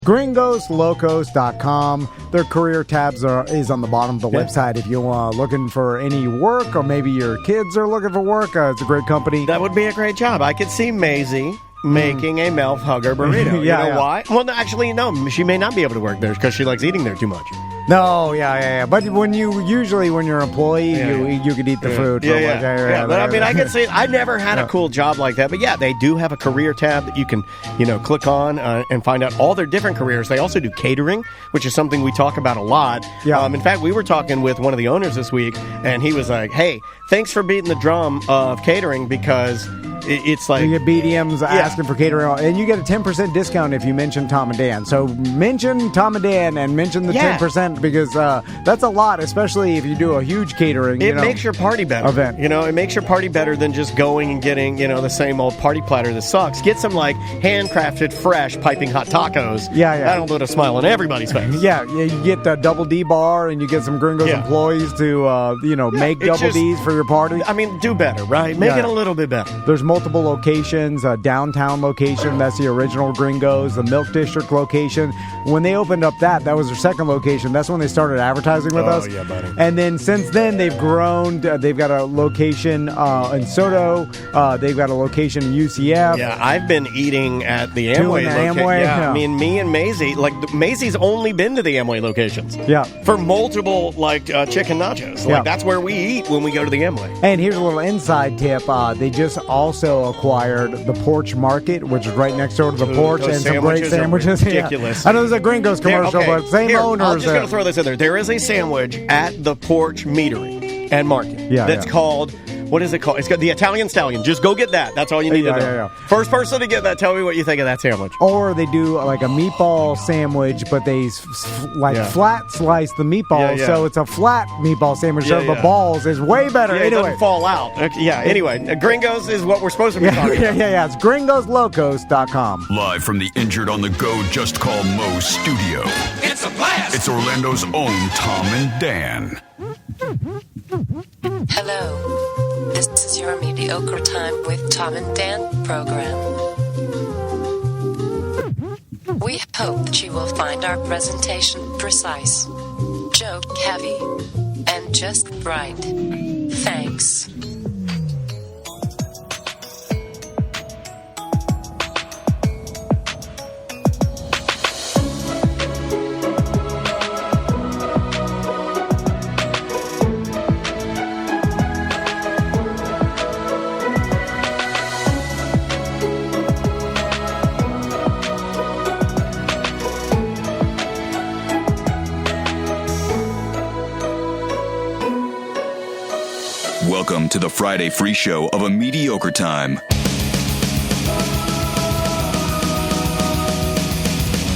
GringosLocos.com. Their career tabs is on the bottom of the website. If you're looking for any work, or maybe your kids are looking for work, it's a great company. That would be a great job. I could see Maisie making a mouth hugger burrito. You know why? Well, no, actually, no. She may not be able to work there because she likes eating there too much. No, yeah. But when you're an employee, you could eat the food. But I mean, I can say I never had a cool job like that. But yeah, they do have a career tab that you can, click on and find out all their different careers. They also do catering, which is something we talk about a lot. Yeah. In fact, we were talking with one of the owners this week, and he was like, "Hey, thanks for beating the drum of catering because." It's like you get BDMs asking for catering, and you get a 10% discount if you mention Tom and Dan. So mention Tom and Dan and mention the 10% because that's a lot, especially if you do a huge catering. It makes your party better. Event. It makes your party better than just going and getting the same old party platter that sucks. Get some like handcrafted, fresh, piping hot tacos. Yeah. That'll put a smile on everybody's face. Yeah. You get the double D bar, and you get some Gringos employees to make double Ds for your party. I mean, do better, right? Make it a little bit better. There's multiple locations, a downtown location, that's the original Gringos, the Milk District location. When they opened up that was their second location. That's when they started advertising with us. Yeah, buddy. And then since then, they've grown. They've got a location in Soto. They've got a location in UCF. Yeah, I've been eating at the Amway location. Yeah. I mean, me and Maisie, Maisie's only been to the Amway locations. Yeah. For multiple, chicken nachos. That's where we eat when we go to the Amway. And here's a little inside tip. They just also acquired the Porch Market, which is right next door to the porch, and some great sandwiches. Ridiculous. I know there's a Gringos commercial, but same owners. I'm just going to throw this in there. There is a sandwich at the Porch Meadery and Market that's called... What is it called? It's got the Italian Stallion. Just go get that. That's all you need to know. Yeah. First person to get that, tell me what you think of that sandwich. Or they do like a meatball sandwich, but they flat slice the meatballs, so it's a flat meatball sandwich. So the balls is way better. It doesn't fall out. Anyway, Gringos is what we're supposed to be talking about. Yeah. It's GringosLocos.com. Live from the Injured on the Go Just Call Mo studio. It's a blast! It's Orlando's own Tom and Dan. Hello. This is your Mediocre Time with Tom and Dan program. We hope that you will find our presentation precise, joke heavy, and just right. Thanks. Welcome to the Friday free show of A Mediocre Time.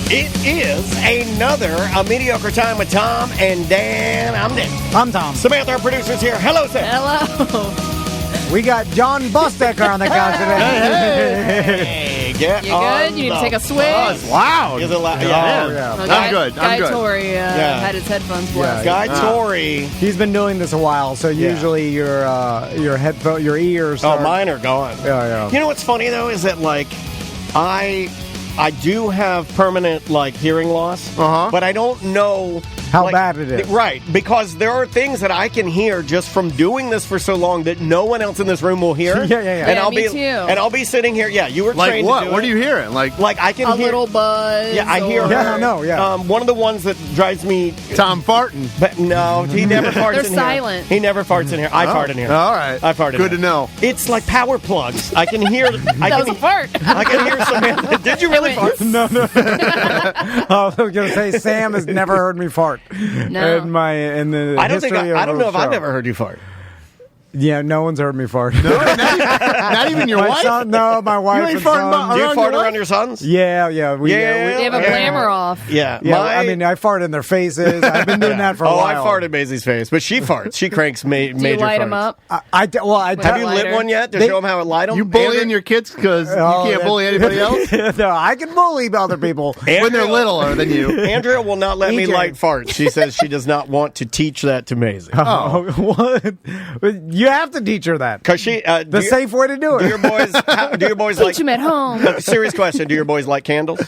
It is another A Mediocre Time with Tom and Dan. I'm Dan. I'm Tom. Samantha, our producer's here. Hello, Sam. Hello. We got John Bustecker on the couch today. Hey, get You good? You need to take a swig? Oh, it's loud. Is it loud? Yeah. I'm good. Guy Tori had his headphones blasted. Guy Tori. He's been doing this a while, so usually your headphone, your ears. Mine are gone. Yeah. You know what's funny though is that I do have permanent hearing loss, but I don't know how bad it is. Right, because there are things that I can hear just from doing this for so long that no one else in this room will hear. Yeah. And me too. And I'll be sitting here. Yeah, you were Like trained what? to do What it. are you hearing? Like I can A hear little buzz. Yeah, I hear. Yeah, I know. Yeah. One of the ones that drives me. Tom farting. But no, he never farts They're in silent. here. He never farts in here. I fart in here. All right. I fart in Good here. to know. It's like power plugs. I can hear. That was a fart. I can hear Samantha. Did you really fart? No. I was going to say Sam has never heard me fart. No. In the I don't know if show. I've ever heard you fart. Yeah, no one's heard me fart. No, not even your my wife? son, no, my wife. You ain't and farting son. Do you around fart your around wife? your sons? Yeah. They have a blammer off. Yeah. Yeah, I mean, I fart in their faces. I've been doing that for a while. I farted Maisie's face, but she farts. She cranks major Do you light farts. them up? Have Have you lit one yet to show them how it light them? You bullying your kids because you can't bully anybody else? No, I can bully other people. When they're littler than you. Andrea will not let me EJ. light farts. She says she does not want to teach that to Maisie. Oh, what? You have to teach her that. Because she... The safe way to do it. Do your boys Teach them at home. Serious question. Do your boys light candles?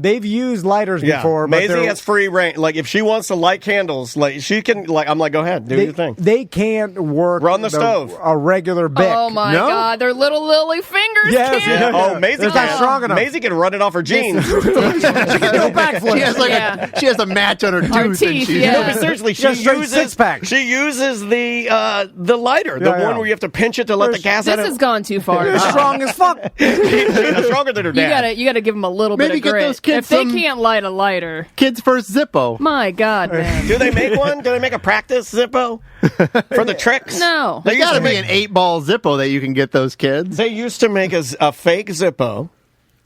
They've used lighters before. But Maisie has free reign. Like, if she wants to light candles, like, she can, like, I'm like, go ahead, do your thing. They can't work. Run the stove. A regular Bic. Oh, my No? God. Their little lily fingers Yes, can't. yeah. Oh, Maisie It's not strong enough. Maisie can run it off her jeans. She can do a backflip. She has she has a match on her tooth. and teeth, she's- yeah. No, but seriously, she straight uses six-pack. She uses the lighter, the Yeah, one yeah. where you have to pinch it to let the gas This out. has gone too far. They're strong as fuck. She's stronger than her dad. You gotta give them a little Maybe bit of get grit. those kids If they some- can't light a lighter, Kid's first Zippo. my God, man. Do they make one? Do they make a practice Zippo for the tricks? No. They There's used got to to be make. an 8-ball Zippo that you can get those kids. They used to make a fake Zippo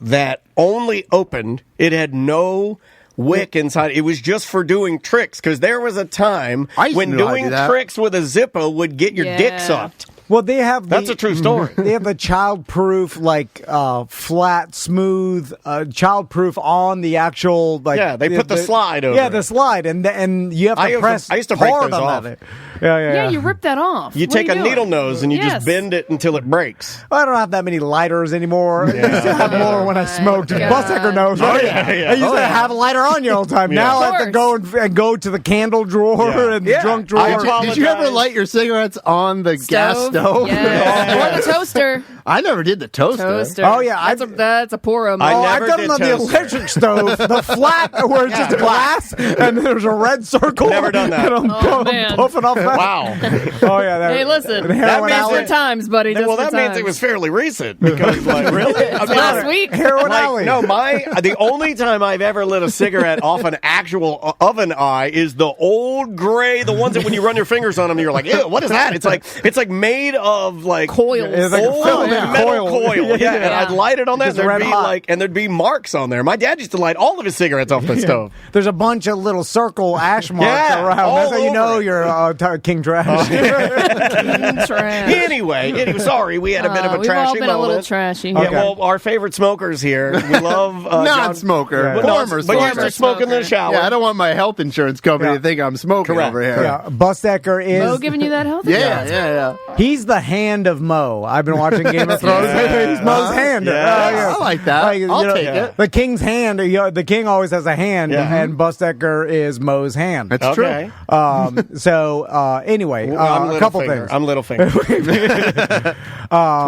that only opened. It had no wick inside. It was just for doing tricks, because there was a time I used to when know how to doing do that. tricks with a Zippo would get your dick Yeah. sucked. Well, they have. That's a true story. They have the child-proof, like flat, smooth, child-proof on the actual. Like, Yeah, they put the slide over Yeah, it. the slide, and you have to press. I used to break hard those on off. that. Yeah. Yeah, you rip that off. You What are take a doing? needle nose and you Yes. just bend it until it breaks. I don't have that many lighters anymore. I used to have more when I smoked. God. Bussecker knows. Oh, yeah. I used to have a lighter on you all the time. Yeah. Now I Of have to go and go to the candle drawer Yeah. and the Yeah. drunk drawer. I Did you ever apologize. light your cigarettes on the gas stove? Yeah. Or the toaster. I never did the toaster. Toaster. Oh, yeah, That's a poro move. I Oh, never I've done did them on the toaster. electric stove, the flat where it's just glass and there's a red circle. Never done that. And I'm, Oh, man. puffing off that. Wow. Oh yeah. That, Hey, listen. and heroin That means alley. Just for times, buddy. Just Well, for that means times. it was fairly recent, because, like, really? I mean, last week. Heroin alley. No, the only time I've ever lit a cigarette off an actual oven eye is the old gray, the ones that when you run your fingers on them, you're like, ew, what is that? It's like made of like Coils. It's like a old filament metal coil. Yeah, Yeah. and I'd light it on that. Just There'd red be hot. there'd be marks on there. My dad used to light all of his cigarettes off the stove. There's a bunch of little circle ash marks Yeah, around. all That's how you over know it. you're king trash. Trash. Anyway, sorry, we had a bit of a We've trashy all been moment. a little trashy. Yeah, Okay. well, our favorite smokers here. We love Non-smoker. Yeah. But, no, Former but you're smoker. just smoking in the shower. Yeah, I don't want my health insurance company Yeah. to think I'm smoking Correct. over here. Yeah, Bussecker Mo is. giving you that health? Yeah. He's the hand of Mo. I've been watching Game of Thrones. He's Mo's hand. Yeah. I like that. I'll take it. The king's hand. The king always has a hand, Yeah. and Bussecker is Mo's hand. That's Okay. true. Anyway, I'm a couple Littlefinger. things. I'm Littlefinger.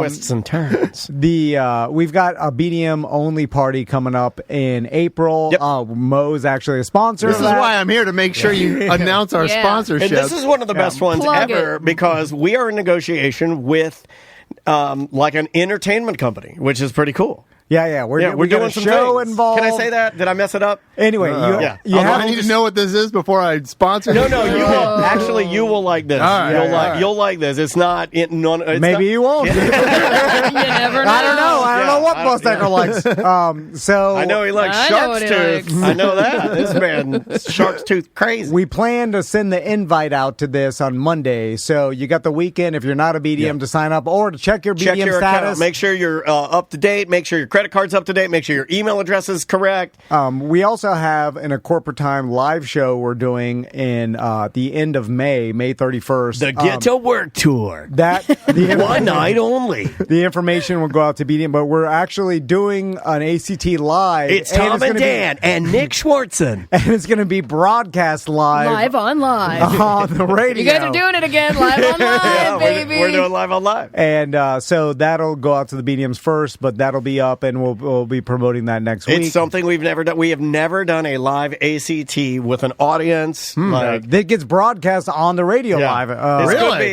Twists and turns. We've got a BDM only party coming up in April. Yep. Mo's actually a sponsor. This of is that. why I'm here to make sure you announce our Yeah. sponsorship. And this is one of the best ones Plug ever, it. because we are in negotiation with like an entertainment company, which is pretty cool. Yeah. We're We're got doing a some show things. involved. Can I say that? Did I mess it up? Anyway, Yeah. you Although have I need to know what this is before I sponsor. No, you will. Actually, you will like this. All right. You'll like this. It's not. It's maybe not, you won't. You never know. I don't know. I don't know what I don't- Bussecker likes. So I know he likes I know shark's what he tooth. likes. I know that. This man, shark's tooth crazy. we plan to send the invite out to this on Monday. So you got the weekend if you're not a BDM to sign up or to check your BDM Check your status. account. Make sure you're up to date. Make sure your credit card's up to date. Make sure your email address is correct. We also have in a corporate time live show we're doing in the end of May 31st. The Get to Work Tour. That the One night only. The information will go out to BDM, but we're actually doing an ACT live. It's Tom and gonna Dan and Nick Schwartzen. And it's going to be broadcast Live on live. on the radio. You guys are doing it again. Live on live, Yeah, baby. we're doing live on live. And so that'll go out to the BDMs first, but that'll be up, and we'll be promoting that next week. It's something we've never done. We have never done a live ACT with an audience. That gets broadcast on the radio live.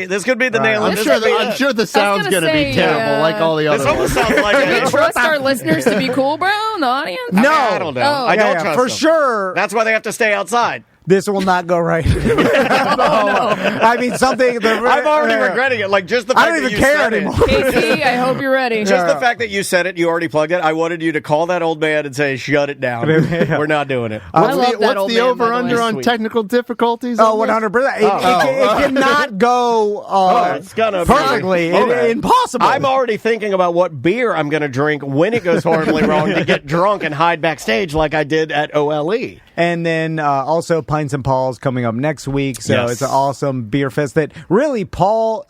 This could be the nail. I'm This sure, could be I'm it. sure the sound's gonna going to say, be terrible, like all the This other almost ones. sounds like Do we a, trust our listeners to be cool, bro? In the audience? No, I don't know. Oh. I don't Yeah, trust for them. sure. That's why they have to stay outside. This will not go right. I mean, something. I'm already regretting it. Like just the fact I don't that even you care said anymore. it. Casey, I hope you're ready. Just the fact that you said it, you already plugged it. I wanted you to call that old man and say, "Shut it down. We're not doing it." I love that What's old the man, by over-under way. on Sweet. technical difficulties? Oh, on this? 100%. It cannot go It's gonna be- perfectly. Okay. Impossible. I'm already thinking about what beer I'm going to drink when it goes horribly wrong to get drunk and hide backstage like I did at OLE. And then also Pints and Paul's coming up next week. So Yes. it's an awesome beer fest that really, Paul,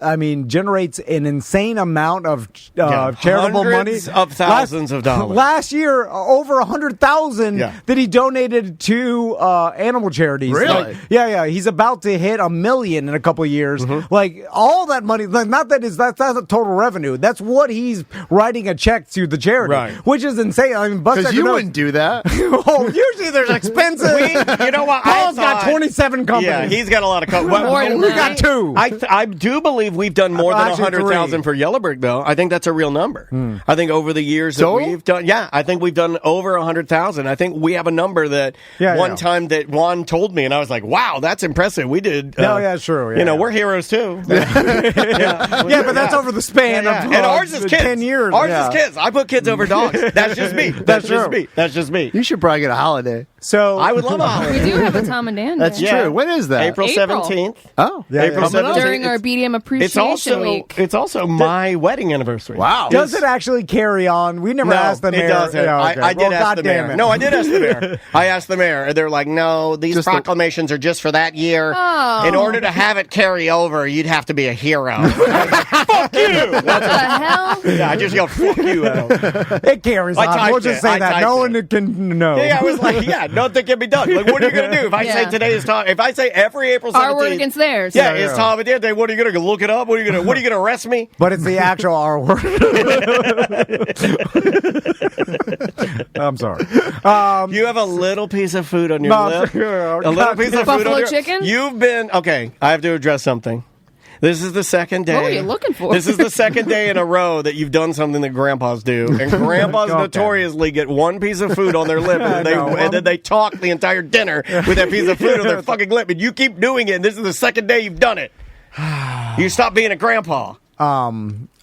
generates an insane amount of charitable money. Hundreds of thousands of dollars. Last year, over 100,000 that he donated to animal charities. Really? Yeah. He's about to hit $1 million in a couple of years. Like all that money, like, that's the total revenue. That's what he's writing a check to the charity, Right. which is insane. I mean, Because you wouldn't do that. Oh, usually there's expensive. You know what? Paul's got 27 companies. Yeah, he's got a lot of More than we that. got 2. I do believe we've done more than Actually, 100,000 for Yellowbrick, though. I think that's a real number. I think over the years that Total? we've done, I think we've done over 100,000. I think we have a number that one time that Juan told me, and I was like, "Wow, that's impressive." We did. True. You know, we're heroes too. Yeah, but that's over the span of and ours is kids. 10 years. Ours is kids. I put kids over dogs. That's just me. That's just true. me. That's just me. You should probably get a holiday. So I would love a holiday. We do have a Tom and Dan That's Day. true. When is that? April April. 17th. Oh, April coming up. 17th. During our BDM It's Appreciation Week. also my wedding anniversary. Wow. does it actually carry on? We never No, asked the it mayor. doesn't. Yeah, okay. I did Well, ask God the damn mayor. it. No, I did ask the mayor. I asked the mayor, and they're like, "No, these Just proclamations are just for that year. Oh. In order to have it carry over, you'd have to be a hero." Fuck you! What the hell? Yeah, I just yelled "fuck you" at him. It carries I on. typed We'll just it. say I that. typed No it. one can know. Yeah, I was like, nothing can be done. Like, what are you going to do if I say Yeah. today is Tom? If I say every April 17th, Our word against theirs. yeah, it's Tom and Dan Day. What are you going to look it up? What are you going to arrest me? But it's the actual R word. I'm sorry. You have a little piece of food on your No, lip. sure. A little piece of food Buffalo on your chicken? You've been okay. I have to address something. This is the second day. What were you looking for? This is the second day in a row that you've done something that grandpas do, and grandpas Okay. notoriously get one piece of food on their lip, and, I know. and then they talk the entire dinner with that piece of food on their fucking lip, and you keep doing it. And this is the second day you've done it. You stop being a grandpa.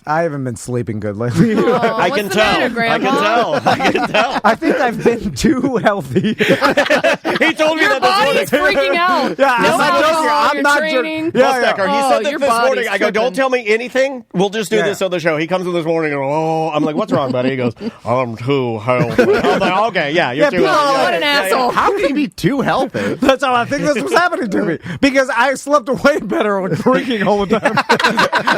I haven't been sleeping good lately. I what's can the tell. matter, I Grandpa? can tell. I can tell. I think I've been too healthy. He told me Your that this body's morning. freaking out. Yeah, no I'm not alcohol, joking. I'm you're not training. joking. Yeah, Mustacker, he Oh, said that your this morning. body's I go, don't tripping. tell me anything. We'll just do Yeah. this other show. He comes in this morning and I'm like, what's wrong, buddy? He goes, I'm too healthy. I'm like, okay, yeah, you're Yeah, too people healthy. are What an Yeah, yeah. asshole. How can you be too healthy? That's how I think this was happening to me. Because I slept way better with drinking all the time.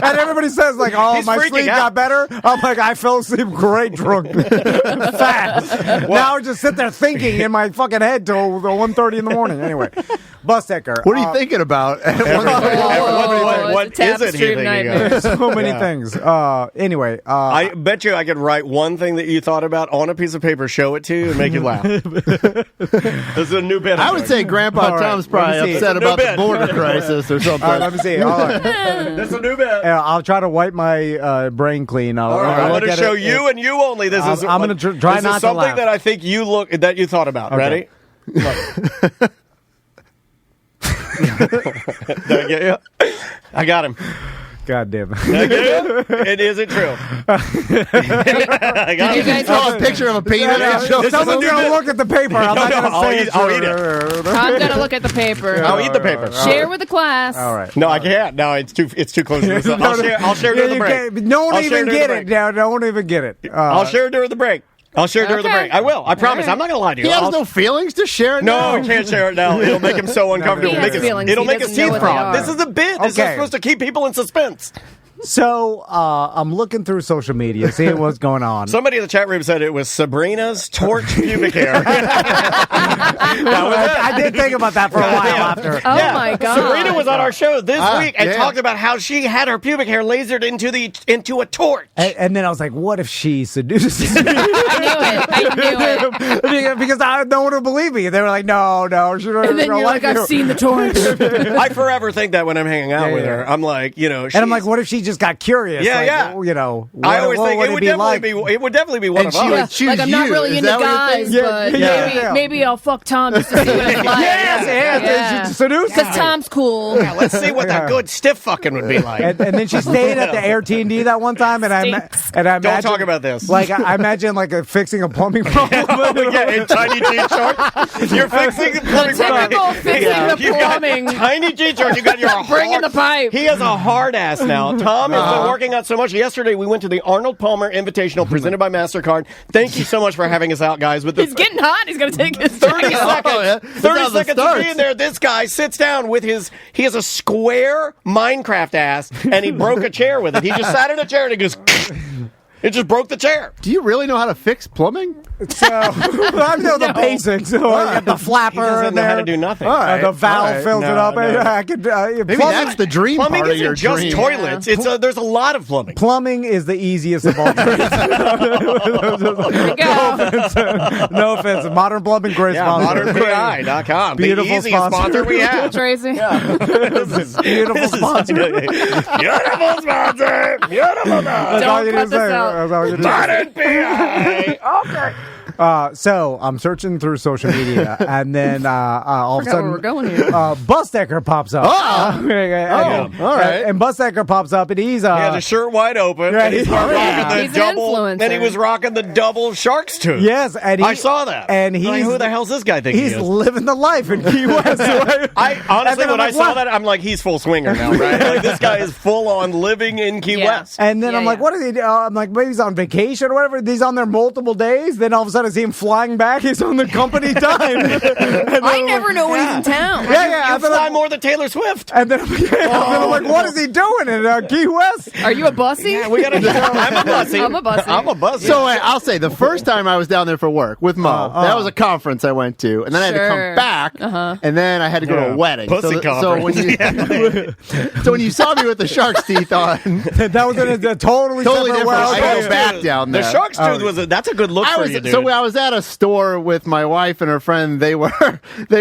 And everybody says, like, oh, He's my freaking sleep out. got better. I'm like, I fell asleep great drunk. Fast. Now I just sit there thinking in my fucking head till 1:30 in the morning. Anyway, Bustecker. What are you thinking about? What it's a is it he tapestry of thinking nightmares. of? So many things. Anyway, I bet you I could write one thing that you thought about on a piece of paper, show it to you, and make you laugh. This is a new bit. I would say Grandpa All right, Tom's let me probably see. upset It's a new about the bit. border crisis or something. all right, let me see. All right. This is a new bit. I'll try to wipe my brain clean. All right, I'm look going to at show it. you and you only. This is. I'm gonna try this not is to something laugh. that I think that you thought about. Okay. Ready? Look. Did I get you? I got him. God damn it. Did I get you? It isn't true. I got Did you him. guys Oh, a picture of a peanut. This is Someone's a going to new look at the paper. I'm No, not no, going to I'll say eat- it's I'll true. I'm going to look at the paper. I'll eat the paper. Share with the class. All right. No, I can't. No, it's too close to this. No, I'll share yeah, during the you break. can't- Don't I'll share even during get the it. break. No, don't even get it. I'll share during the break. I'll share during the Okay. break. I will. I promise. right. I'm not going to lie to you. He has I'll- no feelings to share. No, now? I can't share it now. It'll make him so uncomfortable. He It'll has make feelings. it'll He make his doesn't know teeth what they pop. are. This is a bit. This is Okay. supposed to keep people in suspense. So I'm looking through social media, seeing what's going on. Somebody in the chat room said it was Sabrina's torch pubic hair. I did think about that for a while after. Oh, my God. Sabrina was on our show this week and yeah. talked about how she had her pubic hair lasered into a torch. And then I was like, what if she seduces me? I knew it. Because no one would believe me. They were like, no, she don't And then don't you're like, you. I've seen the torch. I forever think that when I'm hanging out Yeah, with yeah. her. I'm like, And I'm like, what if she just got curious? Yeah, like, yeah. You know, I what- always what think would it would be definitely like? be. It would definitely be one And of she us. would choose Like, I'm not you. really Is into that what you're guys, thinking? but Yeah. maybe I'll fuck Tom just to see what it's like. Yes, she seduces Because me. Tom's cool. Yeah, let's see what that good stiff fucking would be like. And then she stayed at the Air T&D that one time, and I Stinks. imagine, Don't talk about this. Like I imagine like fixing a plumbing problem. Yeah, in tiny jean shorts. You're fixing the plumbing Typical fixing the You got plumbing. tiny jean shorts. You got your Bringing hard- the pipe. He has a hard ass now. Tom has been working out so much. Yesterday we went to the Arnold Palmer Invitational presented by MasterCard. Thank you so much for having us out, guys. With the He's getting hot. He's going to take his 30 jacket off. seconds. That's 30 how this seconds of starts. being there, this guy sits down with he has a square Minecraft ass, and he broke a chair with it. He just sat in a chair and he goes, it just broke the chair. Do you really know how to fix plumbing? So I know the basics. So I got the flapper. He doesn't in know how there. to do nothing. All right. The valve all right. fills it No, up. no. I could. Maybe that's the dream Plumbing part of isn't your just dream. toilets. It's there's a lot of plumbing. Plumbing is the easiest of all trades. There we go. No offense. Modern Plumbing, great Yeah, sponsor. modernpi.com. The Beautiful easiest sponsor we have. Tracy. Beautiful sponsor. Beautiful sponsor. Beautiful. That's all you need cut to this say. out. That's all you need to say. Modern PI. Okay. So I'm searching through social media, and then all of a Forgot where we're sudden, going here. Bustecker pops up. all right. And Bustecker pops up, and he's He had his shirt wide open. Yeah, and he he's- was rocking the He's an double. influencer. And he was rocking the double shark's tooth. yes, and I saw that. and I'm like, he's who the hell's this guy think he he's is? living the life in Key West. I honestly, And then when I'm I like, saw what? that, I'm like, he's full swinger now, right? Like this guy is full on living in Key Yeah. West. And then Yeah, I'm like, yeah. what is he? I'm like, maybe he's on vacation or whatever. He's on there multiple days. Then all of a sudden, I see him flying back. He's on the company time. I never know when he's in town. Yeah, yeah. You And then, fly I'm, more than Taylor Swift. and then I'm like, what is he doing in Key West? Are you a bussy? Yeah, we gotta. I'm a bussy. I'm a bussy. I'm a bussy. So I'll say the first time I was down there for work with Mo, that was a conference I went to, and then I had to come Sure. back, and then I had to go to Yeah. a wedding. Pussy so when you so when you saw me with the shark's teeth on, That was in a totally totally separate different. world. I go back down there. The shark's tooth was that's a good look for you, dude. So I was at a store with my wife and her friend. They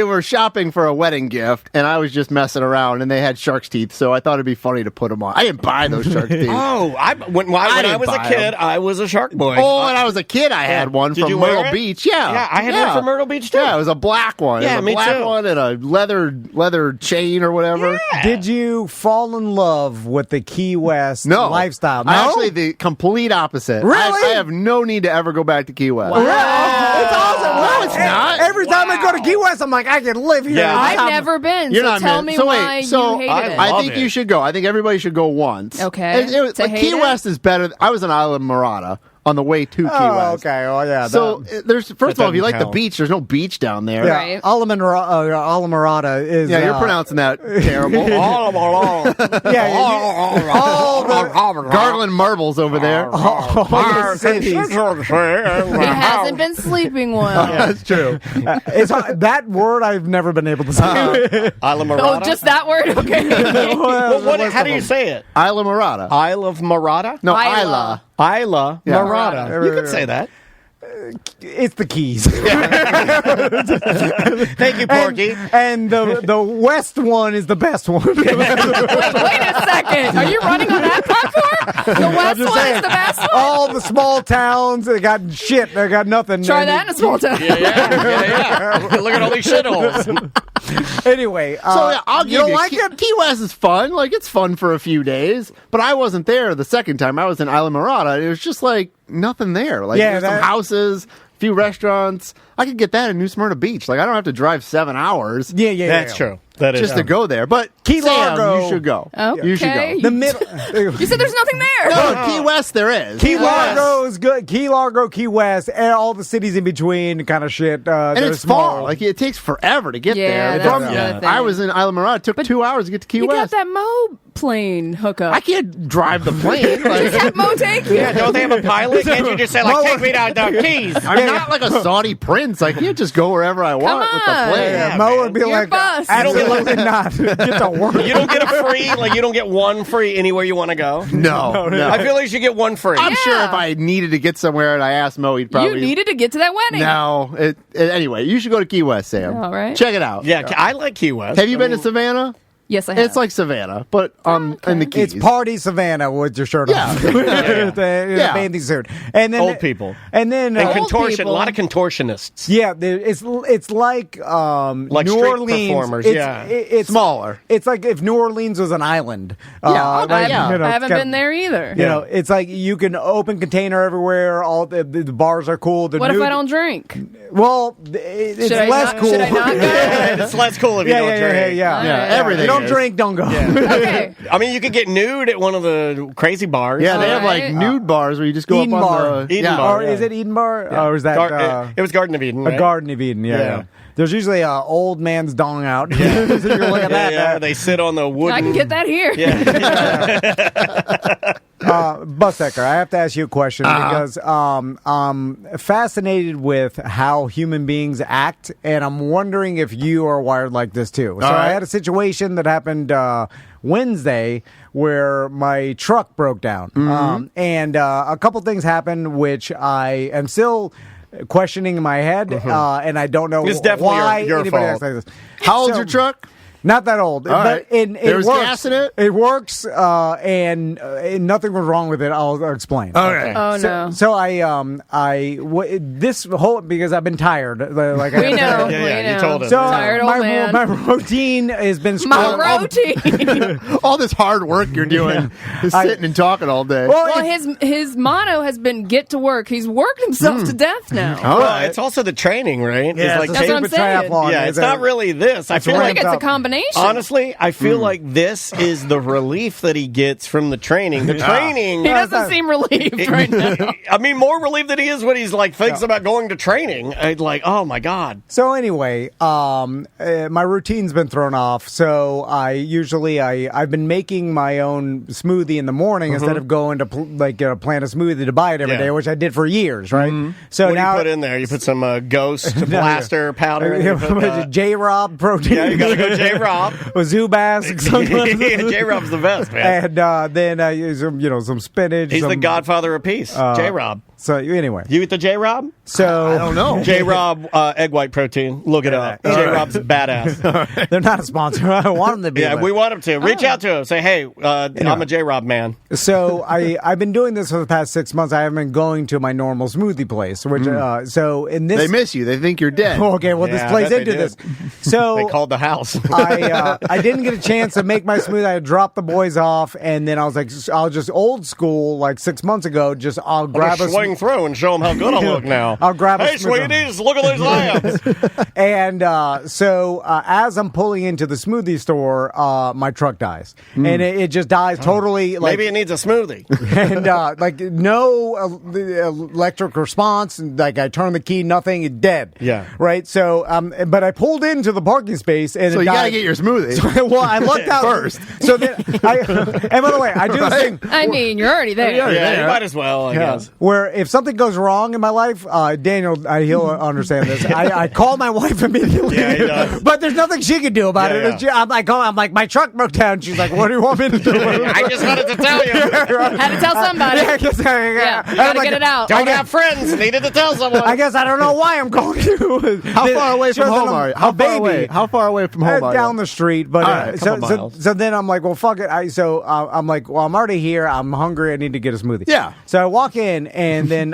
were shopping for a wedding gift, and I was just messing around. And they had shark's teeth, so I thought it'd be funny to put them on. I didn't buy those shark's teeth. Oh, when I didn't was a buy kid, 'em. I was a shark boy. Oh, when I was a kid, I had one Did from you wear Myrtle it? Beach. Yeah, Yeah, I had one from Myrtle Beach, too. Yeah, it was a black one. Yeah, it was a me black too. one and a leather chain or whatever. Did you fall in love with the Key West No lifestyle? No, Actually, the complete opposite. Really? I have no need to ever go back to Key West. It's awesome. No, it's not. Every time I go to Key West, I'm like, I can live here. Yeah. I've never been. You're so not tell man. me So why wait, so you hated I it. love I think it. you should go. I think everybody should go once. Okay. To Like, hate Key it? West is better. I was in Isla Morada on the way to Key Oh, West. okay. Oh, yeah. So there's first of all, if you doesn't like the count. beach, there's no beach down there. yeah, Right. Alamarada is. Yeah, you're pronouncing that terrible. Yeah, all the Gargling marbles over there. all the cities. He hasn't been sleeping well. That's true. It's that word I've never been able to say. Isle of Oh, Marada. just that word? Okay. Well, how do you say it? Isla Morada. Isle of Marada? No, Isla. Isla. Isla Yeah. Marada. You could say that. It's the Keys. Thank you, Porky. And the West one is the best one. Wait a second. Are you running on that platform? The West one is the best one? All the small towns, they got shit. They got nothing. Try that in a small town. Yeah. Look at all these shitholes. Anyway, So yeah, I'll give you don't like Key, it? Key West is fun. Like it's fun for a few days, but I wasn't there the second time. I was in Isla Morada. And it was just like nothing there. Like Yeah, there's some houses, a few restaurants. I could get that in New Smyrna Beach. Like I don't have to drive 7 hours. Yeah, That's true. That is Just to go there. But Key Sam, Largo. you should go. Okay. You should go. The middle. You said there's nothing there. No, Key West there is. Key Largo is good. Key Largo, Key West, and all the cities in between, kind of shit. And it's far. Like it takes forever to get Yeah, there. that's From- the other thing. I was in Isla Morada. It took 2 hours to get to Key You got West. that Mo plane hookup. I can't drive the plane. Like, Just have Mo take you. Yeah, don't they have a pilot? Can't you just say, like, take me down the Keys? I'm not like a Saudi prince. I can't just go wherever I want with the on. plane. Yeah, Mo man. would be You're like, bus. absolutely not. Get to work. You don't get a free, like, you don't get one free anywhere you want to go? No. I feel like you should get one free. I'm sure Yeah. if I needed to get somewhere and I asked Mo, he'd probably. You needed to get to that wedding. No. Anyway, you should go to Key West, Sam. All right. Check it out. Yeah, I like Key West. Have you been to Savannah? Yes, I have. It's like Savannah, but in the Keys. It's party Savannah with your shirt Yeah. off. Yeah. The bathing suit. And then Old people. And then And Old contortion, a people. lot of contortionists. yeah, it's like Like New street Orleans. performers, It's, yeah. it's Smaller. It's like if New Orleans was an island. Yeah, okay, like, yeah. you know, I haven't it's been there either. You know, it's like you can open container everywhere. All the bars are cool. What if I don't drink? Well, it's Should I less not- cool. should I not go? It's less cool if you Yeah, don't yeah, drink. yeah. Yeah, everything You don't drink, don't go. Okay. I mean, you could get nude at one of the crazy bars. Yeah, they have Alright. like nude bars where you just go Eden up Bar. on the Eden yeah. Bar. Or is it Eden Bar? Or is that it was Garden of Eden, a right? Garden of Eden? Yeah. There's usually a old man's dong out. so you're looking at that. Yeah, they sit on the wooden... I can get that here. Bussecker, I have to ask you a question because I'm fascinated with how human beings act, and I'm wondering if you are wired like this too. So I had a situation that happened Wednesday where my truck broke down, and a couple things happened which I am still questioning in my head, and I don't know It's definitely why your anybody fault. acts like this. How old's So- your truck? Not that old, right. but it There was works. gas in it? It works, and nothing was wrong with it. I'll explain. Okay. Oh, no. So this whole because I've been tired. Like We know. Yeah, we you know. told us. So Tired old man. my routine has been My screwed. routine. All this hard work you're doing is sitting and talking all day. Well, his motto has been get to work. He's worked himself to death now. all Well, right. it's also the training, right? Yeah, it's like That's what I'm stupid saying. triathlon. yeah, it's not really this. I feel I like think it's a up. combination. honestly, I feel like this is the relief that he gets from the training. The training. He doesn't seem relieved right now. I mean, more relieved than he is when he's like thinks about going to training. I'd like, oh my god. So anyway, my routine's been thrown off. So I've been making my own smoothie in the morning instead of going to plant a smoothie to buy it every Yeah. day, which I did for years, right? So What do now you put in there? You put some Ghost Blaster powder. And you put, J-Rob protein. yeah, you gotta go J-Rob. Zubas. J-Rob's the best, man. And then some spinach. He's the some- godfather of peace. J-Rob. So anyway, You eat the J-Rob? so I don't know. J-Rob egg white protein. Look it up. J-Rob's badass. they're not a sponsor. I want them to be. Yeah, but- we want him to. Reach out to him. Say, hey, I'm a J-Rob man. So I've been doing this for the past 6 months. I haven't been going to my normal smoothie place, which so in this They miss you. They think you're dead. okay, well Yeah, this I plays bet they into this. did. So They called the house. I didn't get a chance to make my smoothie. I dropped the boys off, and then I was like, I'll just old school, like 6 months ago. I'll grab a swing through and show him how good I look now. I'll grab a Hey, smoothie. sweeties, look at these lambs. And so as I'm pulling into the smoothie store, my truck dies, and it just dies totally. Like, Maybe it needs a smoothie. and like no electric response. And, like I turn the key, nothing, it's dead. Yeah. Right. So but I pulled into the parking space, and So it you gotta died. get your smoothie. Well, I looked out First. So then, and by the way, I do this thing I mean, you're already there. Yeah, you might as well, I guess. where if something goes wrong in my life, Daniel, he'll understand this. I call my wife immediately. Yeah, he does. But there's nothing she can do about Yeah, it. yeah. I'm like, my truck broke down. She's like, what do you want me to do? I just wanted to tell you. Had to tell somebody. Yeah, I guess Yeah, you gotta get it out. Don't have friends. Needed to tell someone. I guess I don't know why I'm calling you. How far away from home are you? How far away? How far away from home are you? Down the street, but All right, a couple miles. so then I'm like, well, fuck it. I'm like, well, I'm already here. I'm hungry. I need to get a smoothie. Yeah. So I walk in, and then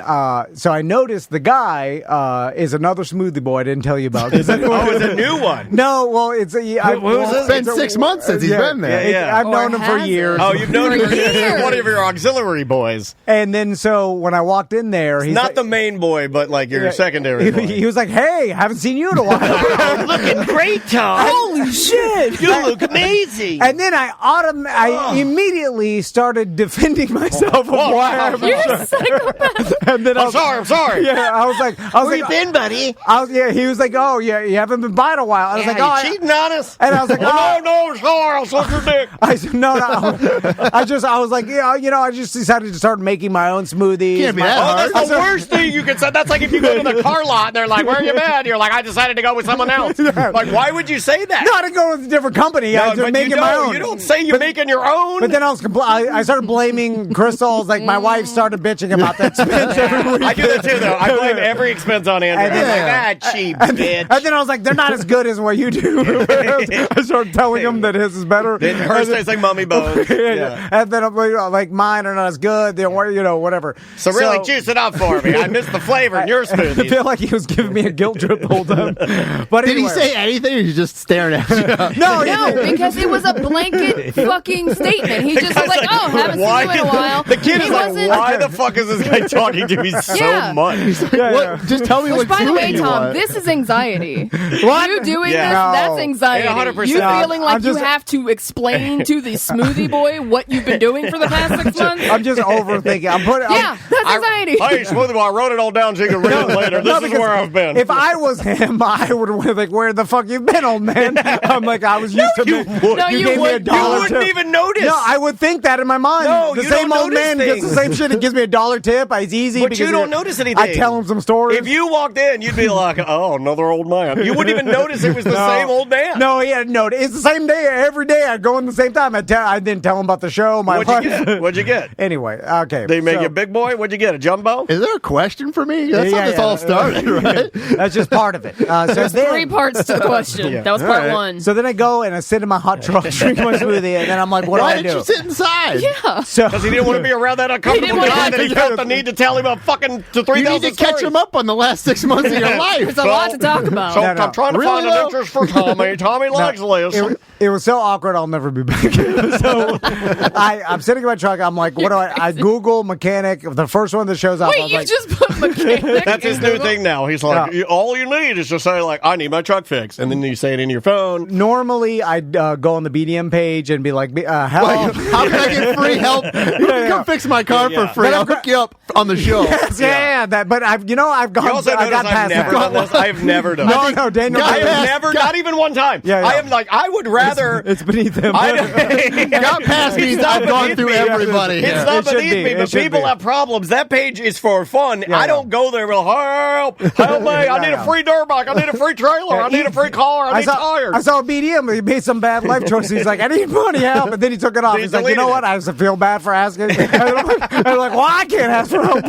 so I noticed the guy is another smoothie boy I didn't tell you about. Oh, it's a new one. No, well, it's who's this? It's been 6 months since he's been there. Yeah. I've known Or him for has years. it? Oh, you've known him For years. one of your auxiliary boys. And then so when I walked in there, he's Not like, the main boy, but like your secondary boy. He was like, "Hey, haven't seen you in a while." looking great, Tom. Holy shit! You look amazing. And then I immediately started defending myself of why I'm You're a psychopath. And then I'm sorry. Yeah, I was like, Where you been, buddy? he was like, "Oh, yeah, you haven't been by in a while." I was like, "Oh, you cheating on us? and I was like, "Oh, no, sorry, I'll suck your dick. I said, no. I was like, yeah, I just decided to start making my own smoothies. Can't be My- that hard. That's the worst thing you can say. That's like if you go to the car lot and they're like, where you been? You're like, I decided to go with someone else. Like, why would you say that? No, I didn't go with a different company. I was just but making you my don't. own. You don't say you're making your own. But then I was I started blaming Crystal's. Like my wife started bitching about that expense every week. I do that too, though. I blame every expense on Andrew. And I'm then- like, cheap bitch. And then I was like, they're not as good as what you do. I started telling them that his is better. Hers tastes like mummy bones. Yeah. And then I'm like, mine are not as good. They weren't, whatever. So really juice it up for me. I missed the flavor in your I smoothie. feel like he was giving me a guilt trip the whole time. But Did he anyway. say anything, or he's just staring at you? No, because it was a blanket fucking statement. He just was like, "Oh, haven't seen you in a while." The kid He is like, wasn't- why the fuck is this guy talking talking to me so much. What? Just tell me what By the way, smoothie you Tom, want. this is anxiety. What? You doing Yeah. this, No. that's anxiety. 100%. You feeling like I'm just- you have to explain to the smoothie boy what you've been doing for the past 6 months? I'm just overthinking. Yeah, that's anxiety. Hey, Smoothie Boy, I wrote it all down so you can read it later. This is because where I've been. If I was him, I would have like, where the fuck you been, old man? I'm like, I was used to you me. would. No, you you gave me a would. you dollar wouldn't tip. even notice. No, I would think that in my mind. No, the you same don't old man notice gets the things. same shit. He gives me a dollar tip. It's easy. But because you don't notice anything. I tell him some stories. If you walked in, you'd be like, oh, another old man. You wouldn't even notice it was the No. same old man. No, yeah, no. It's the same day every day. I go in the same time. I didn't tell him about the show. My What'd you life. get? What'd you get? Anyway, okay. They make so- you a big boy? What'd you get? A jumbo? Is there a question for me? That's how Yeah, this yeah. all started, right? That's just part of it. So There's then, 3 parts to the question. Yeah. That was All part right. 1. So then I go and I sit in my hot truck, drink my smoothie, and then I'm like, what Why do I did do? you sit inside? yeah. So Because he didn't want to be around that uncomfortable didn't wanna guy have that he to- felt the need to tell him a fucking to 3,000 You need to catch him up on the last 6 months of your life. There's a lot to talk about. So No, no. I'm trying to Really, find an though? interest for Tommy. Tommy likes this. It was so awkward. I'll never be back. So I'm sitting in my truck. I'm like, what do I Google mechanic. The first one that shows up. I Wait, was you like, just put mechanic That's his in new Google? thing now. He's like, all you need is to say, like, I need my truck fixed. And then you say it in your phone. normally I'd go on the BDM page and be like, hello. Like, how can I get free help? Come fix my car Yeah. for free. I'll hook you up on the show. yeah, that. But I've gone. You also I notice got I've past never that. done this. I've never done No, this. no, Daniel. I Daniel- have never, not even one time. Yeah, yeah. I am like, I would rather. It's beneath him. Got past me. It's not I've gone beneath through me. everybody. It's here. not It should beneath be. me, It but should people be. have problems. That page is for fun. Yeah, I don't go there. Well, help me! I need a free dirt bike. I need a free trailer. I need a free car. I need tires. I saw a BDM. He made some bad life choices. He's like, I need money, help. And then he took it off. Then he He's like, you know deleted what? it. I just feel bad for asking. And I'm like, well, I can't ask for help.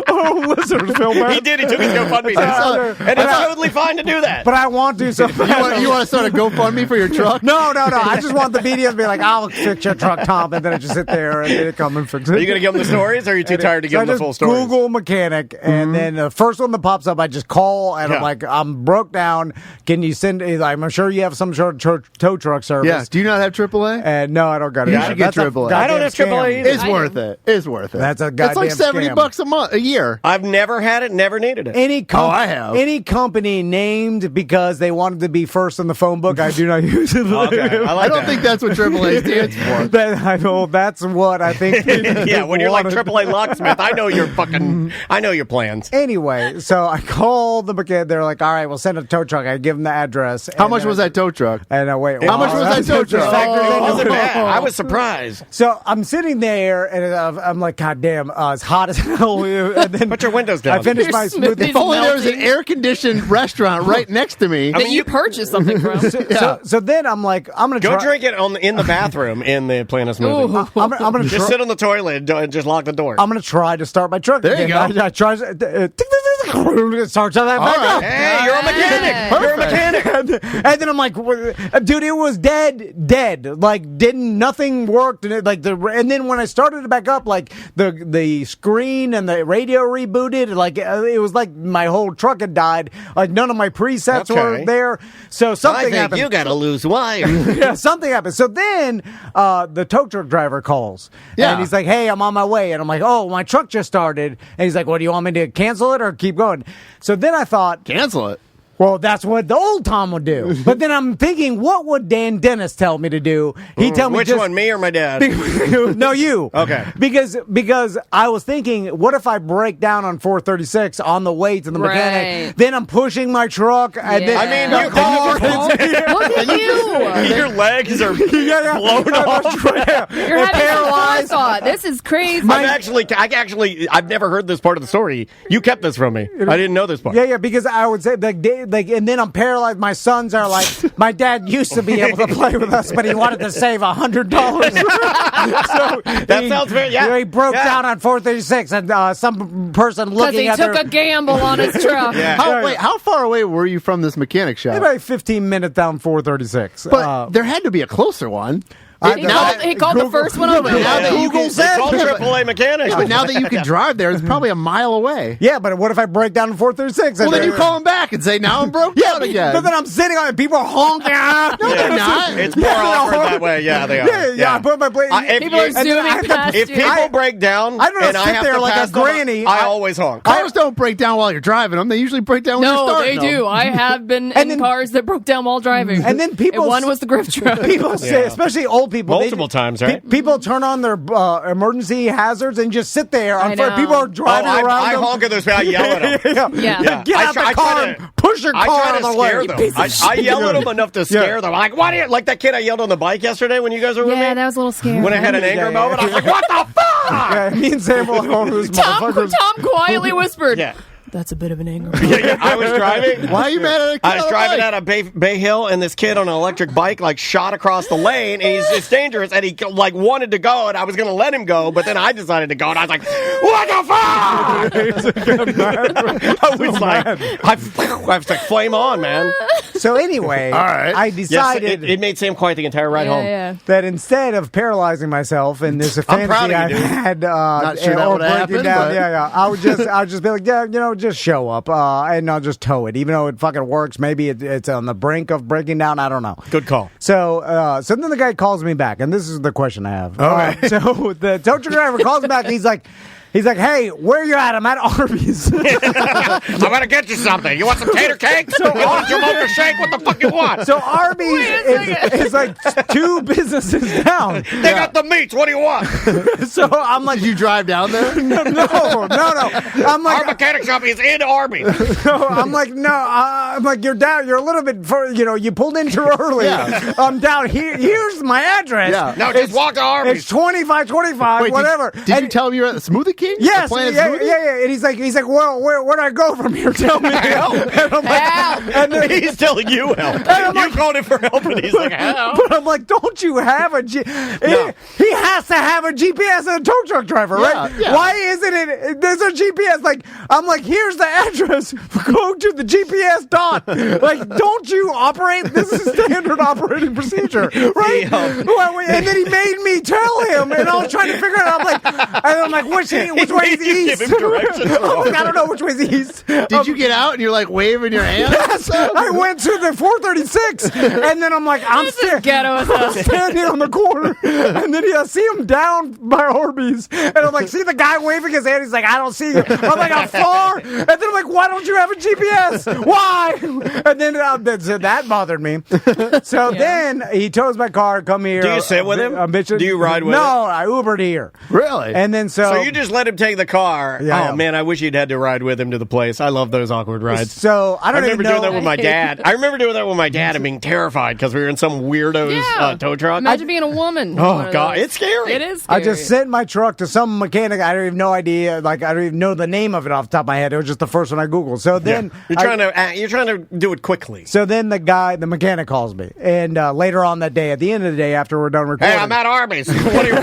Oh, listeners feel bad. He did. He took his GoFundMe. And it's totally fine to do that. But I want to so bad. You want to start a GoFundMe for your truck? No. I just want the BDM to be like, I'll fix your truck, Tom. And then I just sit there and they come and fix it. Are you going to give him the stories, or are you too tired to give So him the I just full stories? Google mechanic, and then the first one that pops up, I just call, and I'm Yeah. like, I'm broke down. Can you send? I'm sure you have some sort of tow truck service. Yeah. Do you not have AAA? And no, I don't got it. You should get That's a AAA. I don't goddamn have scam. AAA either. It's I worth do. it. It's worth it. That's a It's like goddamn $70 a year. I've never had it, never needed it. I have. Any company named because they wanted to be first in the phone book, I do not use it. Okay, I like I don't that. think that's what AAA stands for. I know that's what I think. Yeah, when you're like wanted. AAA locksmith, I know your fucking, I know your plans. Anyway, so I call the mechanic. They're like, "All right, we'll send a tow truck." I give them the address. How much was that tow truck? And wait, How much was that tow truck? It wasn't bad. I was surprised. So I'm sitting there, and I'm like, God damn, it's hot as hell. And then Put your windows down. I finished my Your smoothie. smoothie's If only there was an melting. air-conditioned restaurant right next to me. That you purchased something from. So then I'm like, I'm gonna Go try. drink it in the bathroom in the Planet Smoothie. Ooh. I'm gonna Just try. sit on the toilet and just lock the door. I'm gonna try to start my truck. There you again. go. I try. It starts that back right. up. Hey, you're a mechanic. You're a mechanic. And then I'm like, dude, it was dead. Like, nothing worked, and and then when I started it back up, like the screen and the radio rebooted, like it was like my whole truck had died. Like none of my presets were Okay. there. So something happened. got to lose wire. Yeah, something happened. So then the tow truck driver calls. Yeah. And he's like, hey, I'm on my way. And I'm like, oh, my truck just started. And he's like, what, do you want me to cancel it or keep going? So then I thought, Cancel it. well, that's what the old Tom would do. But then I'm thinking, what would Dan Dennis tell me to do? He'd tell me Which just, one, me or my dad? no, you. Okay. Because I was thinking, what if I break down on 436 on the way to the mechanic? Right. Then I'm pushing my truck. And Yeah. I mean, then, you car. Look at you. Your legs are blown off. You're having paralyzed. Thought. This is crazy. I've never heard this part of the story. You kept this from me. I didn't know this part. Yeah, because I would say and then I'm paralyzed. My sons are like, my dad used to be able to play with us, but he wanted to save $100. So That sounds very- yeah. He broke Yeah. down on 436, and some person Because looking he at took a gamble on his truck. Yeah. How far away were you from this mechanic shop? about 15 minutes down 436. But there had to be a closer one. He called the first one over. Now that you can They call AAA mechanics. But now that you can drive there, it's probably a mile away. Yeah, but what if I break down in 436? Well, then you call them back and say, now I'm broke down again. But then I'm sitting on it, people are honking. No, they're not. It's more awkward that way. Yeah, they are. Yeah, I put my plate. People are zooming past If you. people break down, I don't and I sit have there to like pass a them, granny. I always honk. Cars don't break down while you're driving them. They usually break down when you're No, starting they them. do. I have been in cars that broke down while driving. And then people- And one was the grift truck. People say, especially old people, Multiple times, right? People turn on their emergency hazards and just sit there. I know. People are driving around. I them. honk at those people. I yell at them. Yeah. Get out the car and push your I car try out to of the way. scare them. I yell at them enough to scare them. Like, what? Like that kid I yelled on the bike yesterday when you guys were with me. Yeah, that was a little scary. When I had an anger moment, I was like, "What the fuck?" Yeah, me and Sam will go those motherfuckers. Tom quietly whispered, Yeah. That's a bit of an anger. I was driving. Why are you mad at a kid I was on a driving bike? out of Bay Hill, and this kid on an electric bike like shot across the lane, and it's dangerous, and he like wanted to go, and I was going to let him go, but then I decided to go, and I was like, "What the fuck?" I was like, I was like, flame on, man. So anyway, All right. I Yes, decided it made Sam quiet the entire ride home. Yeah. that instead of paralyzing myself in this I'm proud fantasy of I you, dude. had, Not sure that or would happen, breaking down, but- yeah, I would just be like, yeah, just show up, and I'll just tow it, even though it fucking works. Maybe it's on the brink of breaking down. I don't know. Good call. So then the guy calls me back, and this is the question I have. Okay. So the tow truck driver calls me back, and he's like, hey, where you at? I'm at Arby's. I'm gonna get you something. You want some tater cakes? You want your milkshake? What the fuck you want? So Arby's is like 2 businesses down. They got the meats. What do you want? So I'm like, Did you drive down there? no. I'm Our like, mechanic shop is in Arby's. I'm like, you're down. You're a little bit, you pulled in too early. Yeah. I'm down here. Here's my address. Yeah. No, just walk to Arby's. It's 25, Wait, whatever. Did you tell him you're at the Smoothie King? Yes, The Planet yeah. Smoothie? And he's like, well, where do I go from here? Tell me. And I'm like, Help. and then, He's telling you help. I'm You like- called him for help, and he's like, help. but I'm like, don't you have a G? No. He has to have a GPS and a tow truck driver, right? Yeah. Why isn't it? There's a GPS. Like, I'm like, here's the address. Go to the GPS dot. Like, don't you operate? This is standard operating procedure, right? Well, and then he made me tell him, and I was trying to figure it out. I'm like, which way made is you east? give him directions. I'm like, I don't know which way is east. Did you get out and you're like waving your hands? Yes, I went to the 436, and then I'm like, I'm Ghetto as hell. standing on the corner, and then I see him down by Arby's, and I'm like, see the guy waving his hand. He's like, I don't see you. I'm like, I'm far, and then I'm like, why don't you have a GPS? Why? And then so that bothered me. So then he tows my car. Come here. Do you sit with him? Do you ride with no, him? I Ubered here. Really? And then So you just let him take the car. Yeah. Oh, man, I wish you'd had to ride with him to the place. I love those awkward rides. So I I don't remember even know. doing that with my dad. I remember doing that with my dad and being terrified because we were in some weirdo's tow truck. Imagine being a woman. Oh, One of God, those. it's scary. It is scary. I just sent my truck to some mechanic. I don't even know idea. Like I don't even know the name of it off the top of my head. It was just the first one I googled. So then You're trying to do it quickly. So then the mechanic calls me, and later on that day, at the end of the day, after we're done recording, Hey, I'm at Arby's. What are you?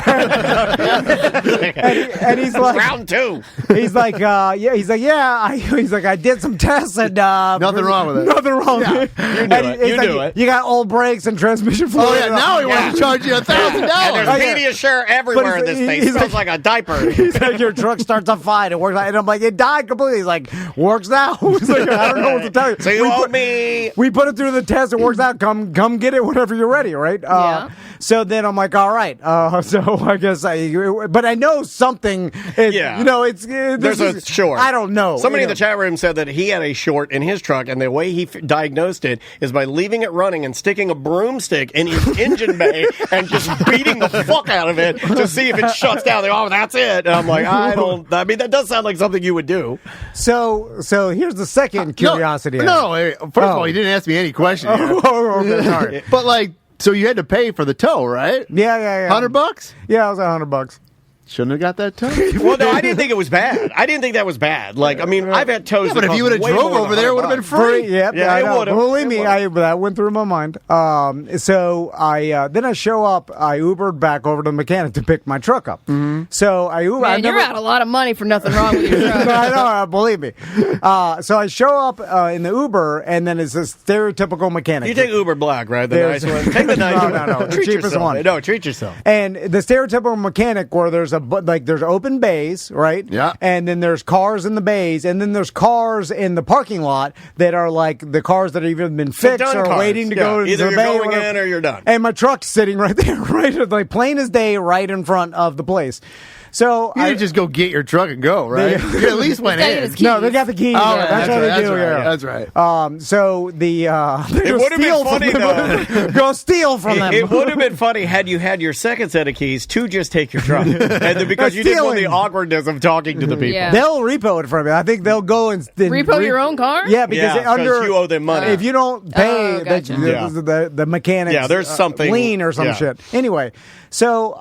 and he's like, Round 2. he's like, I did some tests and Nothing wrong with it. Nothing wrong. With it. You do it. You do it. You got old brakes and transmission fluid. Oh, yeah, now he wants to charge you And there's $1,000. Pediasure everywhere in this thing. It smells like a diaper. He's like, your truck starts on fire. It works, and I'm like, it died completely. He's like, works now. He's like, I don't know what to tell you. So you owe me. We put it through the test. It works out. Come get it whenever you're ready, right? Yeah. So then I'm like, all right. So I guess but I know something. Yeah. It's There's a short. I don't know. Somebody in the chat room said that he had a short in his truck, and the way he diagnosed it is by leaving it running and sticking a broomstick in his engine bay and just beating the fuck out of it to see if it shuts down. Oh, that's it. And I'm like, I mean, that does sound like something you would do. So here's the second curiosity. No, first of all, you didn't ask me any questions. Okay, sorry. But so you had to pay for the tow, right? Yeah. $100? Yeah, it was $100. Shouldn't have got that tow. Well, no, I didn't think it was bad. I didn't think that was bad. Like, I mean, I've had tows. Yeah, but that if you cost would have way drove more than over there, it would have been $100. free. Yep, Yeah, I it know. would've. Believe It me, would've. that went through my mind. So then I show up. I Ubered back over to the mechanic to pick my truck up. So I Uber. Man, you're out a lot of money for nothing wrong with your truck. I know, believe me. So I show up in the Uber, and then it's a stereotypical mechanic. You take Uber Black, right? The There's- nice one. Take the nice one. No, the Treat cheapest yourself. one. No, treat yourself. And the stereotypical mechanic where there's there's open bays, right? Yeah. And then there's cars in the bays, and then there's cars in the parking lot that are like the cars that have even been fixed done or cars. waiting to Yeah. go to Either the you're bay. going whatever. in or you're done. And my truck's sitting right there, right, like plain as day, right in front of the place. So You didn't just go get your truck and go, right? You at least went He's got in. his keys. no, they got the keys. Oh, yeah, that's what right, they that's do. right, Yeah, that's right. So the It would have been funny, though. Go steal from them. It would have been funny had you had your second set of keys to just take your truck, and then because you didn't want the Stealing. awkwardness of talking to the people. Yeah. They'll repo it for me. I think they'll go and Repo your own car? Yeah, because Yeah, 'cause under you owe them money. If you don't pay, Oh, gotcha. the mechanics, Yeah, there's something- lien or some yeah. shit. Anyway, so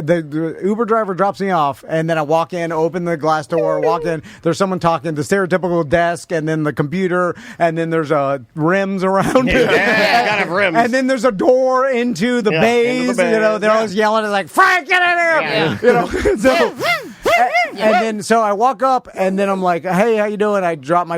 the Uber driver drops me off, and then I walk in, open the glass door, walk in. There's someone talking, the stereotypical desk, and then the computer, and then there's rims around it. Yeah, gotta have rims. And then there's a door into the Yeah, bays. into the You know, bays, they're yeah. always yelling, like, Frank, get in here! Yeah. You know, so. And then so I walk up and then I'm like, hey, how you doing? I dropped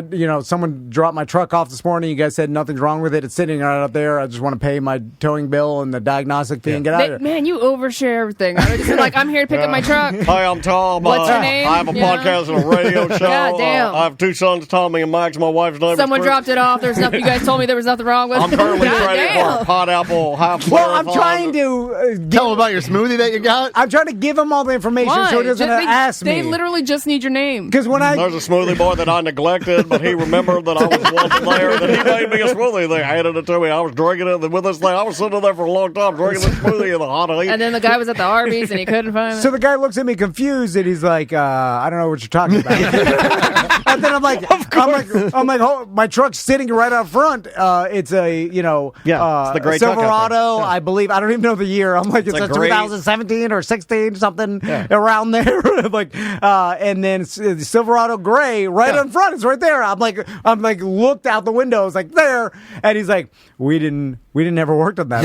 someone dropped my truck off this morning. You guys said nothing's wrong with it. It's sitting right up there. I just want to pay my towing bill and the diagnostic fee and get out of here. Man, you overshare everything. I just like, I'm here to pick up my truck. Hi, I'm Tom. What's your name? I have a You know? podcast and a radio show. God damn. I have two sons, Tommy and Max. My wife's name is Someone Chris. dropped it off. There's nothing. You guys told me there was nothing wrong with it. I'm currently God trading for damn. a pot apple half. Well, I'm trying to Tell them about your smoothie that you got. I'm trying to give him all the information Why? so he doesn't They- ask me. They literally just need your name. Because when There's a smoothie boy that I neglected, but he remembered that I was once there, that he made me a smoothie. They handed it to me. I was drinking it with this thing. I was sitting there for a long time drinking this smoothie in the hot heat. And then the guy was at the Arby's and he couldn't find it. So the guy looks at me confused and he's like, I don't know what you're talking about. And then I'm like, oh, my truck's sitting right out front. It's a, it's the great truck out Silverado, there. Yeah. I believe. I don't even know the year. I'm like, it's a a great- 2017 or 16, something around there. like, and then Silverado gray right in front. It's right there. I'm like, looked out the window. It's like there, and he's like, we didn't ever worked on that.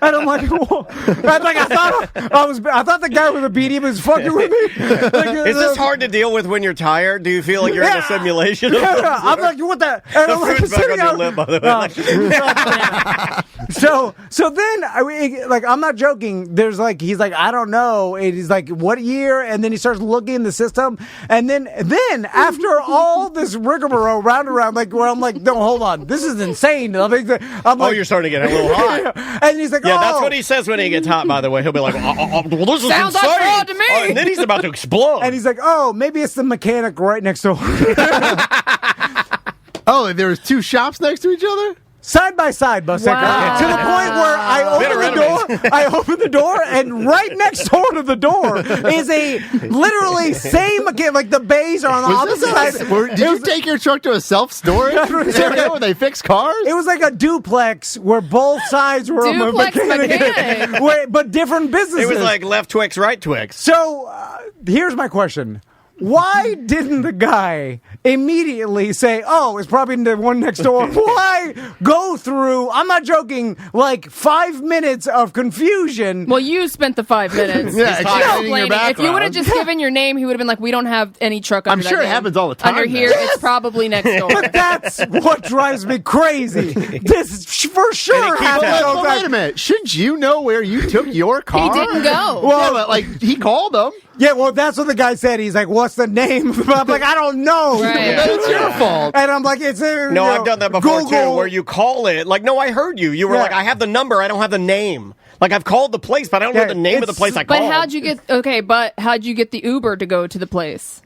and I'm like, whoa. I thought the guy with the BDM was fucking with me. Like, Is this hard to deal with when you're tired? Do you feel like you're in a simulation? Yeah, I'm like, what the? And The I'm like, fruit's back sitting on your out- lip, by the way. So then, I'm not joking. There's like, he's like, I don't know. And he's like, what year? And then he starts looking in the system. And then after all this rigmarole, round and round, like, where I'm like, no, hold on, this is insane. I'm like, You're starting to get a little hot. and he's like, Yeah, oh. that's what he says when he gets hot, by the way. He'll be like, well, this is Sounds like insane. fraud to me. Oh, and then he's about to explode. And he's like, oh, maybe it's the mechanic right next door. Oh, there was two shops next to each other? Side by side, Buster. Wow. To the point where I open the door, and right next door to the door is a literally same mechanic. Like the bays are on the Was opposite this side. did you take your truck to a self-storage area where they fix cars? It was like a duplex where both sides were Duplex mechanic. but different businesses. It was like left Twix, right Twix. So here's my question. Why didn't the guy immediately say, oh, it's probably the one next door? Why go through, I'm not joking, like 5 minutes of confusion? Well, you spent the 5 minutes. Yeah, explaining your If you would have background. just given your name, he would have been like, we don't have any truck under I'm that sure it name. happens all the time, Under though. here, Yes. it's probably next door. But that's what drives me crazy. This for sure happens But all the wait a time. minute. Shouldn't you know where you took your car? He didn't go. Well, but like he called them. Yeah, well, that's what the guy said. He's like, what's the name? I'm like, I don't know. Right. Then it's your fault. And I'm like, it's No, I've done that before Google. too, where you call it. Like, no, I heard you. You were Yeah. like, I have the number, I don't have the name. Like, I've called the place, but I don't know Yeah, the name of the it's- place I But called. how'd you get the Uber to go to the place?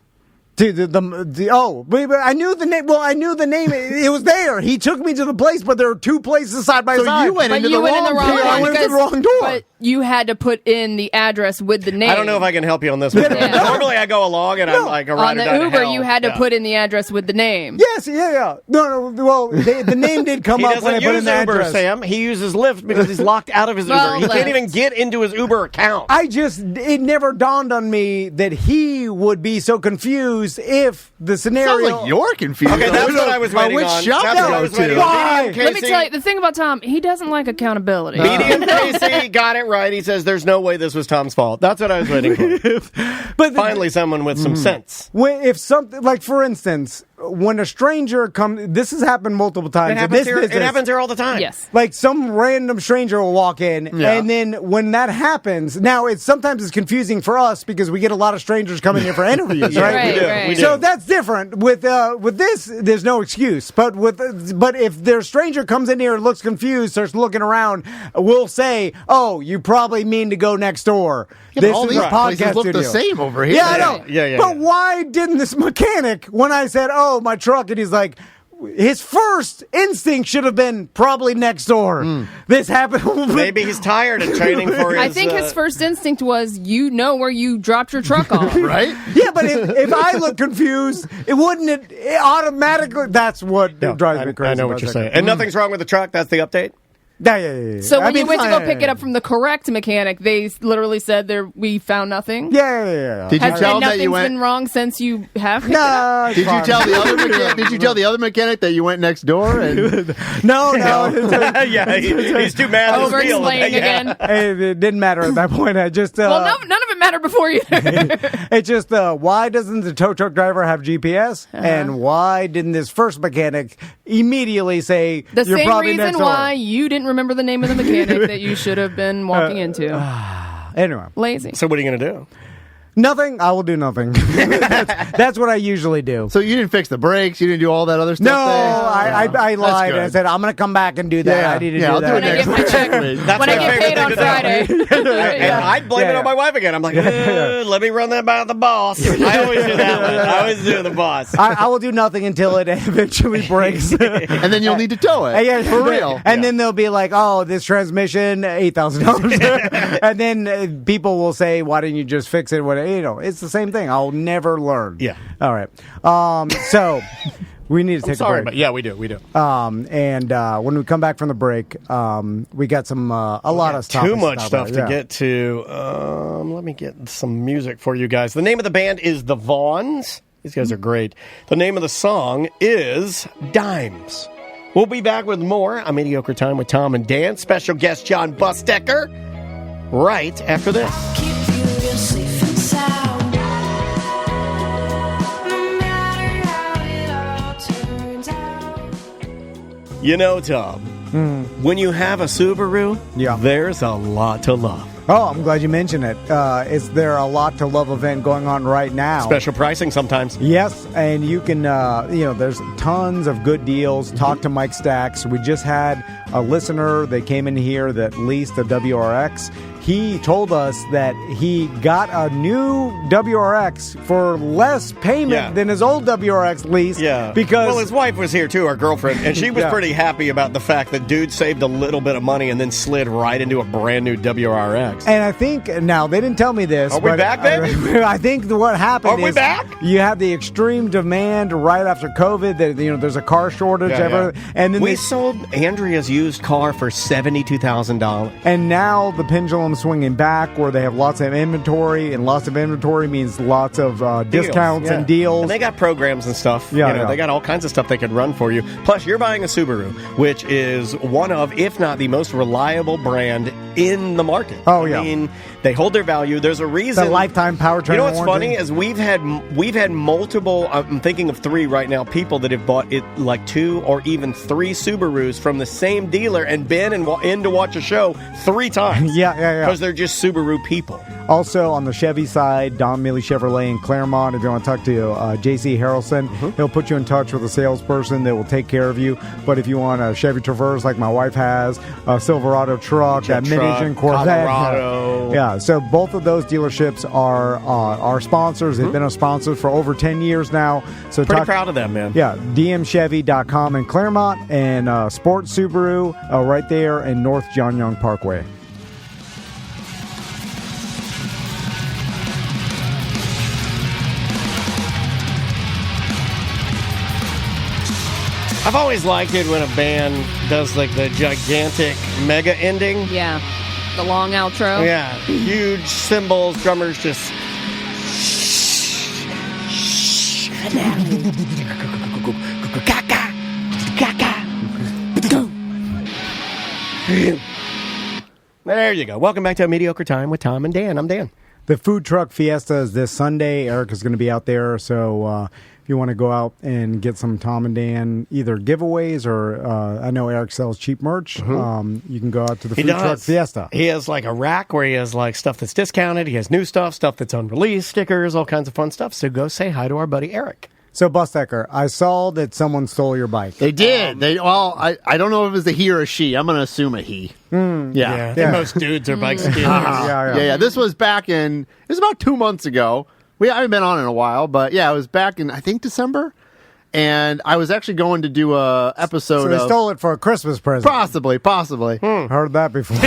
But I knew the name. Well, I knew the name. It was there. He took me to the place, but there were two places side by So side. you went But into you the went in wrong the wrong door. I one went to the because- wrong door. But you had to put in the address with the name. I don't know if I can help you on this one. Yeah. Normally I go along and I'm like a On ride or die the to Uber, hell. you had to Yeah. put in the address with the name. Yes, yeah. No. Well, the name did come He up when I doesn't put in use the Uber, address. Sam. He uses Lyft because he's locked out of his Well, Uber. He can't Lyft. even get into his Uber account. It never dawned on me that he would be so confused if the scenario. Sounds like you're confused. Okay, that's what I was waiting Which on. shop That's to what I go was waiting to? on. Why? BDM Let me Casey- tell you, the thing about Tom, he doesn't like accountability. BDM Casey got it right. He says there's no way this was Tom's fault. That's what I was waiting for. But Finally, someone with some sense. if something like, for instance, when a stranger comes, this has happened multiple times. It in happens this here. It business. happens here all the time. Yes. Like some random stranger will walk in, Yeah. and then when that happens, now sometimes it's confusing for us because we get a lot of strangers coming here for interviews, Yeah, right? Right, we do. right. We do. So that's different. With this, there's no excuse. But if their stranger comes in here and looks confused, starts looking around, we'll say, "Oh, you probably mean to go next door." Yeah, but This all is these a places podcast look studio. the same over here. Yeah, I know. Yeah. But why didn't this mechanic, when I said, "Oh, my truck," and he's like, his first instinct should have been probably next door. This happened. Maybe he's tired and training for his. I think his first instinct was, you know where you dropped your truck off. Right? Yeah, but if I look confused, it automatically. That's what drives me crazy. I know what you're saying. And nothing's wrong with the truck. That's the update. Yeah. So I when you mean, went to go fine. pick it up from the correct mechanic, they literally said we found nothing. Yeah. Did you Has tell and him that you nothing's went? been wrong since you have picked it up? No. Did you tell the other mechanic? Did you tell the other mechanic that you went next door? And No. Yeah, he's too mad. at his Over wheel. explaining Yeah. again. It didn't matter at that point. I just Well, none of it mattered before either. it's just why doesn't the tow truck driver have GPS, and why didn't this first mechanic immediately say The you're same probably reason next door? why you didn't remember the name of the mechanic that you should have been walking into. Anyway, Lazy. So what are you going to do? nothing. I will do nothing. that's what I usually do. so you didn't fix the brakes. You didn't do all that other stuff. No, there? I lied. good. I said I'm going to come back and do that. Yeah, I need to yeah, do I'll do that. it When I next get my week. check, That's when I my get favorite paid thing on to do. Friday. And I'd blame it on my wife again. I'm like, let me run that by the boss. I always do that one. I always do the boss. I will do nothing until it eventually breaks. And then you'll need to tow it. Yeah, for real. And then they'll be like, "Oh, this transmission, $8,000." And then people will say, "Why didn't you just fix it?" It's the same thing. I'll never learn. Yeah. All right. So we need to take Sorry, a but break. yeah, we do. And when we come back from the break, we got some a lot of stuff. Too much stuff to Yeah. get to. Let me get some music for you guys. The name of the band is The Vaughns. These guys are great. The name of the song is Dimes. We'll be back with more on Mediocre Time with Tom and Dan. Special guest John Busdecker right after this. Keep you real safe and sound. No matter how it all turns out. You know, Tom, when you have a Subaru, Yeah. there's a lot to love. Oh, I'm glad you mentioned it. Is there a lot to love event going on right now? Special pricing sometimes. Yes, and you can, there's tons of good deals. Talk to Mike Stacks. We just had a listener that came in here that leased a WRX. He told us that he got a new WRX for less payment than his old WRX lease. Yeah. Because Well, his wife was here too, our girlfriend, and she was Yeah. pretty happy about the fact that dude saved a little bit of money and then slid right into a brand new WRX. And I think, now, they didn't tell me this. Are we but back, baby? I think what happened Are we is back? you have the extreme demand right after COVID. That there's a car shortage. And then we sold Andrea's used car for $72,000. And now the pendulum's swinging back where they have lots of inventory, and lots of inventory means lots of discounts and deals. And they got programs and stuff. Yeah. They got all kinds of stuff they could run for you. Plus, you're buying a Subaru, which is one of, if not the most reliable brand in the market. Oh, yeah. I mean, they hold their value. There's a reason. The lifetime powertrain You know what's warranty. funny is we've had multiple. I'm thinking of 3 right now. People that have bought it like 2 or even 3 Subarus from the same same dealer and been in to watch a show 3 times. Yeah. Because they're just Subaru people. Also, on the Chevy side, Don Mealy Chevrolet in Claremont, if you want to talk to J.C. Harrelson, he'll put you in touch with a salesperson that will take care of you. But if you want a Chevy Traverse like my wife has, a Silverado truck, that mid-engine Corvette. Colorado. Yeah, so both of those dealerships are our sponsors. They've been our sponsors for over 10 years now. So Pretty proud of them, man. Yeah, dmchevy.com in Claremont and Sport Subaru right there in North John Young Parkway. I've always liked it when a band does like the gigantic mega ending. Yeah. The long outro. Yeah, huge cymbals, drummers just. There you go. Welcome back to A Mediocre Time with Tom and Dan. I'm Dan. The food truck fiesta is this Sunday. Eric is going to be out there, so if you want to go out and get some Tom and Dan either giveaways or I know Eric sells cheap merch. You can go out to the food truck fiesta. He has like a rack where he has like stuff that's discounted. He has new stuff that's unreleased, stickers, all kinds of fun stuff. So go say hi to our buddy Eric. So, Bustecker, I saw that someone stole your bike. They did. I don't know if it was a he or a she. I'm going to assume a he. I think most dudes are bike stealers. Yeah. This was back in, it was about 2 months ago. I haven't been on in a while, but yeah, it was back in, I think, December. And I was actually going to do a episode So they stole it for a Christmas present. Possibly. Heard that before.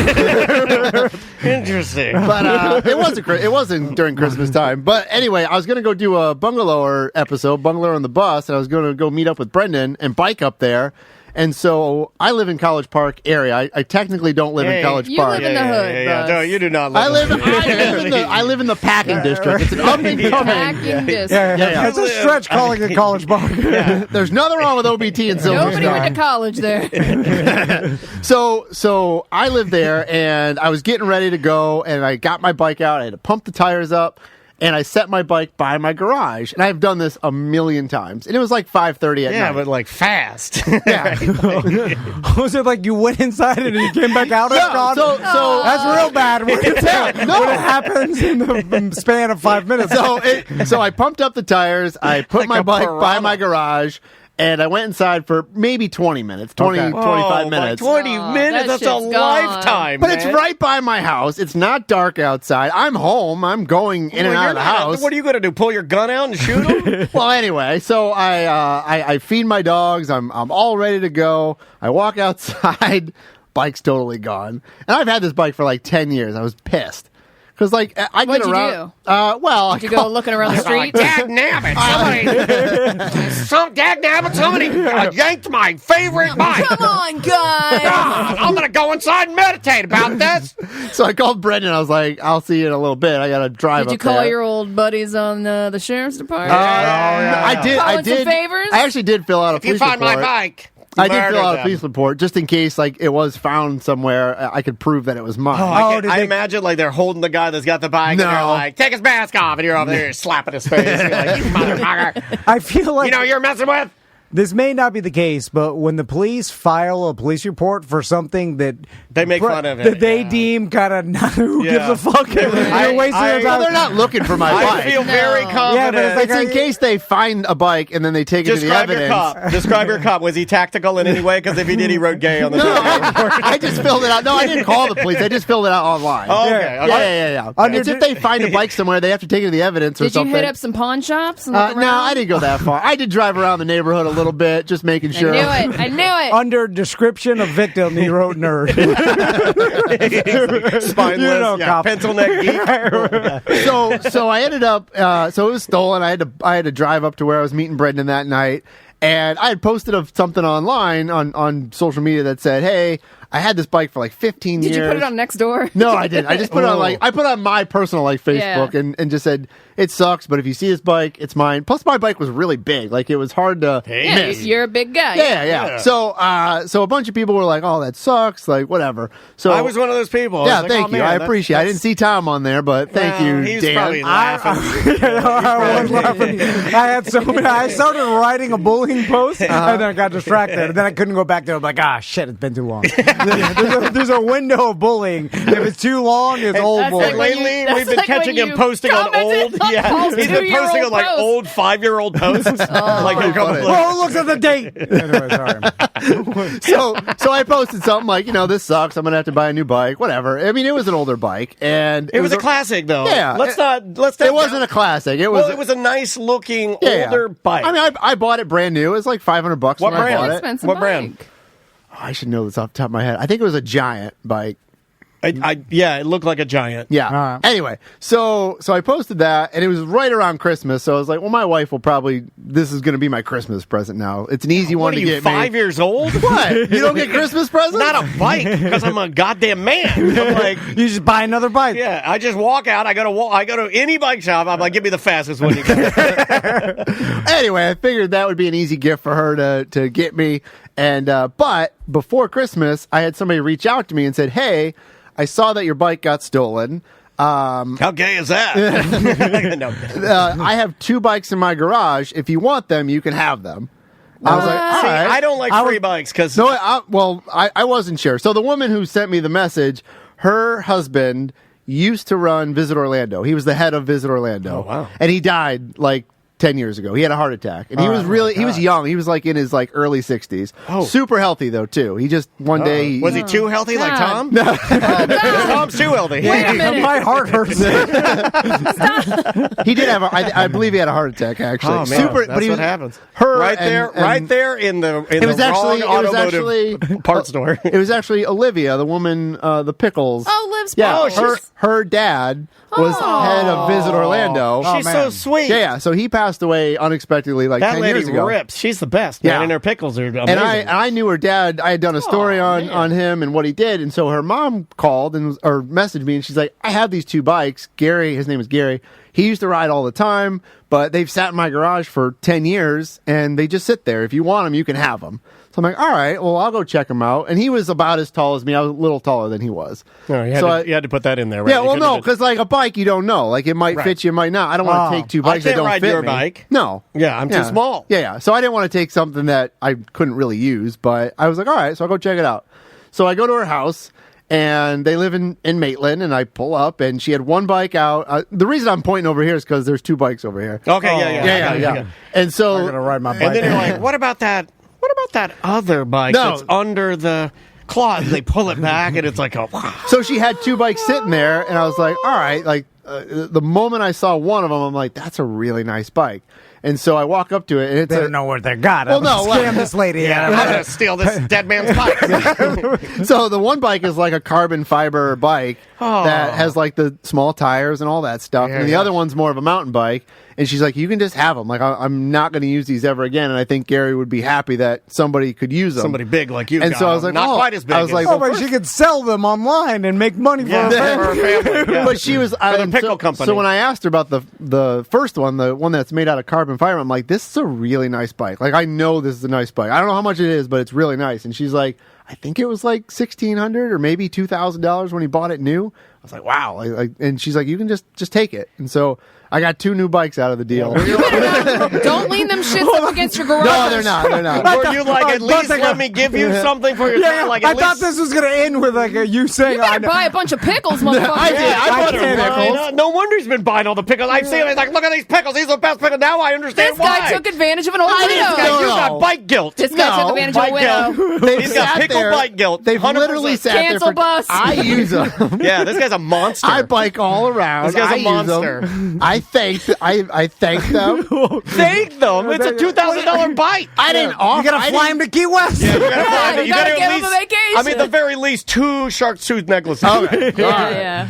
Interesting. But it wasn't during Christmas time. But anyway, I was going to go do a Bungalower episode, Bungalower on the Bus, and I was going to go meet up with Brendan and bike up there. And so I live in College Park area. I technically don't live in College you Park. live in the hood, Buzz. No, you do not live I live in the packing district. It's an up and coming. Packing district. Yeah. It's a stretch calling it College Park. There's nothing wrong with OBT in Silver Nobody Sky. went to college there. So I live there, and I was getting ready to go, and I got my bike out. I had to pump the tires up, and I set my bike by my garage. And I've done this a million times. And it was like 5:30 at night. Yeah, but like fast. Yeah. Was it like you went inside and you came back out? Yeah, Gone? so That's real bad when it happens in the span of 5 minutes. So I pumped up the tires. I put Like my a bike by piranha. my garage. And I went inside for maybe 20 minutes, 25 minutes. 20 Oh, minutes? that That's a shit's gone. lifetime, But man. it's right by my house. It's not dark outside. I'm home. I'm going in and Well, out you're of the not- house. What are you going to do? Pull your gun out and shoot him? Well, anyway, so I feed my dogs. I'm all ready to go. I walk outside. Bike's totally gone. And I've had this bike for like 10 years. I was pissed. Because, like, I What'd get you around. do? Did you go looking around the street? Dag nabbit, somebody yanked my favorite bike. Come on, guys. I'm going to go inside and meditate about this. So I called Brendan. I was like, I'll see you in a little bit. I got to drive Did you up call there. your old buddies on the sheriff's department? I did. Calling some favors? I actually did fill out a If you police find report. my bike, I did murder fill out a them. police report just in case, like, it was found somewhere. I could prove that it was mine. I imagine like they're holding the guy that's got the bike and they're No. like, take his mask off, and you're over there slapping his face. You're like, you motherfucker. I feel like You know who you're messing with? this may not be the case, but when the police file a police report for something that They make fun of it, that they yeah. deem kind of not who Yeah. gives a fuck. You're wasting your Well, time. they're not looking for my I bike. feel very No. confident. Yeah, but it's like It's in case they find a bike and then they take it to the Describe your evidence. cop. Describe your cop. Was he tactical in any way? Because if he did, he wrote gay on the No, door. I just filled it out. No, I didn't call the police. I just filled it out online. Oh, okay. Yeah. okay. Yeah. Under- It's if they find a bike somewhere, they have to take it to the evidence or Did you something. hit up some pawn shops and look No, around? I didn't go that far. I did drive around the neighborhood a little bit, just making I sure. knew it. I knew it. Under description of victim, he wrote nerd. Spineless, You know, yeah, cop. pencil neck geek. So I ended up. So it was stolen. I had to drive up to where I was meeting Brendan that night, and I had posted something online on social media that said, "Hey, I had this bike for like 15 years. Did you put it on next door? No, I didn't. I just put it on I put it on my personal Facebook and just said it sucks, but if you see this bike, it's mine. Plus, my bike was really big. Like it was hard to miss. You're a big guy. Yeah. So a bunch of people were like, "Oh, that sucks." Like whatever. So I was one of those people. Yeah, like, thank you. Man, I appreciate it. I didn't see Tom on there, but thank you, He's Dan. probably laughing. I was laughing. I had so many. I started writing a bullying post, and then I got distracted. And then I couldn't go back to it. I'm like, shit, it's been too long. there's a window of bullying. If it's too long, it's old That's bullying. like Lately, we've been catching him posting on old. Yeah, he's been posting on like posts. old 5-year-old posts. Like a couple of- Oh, look at the date. Anyway, sorry. So I posted something like, this sucks. I'm gonna have to buy a new bike. Whatever. I mean, it was an older bike, and It was a classic, though. Yeah, let's not. It wasn't a classic. It was. Well, it was a nice looking Yeah. older bike. I mean, I bought it brand new. It was like $500 What when I brand? bought it. Expensive What bike. brand? Oh, I should know this off the top of my head. I think it was a Giant bike. Yeah, it looked like a Giant. Yeah. All right. Anyway, so I posted that, and it was right around Christmas. So I was like, well, my wife will probably. This is going to be my Christmas present now. It's an easy one What are to you, get 5 me. years old? What? You don't get Christmas presents? Not a bike, because I'm a goddamn man. I'm like, You just buy another bike. yeah, I just walk out. I go to any bike shop. I'm like, give me the fastest one you got. Anyway, I figured that would be an easy gift for her to get me. And but before Christmas, I had somebody reach out to me and said, "Hey, I saw that your bike got stolen. How gay is that? No. I have 2 bikes in my garage. If you want them, you can have them." I was like, all See, right. I don't like free bikes because No, I wasn't sure. So the woman who sent me the message, her husband used to run Visit Orlando. He was the head of Visit Orlando. Oh, wow. And he died like 10 years ago. He had a heart attack. And he was young. He was like in his like early 60s. Oh. Super healthy though, too. He just one day. was he too healthy like God. Tom? No. Tom's too healthy. Wait a minute. My heart hurts. He did have I believe he had a heart attack actually. Oh man, that's but he what was, happens. Her right and- there, and- right there in the wrong automotive part store. It was actually Olivia, the woman, the Pickles. Oh, Liv's Yeah, Pickles. her dad was head of Visit Orlando. She's so sweet. Yeah, so he passed away unexpectedly like That 10 lady years ago. rips. She's the best, man. Yeah. And her pickles are amazing. And I knew her dad. I had done a story on him and what he did, and so her mom called or messaged me, and she's like, "I have these 2 bikes. Gary, his name is Gary. He used to ride all the time, but they've sat in my garage for 10 years, and they just sit there. If you want them, you can have them." So I'm like, all right, well, I'll go check him out. And he was about as tall as me. I was a little taller than he was. No, you had to put that in there, right? Yeah, You well, couldn't no, have because like a bike, you don't know. Like it might Right. fit you, it might not. I don't want to take 2 bikes that can't don't ride fit your me. bike. No. Yeah, I'm too small. Yeah. So I didn't want to take something that I couldn't really use, but I was like, all right, so I'll go check it out. So I go to her house, and they live in Maitland, and I pull up, and she had 1 bike out. The reason I'm pointing over here is because there's 2 bikes over here. Okay, yeah. And so I'm gonna ride my bike. And then you're like, what about that other bike No. that's under the cloth? They pull it back, and it's like a. So she had 2 bikes sitting there, and I was like, all right. Like the moment I saw one of them, I'm like, that's a really nice bike. And so I walk up to it, and it's They don't know what they got. Well, I'm no, gonna scam well- this lady. Yeah, I'm gonna steal this dead man's bike. So the one bike is like a carbon fiber bike that has like the small tires and all that stuff, and the other one's more of a mountain bike. And she's like, "You can just have them. Like I'm not going to use these ever again." And I think Gary would be happy that somebody could use them. Somebody big like you. And got so I was them. like, not oh. quite as big. I was like, Oh, well, but she could sell them online and make money for her for family. her family. Yeah. But she was the pickle company. So when I asked her about the first one, the one that's made out of carbon fiber, I'm like, "This is a really nice bike. Like I know this is a nice bike. I don't know how much it is, but it's really nice." And she's like, "I think it was like $1,600 or maybe $2,000 when he bought it new." I was like, "Wow!" And she's like, "You can just take it." And so I got 2 new bikes out of the deal. Don't lean them shits up against your garage. No, they're not. They're not. Were you like, at least let me give you something for your Yeah, like? I at thought least- this was going to end with like you saying, You better buy a bunch of pickles, motherfucker. I did. I bought can't. pickles. No wonder he's been buying all the pickles. I've seen him. He's like, look at these pickles. These are the best pickles. Now I understand This why. guy took advantage of an old I widow. didn't You No. got bike guilt. This guy No, took advantage of a bike widow. guilt. He's got sat pickle there. bike guilt. They've 100%. literally sat Cancel there. bus. I use them. Yeah, this guy's a monster. I bike all around. This guy's I a use monster. them. I thanked them. Thank them. It's a $2,000 bike. I didn't offer. You gotta fly him to Key West. Yeah, you gotta fly him. you gotta at give him a least- vacation. I mean, at the very least, 2 shark tooth necklaces. Okay. Yeah.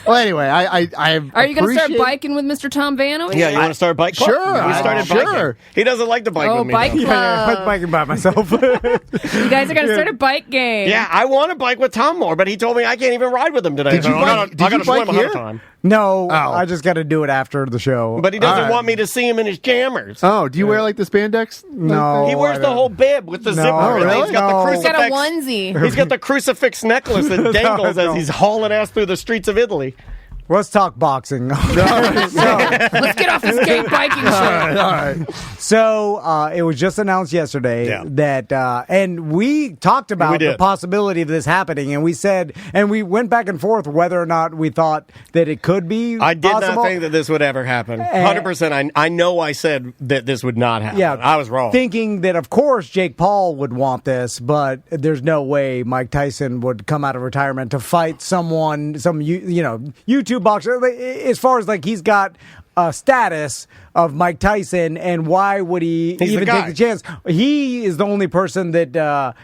Well, anyway, I Are you going to start appreciate- biking with Mr. Tom Vanowitz? Yeah, you want to start a bike club? Sure, He started sure. biking. He doesn't like to bike Oh, with me. bike though. club. I like biking by myself. You guys are going to start a bike game. Yeah, I want to bike with Tom more, but he told me I can't even ride with him today. Did you So I bike- gotta- did I you gotta swim bike ahead of here? time. No, Oh. I just got to do it after the show. But he doesn't All right. want me to see him in his jammers. Oh, do you wear like the spandex? No. He wears I the don't. whole bib with the No. zipper. Oh, and really? He's got No. the He's got a crucifix. onesie. He's got the crucifix necklace that dangles as he's hauling ass through the streets of Italy. Let's talk boxing. Let's get off this gay biking shit. All right. So it was just announced yesterday Yeah. that, and we talked We about the did. possibility of this happening, and we said, and we went back and forth whether or not we thought that it could be. I did possible. not think that this would ever happen. 100%. I know I said that this would not happen. Yeah, I was wrong. Thinking that, of course, Jake Paul would want this, but there's no way Mike Tyson would come out of retirement to fight someone, some YouTube boxer. As far as like he's got a status of Mike Tyson, and why would he He's even the guy. take the chance? He is the only person that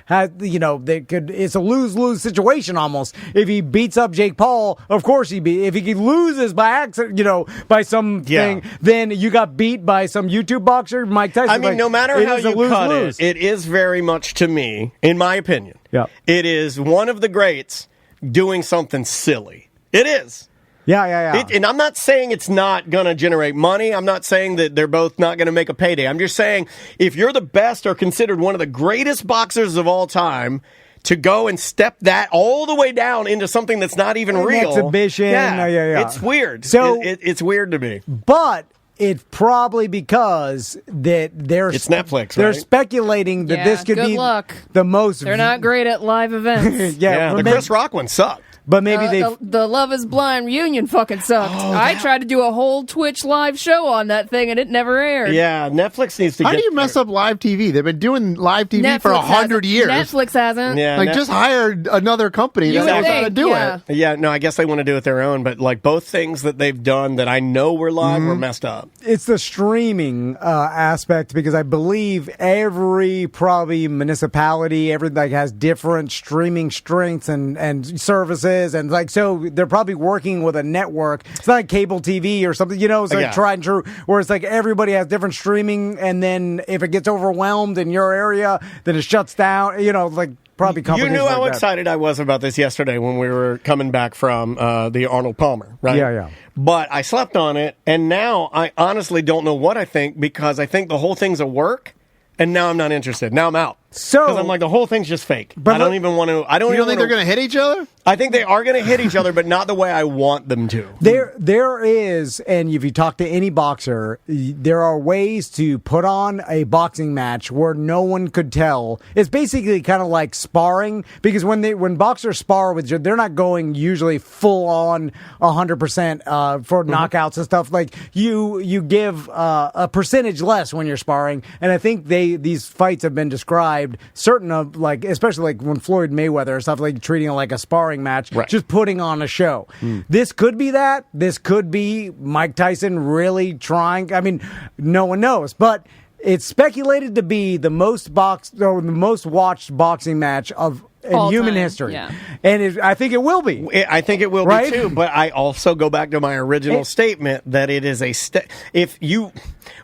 has that could. It's a lose-lose situation almost. If he beats up Jake Paul, of course he be. If he loses by accident, by something, Yeah. then you got beat by some YouTube boxer, Mike Tyson. I mean, Like, no matter it how is a you cut lose-lose. it is very much, to me, in my opinion, Yeah. it is one of the greats doing something silly. It is. Yeah. And I'm not saying it's not going to generate money. I'm not saying that they're both not going to make a payday. I'm just saying if you're the best or considered one of the greatest boxers of all time, to go and step that all the way down into something that's not even An real. exhibition. Yeah. It's weird. So- it's weird to me. But it's probably because that It's Netflix, They're right? speculating that Yeah, this could good be luck. the most. They're not great at live events. Yeah, the but Chris Rock one sucked. But maybe they. The Love is Blind reunion fucking sucked. I tried to do a whole Twitch live show on that thing and it never aired. Yeah, Netflix needs to How get... do you mess up live TV? They've been doing live TV for 100 years. Netflix hasn't. Yeah, Like, just hired another company You that would knows how to think, do yeah. it. Yeah, no, I guess they want to do it their own, but like both things that they've done that I know were live were messed up. It's the streaming aspect, because I believe every probably municipality, everything has different streaming strengths and services, and like so they're probably working with a network. It's not like cable TV or something, it's like Yeah. tried and true, where it's like everybody has different streaming, and then if it gets overwhelmed in your area, then it shuts down. Like probably You companies knew like how that. excited I was about this yesterday when we were coming back from the Arnold Palmer, right? Yeah. But I slept on it, and now I honestly don't know what I think, because I think the whole thing's a work, and now I'm not interested. Now I'm out. So- because I'm like, the whole thing's just fake. But I don't look- even want to. I don't You even don't think they're wanna- going to hit each other? I think they are going to hit each other, but not the way I want them to. There is, and if you talk to any boxer, there are ways to put on a boxing match where no one could tell. It's basically kind of like sparring, because when boxers spar with you, they're not going usually full on 100% for knockouts and stuff. Like you give a percentage less when you're sparring, and I think these fights have been described, certain of like, especially like when Floyd Mayweather or stuff, like treating it like a sparring match, Right. just putting on a show. This could be that. This could be Mike Tyson really trying. I mean, no one knows, but it's speculated to be the most watched boxing match of in All human time, history, yeah. and I think it will be. I think it will Right? be too, but I also go back to my original statement that it is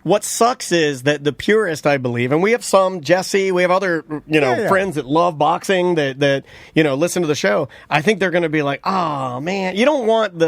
what sucks is that the purist, I believe, and we have some, Jesse, we have other, Yeah. friends that love boxing that listen to the show. I think they're going to be like, oh man, you don't want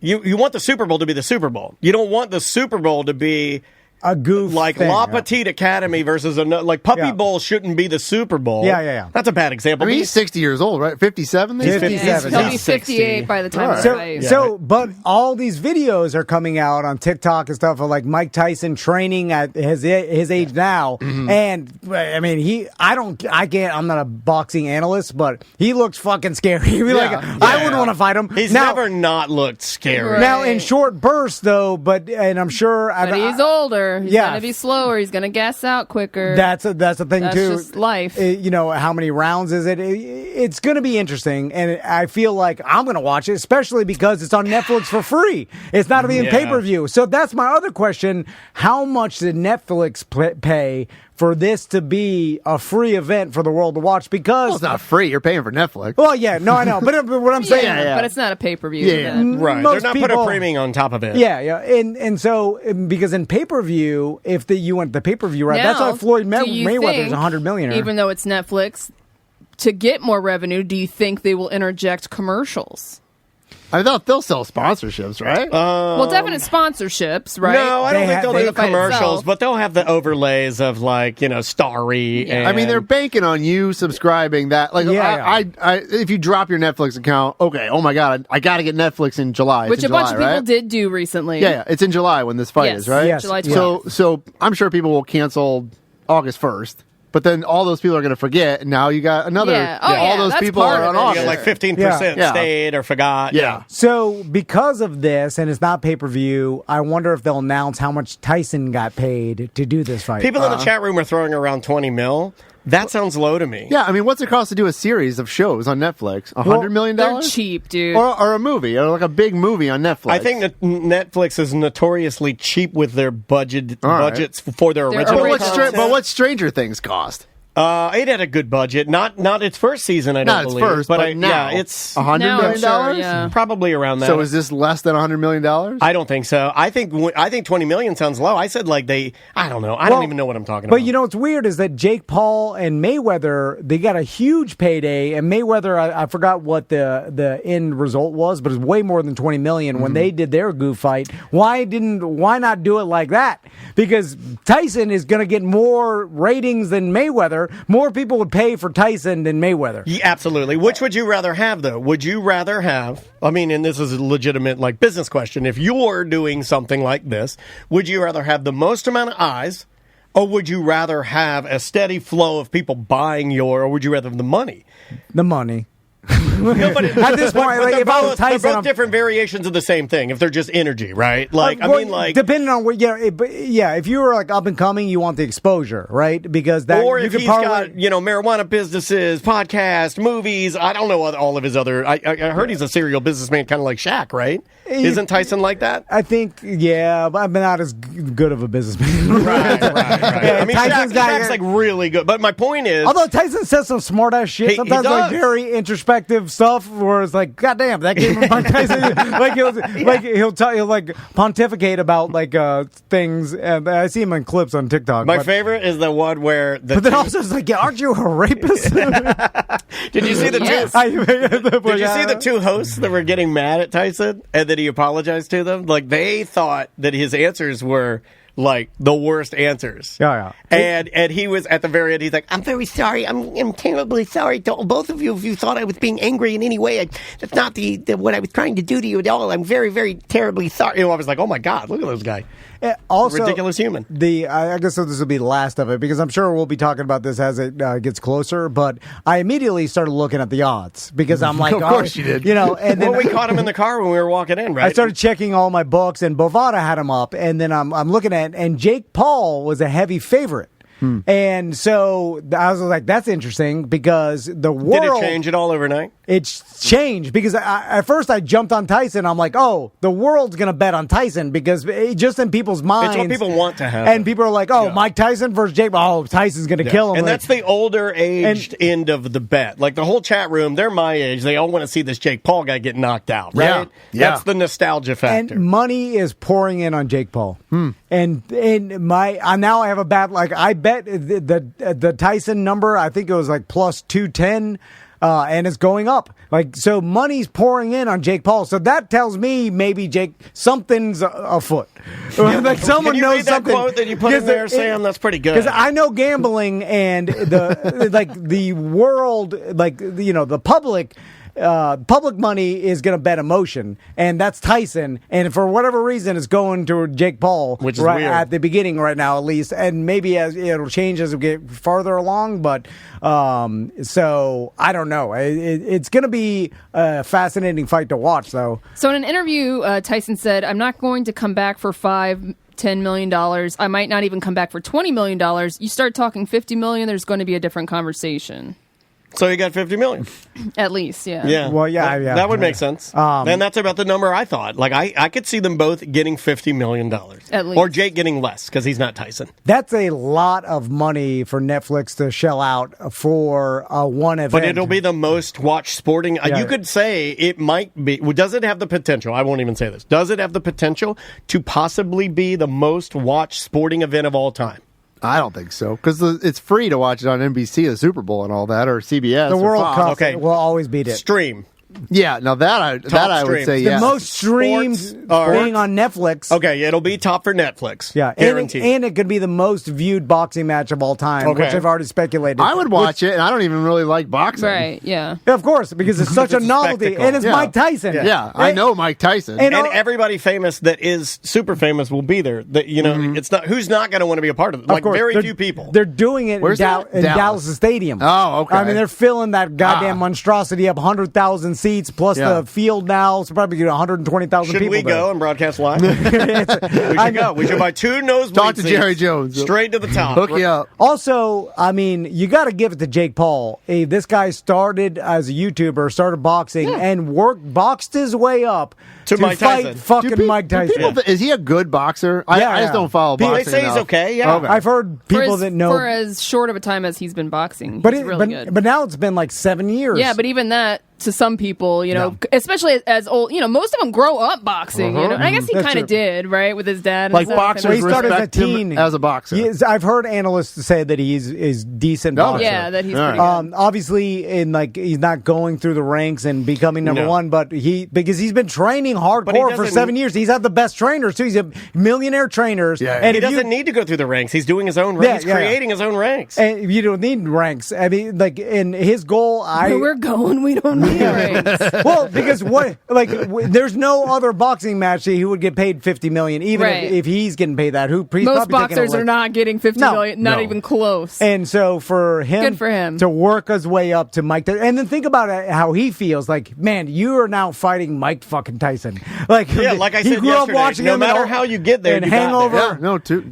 you want the Super Bowl to be the Super Bowl. You don't want the Super Bowl to be A goof like thing, La yeah. Petite Academy versus like Puppy Yeah. Bowl shouldn't be the Super Bowl. Yeah. That's a bad example. I mean, he's 60 years old, right? 57? He's 57. 57. He'll be He's 58 by the time All of the right. fight. But all these videos are coming out on TikTok and stuff of like Mike Tyson training at his age now, and I mean I'm not a boxing analyst, but he looks fucking scary. I wouldn't want to fight him. He's now, never not looked scary. Right. now in short bursts though, and I'm sure But he's older. He's Yeah. going to be slower. He's going to gas out quicker. That's a thing That's too. just life. How many rounds is it? it's going to be interesting, and I feel like I'm going to watch it, especially because it's on Netflix for free. It's not going to be in pay-per-view. So that's my other question. How much did Netflix pay for this to be a free event for the world to watch? Because Well, it's not free. You're paying for Netflix. well, yeah, no, I know, but what I'm saying, But it's not a pay-per-view Yeah. event. Right. most They're not putting people- a premium on top of it. yeah, and so because in pay-per-view, if you went the pay-per-view route, that's why Now, Floyd do you Mayweather is think, 100 millionaire. Even though it's Netflix, to get more revenue, do you think they will interject commercials? I thought they'll sell sponsorships, right? Well, definite sponsorships, right? No, I don't think they'll for do the fight commercials, itself. but they'll have the overlays of Starry. Yeah. And, I mean, they're banking on you subscribing that. Like, Yeah. I, if you drop your Netflix account, okay, oh my God, I got to get Netflix in July. It's Which in a bunch July, of people right? did do recently. Yeah, it's in July when this fight Yes. is, right? Yes. July Yeah. 12th. So I'm sure people will cancel August 1st. But then all those people are going to forget, and now you got another. Yeah. Oh, all yeah, those that's people part are of on it. you August. get like 15% Yeah. stayed or forgot. Yeah. So, because of this, and it's not pay-per-view, I wonder if they'll announce how much Tyson got paid to do this fight. People in the chat room are throwing around 20 mil. That sounds low to me. Yeah, I mean, what's it cost to do a series of shows on Netflix? $100 million? They're cheap, dude. Or a movie, or like a big movie on Netflix. I think that Netflix is notoriously cheap with their budgets for their Their original But original content. what Stranger Things cost? It had a good budget. Not its first season, I don't Not its believe. first, but now. yeah, it's $100 Now, million? sure, yeah. probably around that. So is this less than $100 million? I don't think so. I think 20 million sounds low. I said I don't know. I don't even know what I'm talking about. But you know what's weird is that Jake Paul and Mayweather, they got a huge payday, and Mayweather, I forgot what the end result was, but it's way more than 20 million when they did their goof fight. Why not do it like that? Because Tyson is going to get more ratings than Mayweather. More people would pay for Tyson than Mayweather. Yeah, absolutely. Which would you rather have, though? Would you rather have, and this is a legitimate business question, if you're doing something like this, would you rather have the most amount of eyes, or would you rather have a steady flow of people buying or would you rather have the money? The money. No, but At this point, but if I was Tyson, they're both I'm- different variations of the same thing. If they're just energy, right? depending on what, if you were up and coming, you want the exposure, right? Because that, or you if could he's probably, got marijuana businesses, podcasts, movies. I don't know all of his other. I heard he's a serial businessman, kind of like Shaq, right? Isn't Tyson like that? I think, but I'm not as good of a businessman. Right. Yeah, I mean, Tyson's got- Shaq's really good. But my point is, Although Tyson says some smart ass shit, He sometimes does. very introspective stuff, where it's like, God damn, that came from Mike Tyson. he'll pontificate about things, and I see him in clips on TikTok. my but, favorite is the one where but then also it's like, yeah, aren't you a rapist? did you see the Yes. Did you see the two hosts that were getting mad at Tyson and that he apologized to them? They thought that his answers were the worst answers. Yeah. And he was at the very end. He's like, "I'm very sorry. I'm terribly sorry to both of you if you thought I was being angry in any way. That's not the what I was trying to do to you at all. I'm very, very terribly sorry." I was like, "Oh my God, look at this guy." Also, Ridiculous human. I guess this will be the last of it because I'm sure we'll be talking about this as it gets closer. But I immediately started looking at the odds because I'm like, Of course you did. And then Well, we caught him in the car when we were walking in, right? I started checking all my books, and Bovada had him up, and then I'm looking at, and Jake Paul was a heavy favorite. And so I was like, that's interesting because the world... Did it change it all overnight? It's changed because at first I jumped on Tyson. I'm like, oh, the world's going to bet on Tyson because just in people's minds. It's what people want to happen. And people are like, oh, Mike Tyson versus Jake. Oh, Tyson's going to kill him. And that's the older aged end of the bet. The whole chat room, they're my age. They all want to see this Jake Paul guy get knocked out, right? Yeah. That's the nostalgia factor. And money is pouring in on Jake Paul. And now I have a bad, I bet the Tyson number, I think it was plus 210. And it's going up. So money's pouring in on Jake Paul. So that tells me maybe something's afoot. Someone Can you knows read that something. quote that you put in there, Sam? That's pretty good. Because I know gambling and the world, the public. Public money is going to bet emotion, and that's Tyson. And for whatever reason, it's going to Jake Paul, which is right weird. at the beginning right now, at least. And maybe as it'll change as we get farther along. But so I don't know. It's going to be a fascinating fight to watch, though. So in an interview, Tyson said, "I'm not going to come back for $10 million. I might not even come back for $20 million. You start talking $50 million, there's going to be a different conversation." So you got 50 million. At least, yeah. Yeah. Well, yeah, yeah. That would make sense. And that's about the number I thought. Like, I could see them both getting $50 million. At least. Or Jake getting less, because he's not Tyson. That's a lot of money for Netflix to shell out for one event. But it'll be the most watched sporting. Yeah. You could say it might be. Does it have the potential? I won't even say this. Does it have the potential to possibly be the most watched sporting event of all time? I don't think so, because it's free to watch it on NBC, the Super Bowl and all that, or CBS. The or World Fox. Cup Okay. will always beat it. Stream. Yeah, now that I would stream. say The yeah. most streamed Sports are- thing on Netflix. Okay, it'll be top for Netfllix. Yeah, Guaranteed. and it could be the most viewed boxing match of all time, Okay. which I've already speculated. I would watch it, and I don't even really like boxing. Right, yeah. Yeah, of course, because it's such a It's a novelty, spectacle. and it's Yeah. Mike Tyson. Yeah, I know Mike Tyson. And- And everybody famous that is super famous will be there. That it's not who's not going to want to be a part of it. Of Like course, very they're- few people. They're doing it Where's in, that? in Dallas. Dallas Stadium. Oh, okay. I mean, they're filling that goddamn Ah. monstrosity up, 100,000 seats plus Yeah. the field now. So probably get 120,000 Should people. we go and broadcast live? we should go. We should buy 2 nosebleed Talk to seats, Jerry Jones. straight to the top. Hook you up. Also, I mean, you got to give it to Jake Paul. Hey, this guy started as a YouTuber, started boxing, and boxed his way up To Mike fight Tyson. fucking Mike Do Tyson. people is he a good boxer? Yeah, I just yeah. don't follow People- They boxing say he's enough. okay. Yeah. Okay. I've heard people that know. For as short of a time as he's been boxing, but he's really good. but now it's been like 7 years. Yeah, but even that, to some people, No. especially as old, most of them grow up boxing. And I guess he That's kind true. of did, right, with his dad. And Like stuff. boxers Well, he started as a respect him teen. as a boxer. I've heard analysts say that he's decent Oh, boxer. Yeah, that he's All pretty right. good. Obviously, he's not going through the ranks and becoming number No. one, but because he's been training hardcore for doesn't- 7 years. He's had the best trainers too. He's a millionaire trainers. Yeah. and He if doesn't need to go through the ranks. He's doing his own ranks. Yeah, yeah. Creating his own ranks. And you don't need ranks. I mean, like in his goal, Where we're going, we don't need ranks. well, because there's no other boxing match that he would get paid $50 million, even Right. if he's getting paid that. He's Most probably taking a boxers lick. are not getting $50 million, not No. even close. And so for him, Good for him. to work his way up to Mike Tyson, and then think about it, how he feels. Like, man, you are now fighting Mike fucking Tyson. Like, Yeah, like I he said grew yesterday, up watching no him in matter all- how you get there, in you got Hangover. there.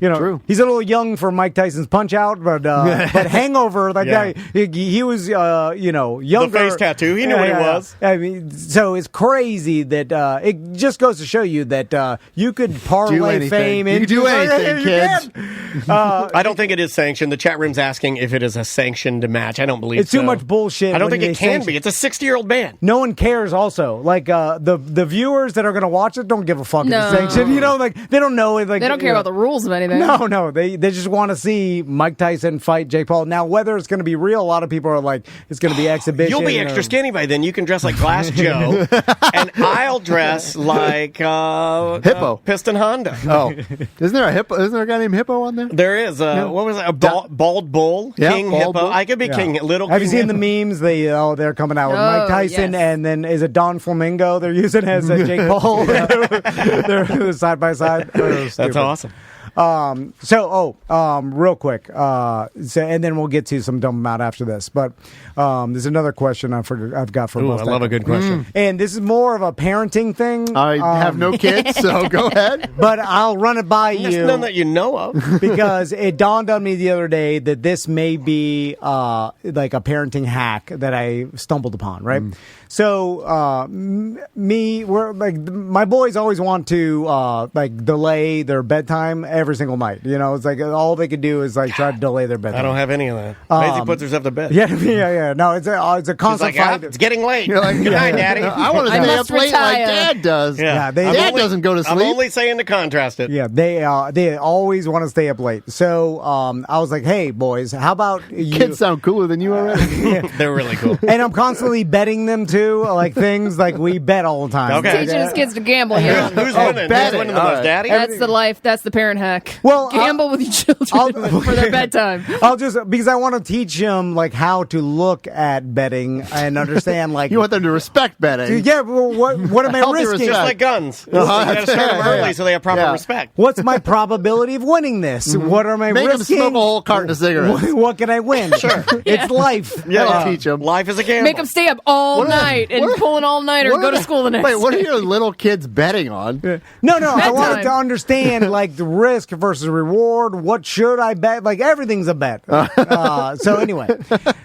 Yeah, no, true. He's a little young for Mike Tyson's Punch Out, but Hangover, that Yeah. guy, he was younger. face tattoo, he knew what he was. I mean, so it's crazy that it just goes to show you that you could parlay anything. fame. You can into do anything, You kids. can. I don't think it is sanctioned. The chat room's asking if it is a sanctioned match. I don't believe It's too so. much bullshit I don't when think it they can sanction- be. It's a 60-year-old band. No one cares. Also, like the viewers that are going to watch it don't give a fuck if No. it's sanctioned. Like they don't know. Like They don't care about the rules of anything. No, they just want to see Mike Tyson fight Jake Paul. Now, whether it's going to be real, a lot of people are like, it's going to be exhibition. You'll be extra skinny by then. You can dress like Glass Joe, and I'll dress like Hippo. Piston Honda. Oh, isn't there a hippo? Isn't there a guy named Hippo on there? There is what was it? A bald bull, Yeah, King bald Hippo. bull. I could be King Little. Have King you seen Hippo. the memes? They're coming out with Oh, Mike Tyson, yes. and then is it Don Flamingo? They're using as Jake Paul. They're side by side. That's awesome. Real quick, and then we'll get to some dumb amount after this. But there's another question I've got for Ooh, I Mustang. love a good question. And this is more of a parenting thing. I have no kids, so go ahead. But I'll run it by There's you none that you know of. because it dawned on me the other day that this may be like a parenting hack that I stumbled upon. Right. So we're like my boys always want to like delay their bedtime every single night. It's like all they could do is like try to delay their bedtime. I don't have any of that. Maisie puts herself to bed. Yeah. No, it's a She's constant like, fight. it's getting late. You're like, Good night, Daddy. I want to I stay must up late like retire. Dad does. Yeah, they- I'm Dad only- doesn't go to I'm sleep. only saying to contrast it. Yeah, they always want to stay up late. So I was like, hey boys, how about you? Kids sound cooler than you already. They're really cool. And I'm constantly betting them too, like things like we bet all the time. Okay. Teaching his kids to gamble. Yeah. Who's Oh, winning? Who's betting. winning the All most, right. Daddy? That's the life. That's the parent hack. Well, gamble with your children for their bedtime. I'll just because I want to teach them like how to look at betting and understand like You want them to respect betting. yeah. Well, what am I Healthy risking? respect. Just like guns. You got to start them early so they have proper Yeah. respect. What's my probability of winning this? What am I Make them risking? smoke a whole carton of cigarettes. What can I win? Sure, it's life. That'll teach them. Life is a gamble. Make them stay up all night and pull an all-nighter and go to school the next Wait, what are day. your little kids betting on? No, I Bedtime. wanted to understand like the risk risk versus reward. What should I bet? Like everything's a bet. So anyway,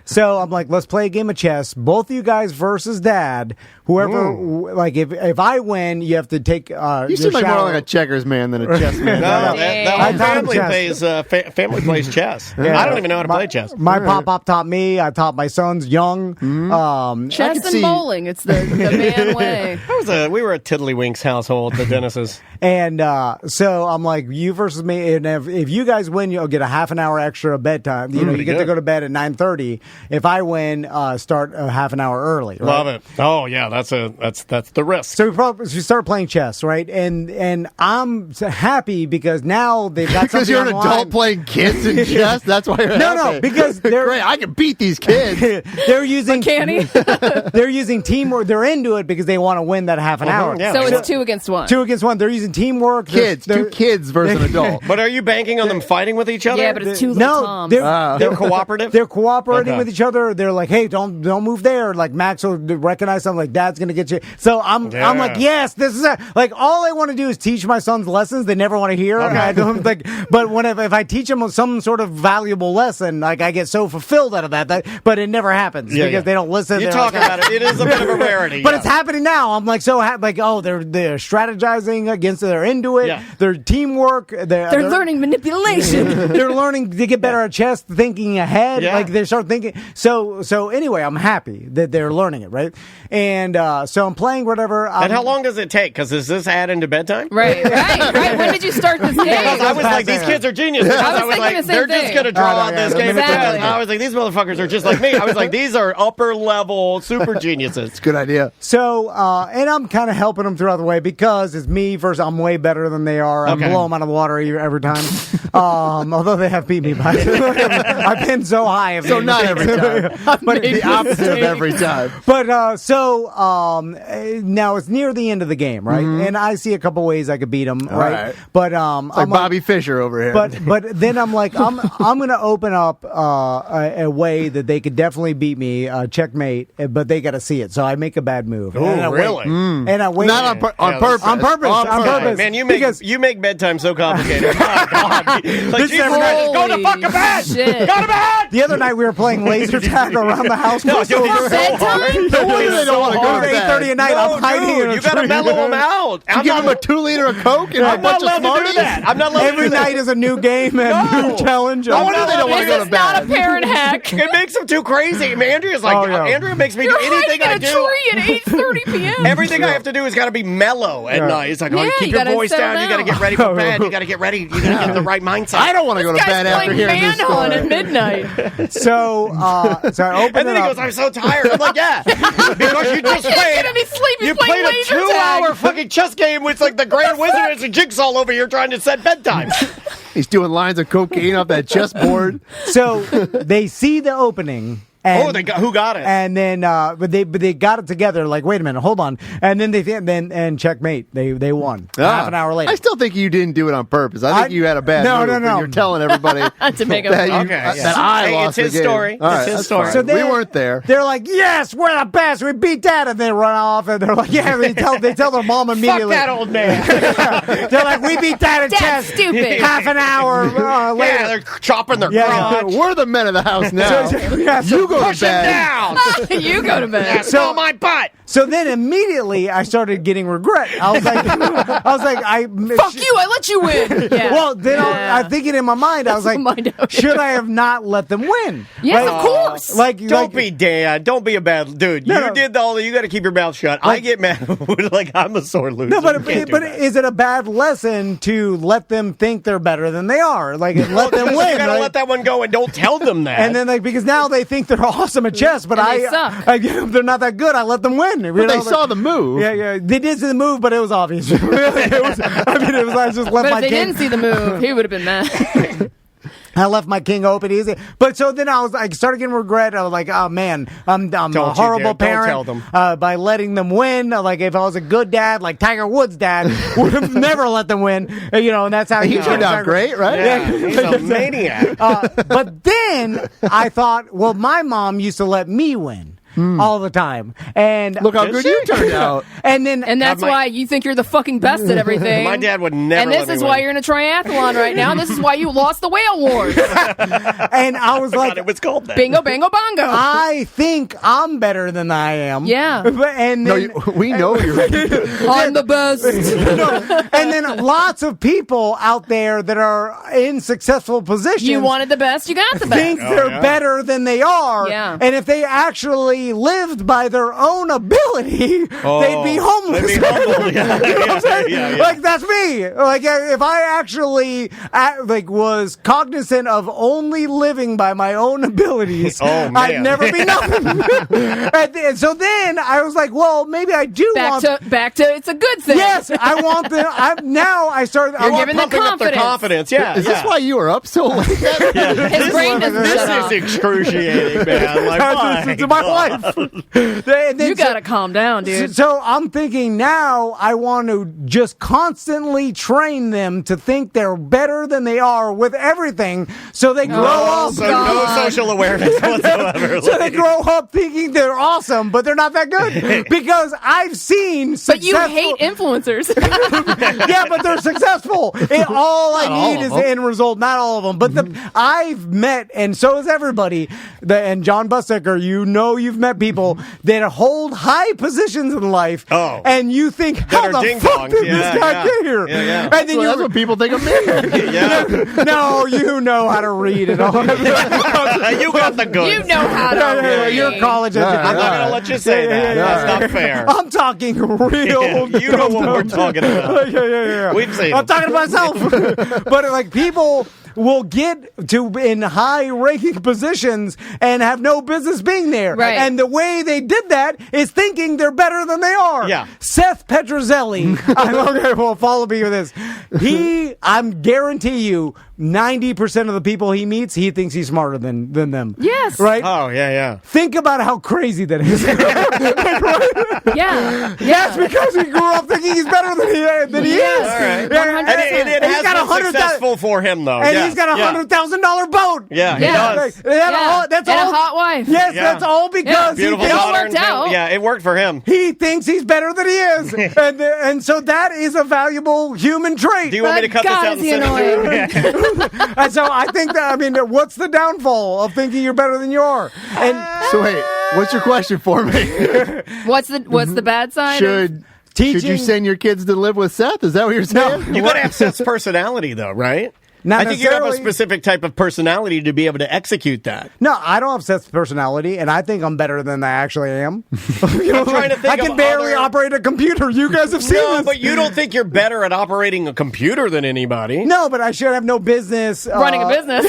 so I'm like, let's play a game of chess. Both of you guys versus Dad. Whoever, like, if I win, you have to take. You seem like more like a checkers man than a chess man. No, Dang. that family plays chess. I don't even know how to play chess. My pop taught me. I taught my sons young. Chess and bowling. It's the man way. We were a Tiddlywinks household, the Dennises. And so I'm like, you versus me. And if you guys win, you'll get a half an hour extra of bedtime. You know, you get to go to bed at 9:30. If I win, start a half an hour early. Right? Love it. Oh yeah, that's the risk. So we start playing chess, right? And I'm happy because now they've got Because something you're an online. adult playing kids in chess. That's why you're No, happy. because they're great. I can beat these kids. they're using Canny. they're using teamwork. They're into it because they want to win that half an hour. yeah. So it's 2 against 1. 2 against 1. They're using teamwork. Kids, They're- two kids versus an adult. But are you banking on them fighting with each other? Yeah, but it's 2 little No, Toms. they're cooperative. They're cooperating Okay. with each other. They're like, "Hey, don't move there." Like Max will recognize something. Like Dad's gonna get you. So I'm like, "Yes, this is like all I want to do is teach my sons lessons they never want to hear." Okay. I don't like, but if I teach them some sort of valuable lesson, like I get so fulfilled out of that but it never happens because they don't listen. You They're talk like, about it. It is a bit of a rarity. But it's happening now. I'm like so happy. Like, oh, they're strategizing against it. They're into it. Yeah. They're teamwork. They're learning manipulation. They're learning to get better at chess, thinking ahead. Yeah. Like they start thinking. So anyway, I'm happy that they're learning it, right? And so I'm playing whatever. And how long does it take? Because does this add into bedtime? right. When did you start this game? Because I was like, these kids are geniuses. I was thinking like, the same they're just thing. going to draw Oh, no, out this yeah, game. exactly. I was like, these motherfuckers are just like me. I was like, these are upper level super geniuses. Good idea. So, and I'm kind of helping them throughout the way because it's me versus I'm way better than they are. I Okay. blow them out of the water every time. Although they have beat me by I've been so high. So not every time. But The opposite of every time. But now it's near the end of the game, right? And I see a couple ways I could beat them, right? Right. But Like I'm Bobby Fischer over here. But then I'm like I'm going to open up a way that they could definitely beat me, checkmate, but they got to see it. So I make a bad move. Oh, And I wait. really? And I wait. Not on purpose. On purpose. On purpose. Man, you Because- make bedtime so complicated. My God. Like, This Jesus every night. Christ, go to Holy fucking bed. shit. Go to bed. The other night we were playing laser tag around the house. No, for dude, so it's so hard. bedtime? No wonder they don't want to go to It's bed. 8:30 at night. No, I'm hiding in dude, a you got to tree. mellow them out. You give him a 2 liter of Coke and a I'm not bunch of allowed to do Smarties? that. I'm not allowed to Every do that. night is a new game and new challenge. No wonder they don't want to This go to is not a bed. parent hack. It makes them too crazy. I mean, Andrea's like, Oh, yeah. Andrea makes me You're do anything hiding I in a do. tree at 8:30 p.m. Everything I have to do has got to be mellow at night. It's like, oh, Yeah, you keep you your gotta voice settle down. You got to down. get ready for bed. You got to get ready. You got to get in the right mindset. I don't want to go to This bed guy's after playing hearing this Manhunt at story. midnight. So I opened And then it he up. goes, I'm so tired. I'm like, yeah. Because you just Can't played. get any sleep. You He's playing played a laser 2-hour tag. fucking chess game with like the Grand Wizard as a jigsaw over here trying to set bedtime. He's doing lines of cocaine off that chessboard. So they see the opening. And, Who got it? And then, but they got it together. Like, wait a minute, hold on. And then and checkmate. They won half an hour later. I still think you didn't do it on purpose. I think you had a bad No, move. no, and no. You're telling everybody To make that, up. that I Hey, lost it's his the game. story. All It's right, his that's story. fine. So then- we weren't there. They're like, yes, we're the best. We beat that, and they run off, and they're like, yeah. They tell their mom Fuck immediately. that old man. They're like, we beat that in That's chess. stupid. Half an hour later. Yeah, they're chopping their Yeah. crotch. We're the men of the house now. You go to Push him bed. down. You go to bed. Smell my butt. So then immediately I started getting regret. I was like, Fuck you! I let you win. Yeah. Well, then Yeah. I'm thinking in my mind, I was like, Mind out. should I have not let them win? Yes, Like- of course. Like, Be Dan. Don't be a bad dude. No, you no. did all. You got to keep your mouth shut. I get mad. Like I'm a sore loser. No, but You can't do but that. is it a bad lesson to let them think they're better than they are? Like let them You win, gotta right? let that one go and don't tell them that. And then because now they think they're awesome at chess, but And they suck. they're not that good. I let them win. But they saw the move. Yeah, they did see the move, but it was obvious. I just left But my if they king. didn't see the move, he would have been mad. I left my king open easy. But so then I started getting regret. I was like, oh man, I'm a you horrible dare. parent. Don't tell them. By letting them win. Like if I was a good dad, like Tiger Woods' dad, would have never let them win. And that's how He turned out great, right? yeah, he's a maniac. But then I thought, well, my mom used to let me win. All the time, and Look how good you turned out. And then And that's why you think you're the fucking best at everything. My dad would never And let this me is win. why you're in a triathlon right now. This is why you lost the whale wars. and I was like, it was called that. Bingo, bango, bongo. I think I'm better than I am. Yeah. And No, then, we know you're. I'm the best. and then lots of people out there that are in successful positions. You wanted the best, you got the best. think they're better than they are. Yeah. And if they actually lived by their own ability, they'd be homeless. They'd be humble. Yeah, You know what I'm saying? yeah. Like, that's me. Like, if I actually was cognizant of only living by my own abilities, man. I'd never be nothing. and so then I was like, well, maybe I do want. Back to it's a good thing. Yes, I want the. Now I started. I You're want giving them Pumping up their confidence. confidence. Yeah. Is this why you were up so late? His brain doesn't This shut off. is excruciating, man. Like, It's my life. You gotta calm down, dude. So I'm thinking now I want to just constantly train them to think they're better than they are with everything, so they grow up. So no social awareness whatsoever. So they grow up thinking they're awesome, but they're not that good. Because I've seen But you successful. hate influencers. Yeah, but they're successful. All I need is the end result, not all of them. But I've met, and so has everybody, and John Bustecker, you've met people that hold high positions in life, and you think, how the fuck did this guy get here? Yeah. And then That's what people think of me. no, you know how to read and all. You got the goods. You know how to read. You're college educated. I'm not going to let you say that. That's not fair. I'm talking real. You know what we're talking about. Yeah. We've seen I'm them. talking to myself. But like people will get to in high ranking positions and have no business being there. Right. And the way they did that is thinking they're better than they are. Yeah. Seth Petrozelli. Okay, well, follow me with this. I'm guarantee you, 90% of the people he meets, he thinks he's smarter than them. Yes. Right? Oh, yeah. Think about how crazy that is. Yeah. That's because he grew up thinking he's better than he is. All right. Yeah, And it he's has got been successful for him, though. And Yeah. he's got a $100,000 boat. Yeah, he Yeah. does. That's And all. a hot wife. Yes, Yeah. that's all because he Beautiful It all daughter worked and out. Yeah, it worked for him. thinks he's better than he is. and so that is a valuable human trait. Do you want me to cut God, this out is and he send it to you? And so I think that, what's the downfall of thinking you're better than you are? And So wait, what's your question for me? What's the bad side? Should you Teaching- send your kids to live with Seth? Is that what you're saying? You got to have Seth's personality, though, right? Not I think you have a necessarily. specific type of personality to be able to execute that. No, I don't have Seth's personality, and I think I'm better than I actually am. You know, I'm trying to think I can of barely other- operate a computer. You guys have seen No, this. but you don't think you're better at operating a computer than anybody. No, but I should have no business Running a business.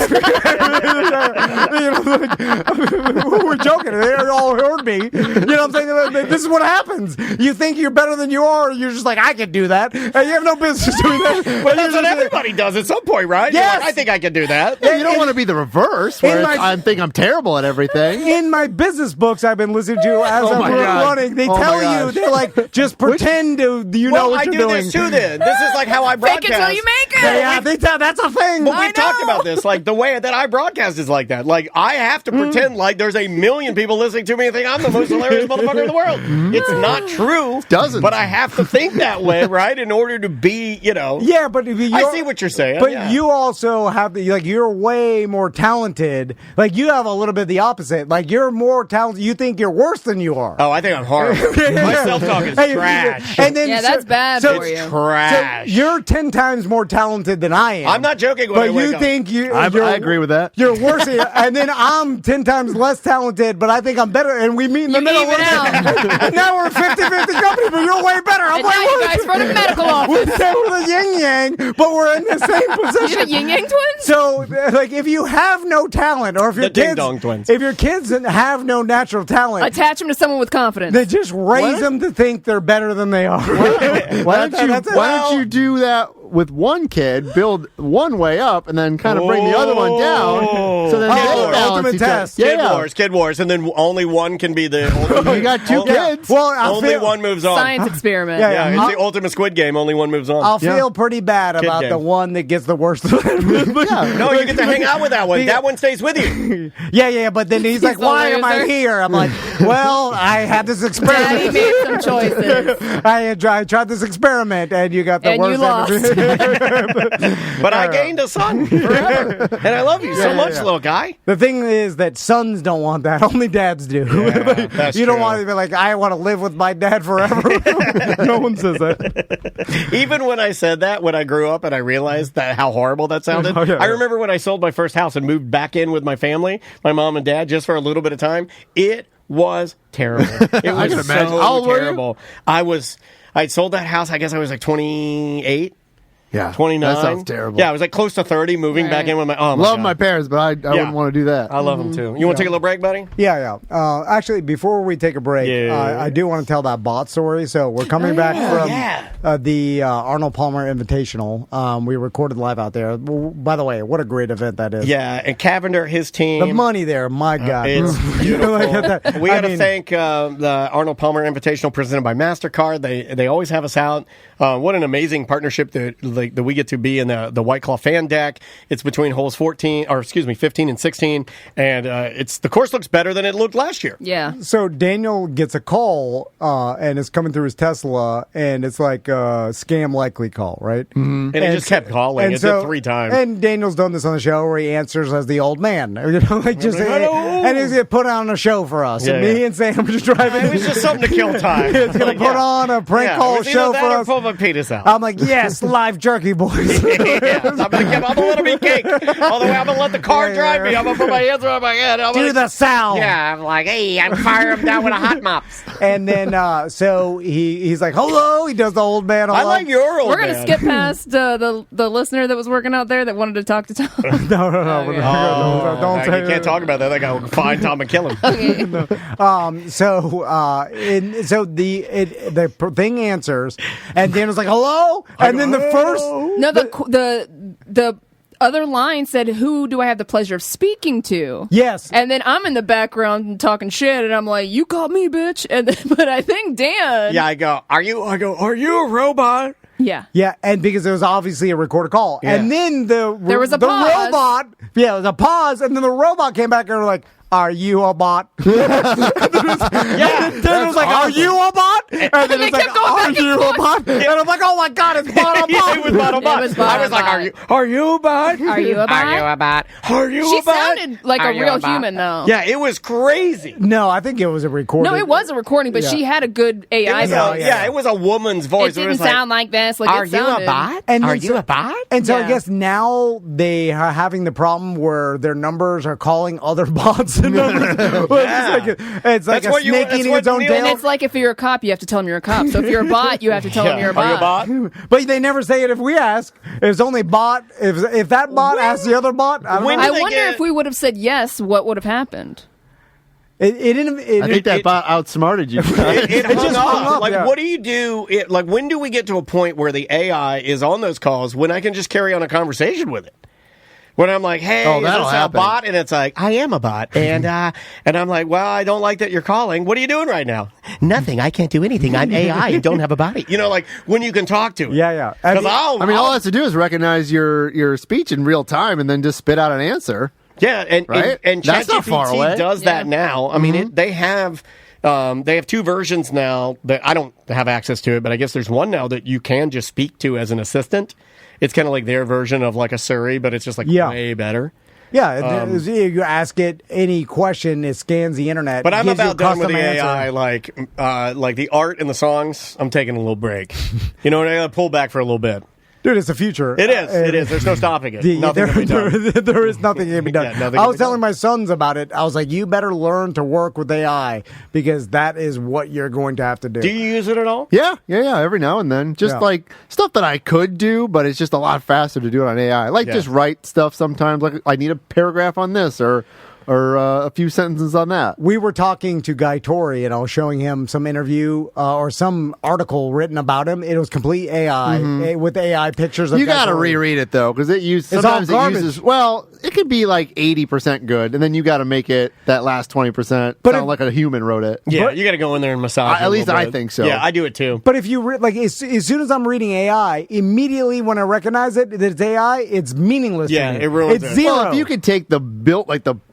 We're joking. They all heard me. You know what I'm saying? This is what happens. You think you're better than you are. You're just like, I can do that. And you have no business doing that. But that's what everybody does at some point, right? You're Yes. like, I think I can do that. You don't want to be the reverse, where in my- I think I'm terrible at everything. In my business books I've been listening to as Oh my I'm God. running, they Oh tell my you, gosh. they're like, just pretend you know Well, what I you're do doing. this too. Then this is like how I broadcast. Fake it till you make it. Yeah, that's a thing. But we've talked about this. Like the way that I broadcast is like that. Like I have to pretend like there's a million people listening to me and think I'm the most hilarious motherfucker in the world. It's not true. Dozens. But I have to think that way, right? In order to be, Yeah, but if I see what you're saying. But yeah. you also have you're way more talented. Like you have a little bit the opposite. Like you're more talented. You think you're worse than you are. Oh, I think I'm horrible. My self-talk is Hey, trash. And then Yeah, that's bad so, for you. Trash. So you're 10 times more talented than I am. I'm not joking when I But wake you up. think I agree with that. You're worse. And then I'm 10 times less talented, but I think I'm better. And we meet in the You middle. even out. And now we're a 50-50 company, but you're way better. I'm And way now you worse. guys run a medical We're office. the yin yang, but we're in the same position. You the Yin Yang twins? So, like, if you have no talent, or if your The Ding kids, Dong Twins. if your kids have no natural talent, Attach them to someone with confidence. they just raise them to think they're better than they are. Why don't you do that with one kid, build one way up, and then kind of bring the other one down. So then they balance ultimate each other. test. Kid Wars, and then only one can be the ultimate. You got two kids. Well, I only feel, one moves on. Science experiment. Yeah, Yeah, it's the ultimate Squid Game. Only one moves on. I'll feel pretty bad about game. the one that gets the worst. No, you get to hang out with that one. That one stays with you. Yeah, but then he's like, the why am I loser. here? I'm like, well, I had this Daddy experiment. made some choices. I tried this experiment, and you got the And worst. you lost. But I gained a son forever. And I love you so much, little guy. The thing is that sons don't want that. Only dads do. that's you don't true. want to be like, I want to live with my dad forever. No one says that. Even when I said that, when I grew up and I realized that how horrible that sounded, I remember when I sold my first house and moved back in with my family, my mom and dad, just for a little bit of time. It was terrible. It was can imagine. How old so were you? terrible. I'd sold that house, I guess I was like 28. Yeah, 29. That sounds terrible. Yeah, I was like close to 30, moving back in with my. Oh my Love God. my parents, but I wouldn't want to do that. I love them too. You want to take a little break, buddy? Yeah. Actually, before we take a break, I do want to tell that bot story. So we're coming back from the Arnold Palmer Invitational. We recorded live out there. By the way, what a great event that is. Yeah, and Cavender, his team. The money there, my God. It's beautiful. We got to mean- thank the Arnold Palmer Invitational presented by MasterCard. They always have us out. What an amazing partnership that we get to be in the White Claw fan deck. It's between holes 15 and 16, and the course looks better than it looked last year. Yeah. So Daniel gets a call, and it's coming through his Tesla, and it's like a scam likely call, right? Mm-hmm. And it just kept calling. It did 3 times. And Daniel's done this on the show where he answers as the old man, like just Hello. and he's gonna put on a show for us. Yeah, and me yeah. and Sam are just driving. It was just something to kill time. It's gonna put on a prank call show for us. Pull my penis out. I'm like, yes, live jerky, boys. I'm gonna let him eat cake. All the way, I'm gonna let the car drive me. I'm gonna put my hands around my head. Do the sound. Yeah, I'm like, hey, I'm firing him down with a hot mops. And then so he's like, hello. He does the old man. I like your old We're going to man. skip past the listener that was working out there that wanted to talk to Tom. No. Okay. Don't say you can't talk about that. They got to find Tom and kill him. Okay. So the thing answers, and Daniel's like, hello. And then the first. No, the other line said, "Who do I have the pleasure of speaking to?" Yes. And then I'm in the background talking shit, and I'm like, "You called me, bitch." And then, but I think Dan. Yeah, I go, are you a robot? Yeah. Yeah, and because it was obviously a recorded call. Yeah. And then There was a the pause. robot. Yeah, it was a pause, and then the robot came back and were like, are you a bot? Yeah. Then it was like, are you a bot? And then they it's like, kept going are back and you a bot? And I'm like, oh my God, it's bot on bot. It was bot on It bot. was bot I was on like, bot. are you a bot? Are you a bot? Are you a bot? Are you She a bot? sounded like Are a you real bot? human, though. Yeah, it was crazy. No, I think it was a recording. No, it was a recording, but Yeah. she had a good AI It was voice. it was a woman's voice. It didn't was like, sound like this. Like are it you a sounded. bot? And Are then you so- a bot? And so I Yeah. guess now they are having the problem where their numbers are calling other bots. It's like That's a what you- snake that's eating what its own Neil- And tail. it's like if you're a cop, you have to tell them you're a cop. So if you're a bot, you have to tell them you're a Are you a bot. bot? But they never say it if we ask. If it's only bot. If that bot asks the other bot, I don't when know. I they wonder get- if we would have said yes, what would have happened? I think that bot outsmarted you. It just hung hung up. up, Like, yeah. what do you do? Like, when do we get to a point where the AI is on those calls when I can just carry on a conversation with it? When I'm like, hey, Oh, is that'll this a happen. bot? And it's like, I am a bot. And I'm like, well, I don't like that you're calling. What are you doing right now? Nothing. I can't do anything. I'm AI and don't have a body. You know, like, when you can talk to it. Yeah. 'Cause all it has to do is recognize your speech in real time and then just spit out an answer. Yeah, and Right? and That's not far ChatGPT away. does that now. I mean, they have 2 versions now that I don't have access to it, but I guess there's one now that you can just speak to as an assistant. It's kind of like their version of like a Siri, but it's just like way better. Yeah, you ask it any question, it scans the internet. But I'm gives you a about done with the custom answer. AI. Like the art and the songs, I'm taking a little break. You know, I pull back for a little bit. Dude, it's the future. It is. It is. There's no stopping it. Nothing can be done. There is nothing that can be done. Yeah, nothing I can was be telling done. my sons about it. I was like, you better learn to work with AI because that is what you're going to have to do. Do you use it at all? Yeah. Every now and then, just Yeah. like stuff that I could do, but it's just a lot faster to do it on AI. Like just write stuff sometimes. Like I need a paragraph on this, or or a few sentences on that. We were talking to Guy Torrey, and I was showing him some interview or some article written about him. It was complete AI with AI pictures of You Guy got to Torrey. reread it though, because sometimes it garbage. uses. Well, it could be like 80% good, and then you got to make it that last 20% sound like a human wrote it. Yeah, you got to go in there and massage. At least I think so. Yeah, I do it too. But if you as soon as I'm reading AI, immediately when I recognize it that it's AI, it's meaningless. Yeah, to me. it ruins it's it. zero. Well, if you could take the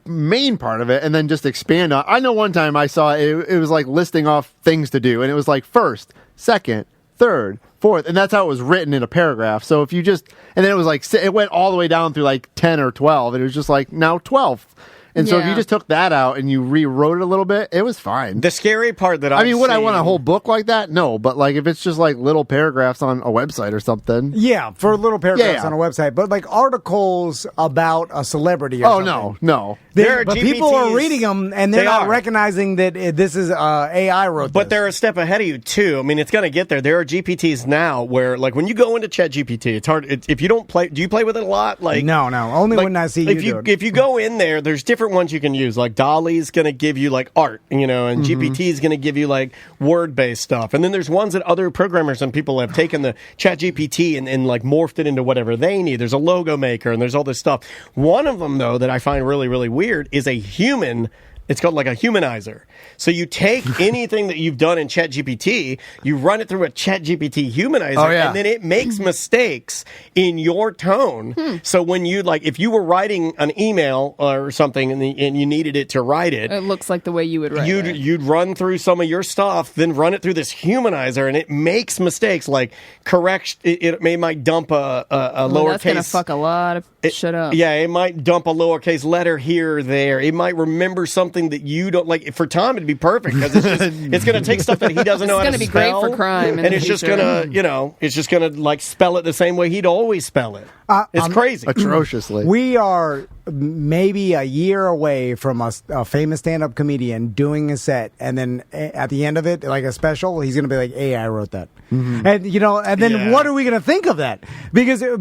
main part of it and then just expand on. I know one time I saw it was like listing off things to do, and it was like first, second, third, fourth, and that's how it was written in a paragraph. So if you just, and then it was like, it went all the way down through like 10 or 12, and it was just like now 12. And so if you just took that out and you rewrote it a little bit, it was fine. The scary part that I mean, would I want a whole book like that? No, but like if it's just like little paragraphs on a website or something. Yeah, for little paragraphs Yeah. on a website, but like articles about a celebrity. Or Oh, something. no. But people are reading them and they're They not are. recognizing that this is AI wrote. But this. they're a step ahead of you too. I mean, it's going to get there. There are GPTs now where, like, when you go into ChatGPT, it's hard. If you don't play, do you play with it a lot? Like, no, only like, when I see if you do it. If you go in there, there's different ones you can use. Like Dolly's going to give you like art, and GPT is going to give you like word-based stuff. And then there's ones that other programmers and people have taken the ChatGPT and like morphed it into whatever they need. There's a logo maker and there's all this stuff. One of them though that I find really, really weird is a human. It's called like a humanizer. So you take anything that you've done in ChatGPT, you run it through a ChatGPT humanizer, and then it makes mistakes in your tone. So when you if you were writing an email or something and you needed it to write it, It looks like the way you would write it. you'd run through some of your stuff, then run it through this humanizer, and it makes mistakes like correct. It might dump a lowercase. That's gonna fuck a lot of shit up. Yeah, it might dump a lowercase letter here or there. It might remember something that you don't like. For Tom, it'd be perfect because it's going to take stuff that he doesn't know how to It's gonna be great spell, for crime in and the it's just future. gonna, it's just gonna like spell it the same way he'd always spell it. It's crazy. Atrociously. We are maybe a year away from a famous stand-up comedian doing a set, and then at the end of it, like a special, he's going to be like, "Hey, I wrote that," and and then what are we going to think of that? Because You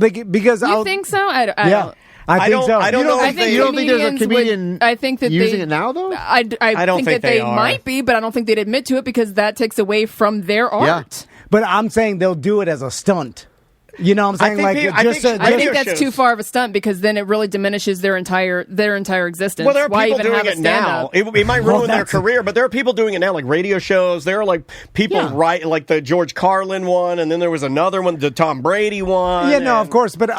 think so? I don't. I think so. I don't know if you don't think there's a comedians comedian I think that using they, it now, though? I don't think think that they are. might be, but I don't think they'd admit to it because that takes away from their art. But I'm saying they'll do it as a stunt. You know what I'm saying? I think that's too far of a stunt because then it really diminishes their entire existence. Well, there are Why people even doing have a it now. stand-up? It might ruin their career, but there are people doing it now, like radio shows. There are like people write like the George Carlin one, and then there was another one, the Tom Brady one. Yeah, no, of course, but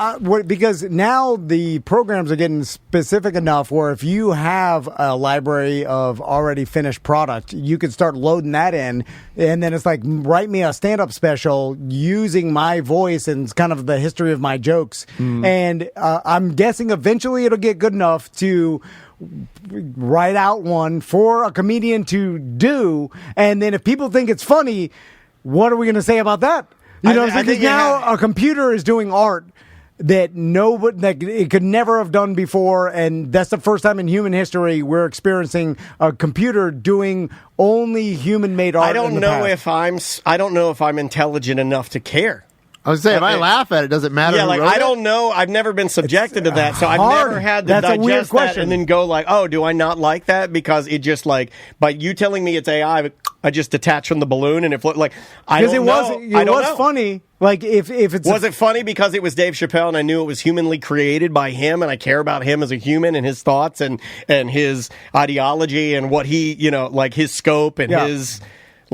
because now the programs are getting specific enough where if you have a library of already finished product, you could start loading that in, and then it's like write me a stand-up special using my voice and kind of the history of my jokes, and I'm guessing eventually it'll get good enough to write out one for a comedian to do, and then if people think it's funny, what are we going to say about that? You know, because now a computer is doing art that it could never have done before, and that's the first time in human history we're experiencing a computer doing only human-made art. I don't know if I'm intelligent enough to care. I was saying, if I laugh at it, does it matter? Yeah, who like wrote I it? don't know. I've never been subjected to that, so I've hard. never had to That's a weird digest that question. and then go like, "Oh, do I not like that?" Because it just like by you telling me it's AI, I just detach from the balloon and it like I don't know. It was funny. Like if it's was it funny because it was Dave Chappelle and I knew it was humanly created by him and I care about him as a human and his thoughts and his ideology and what he like his scope and his.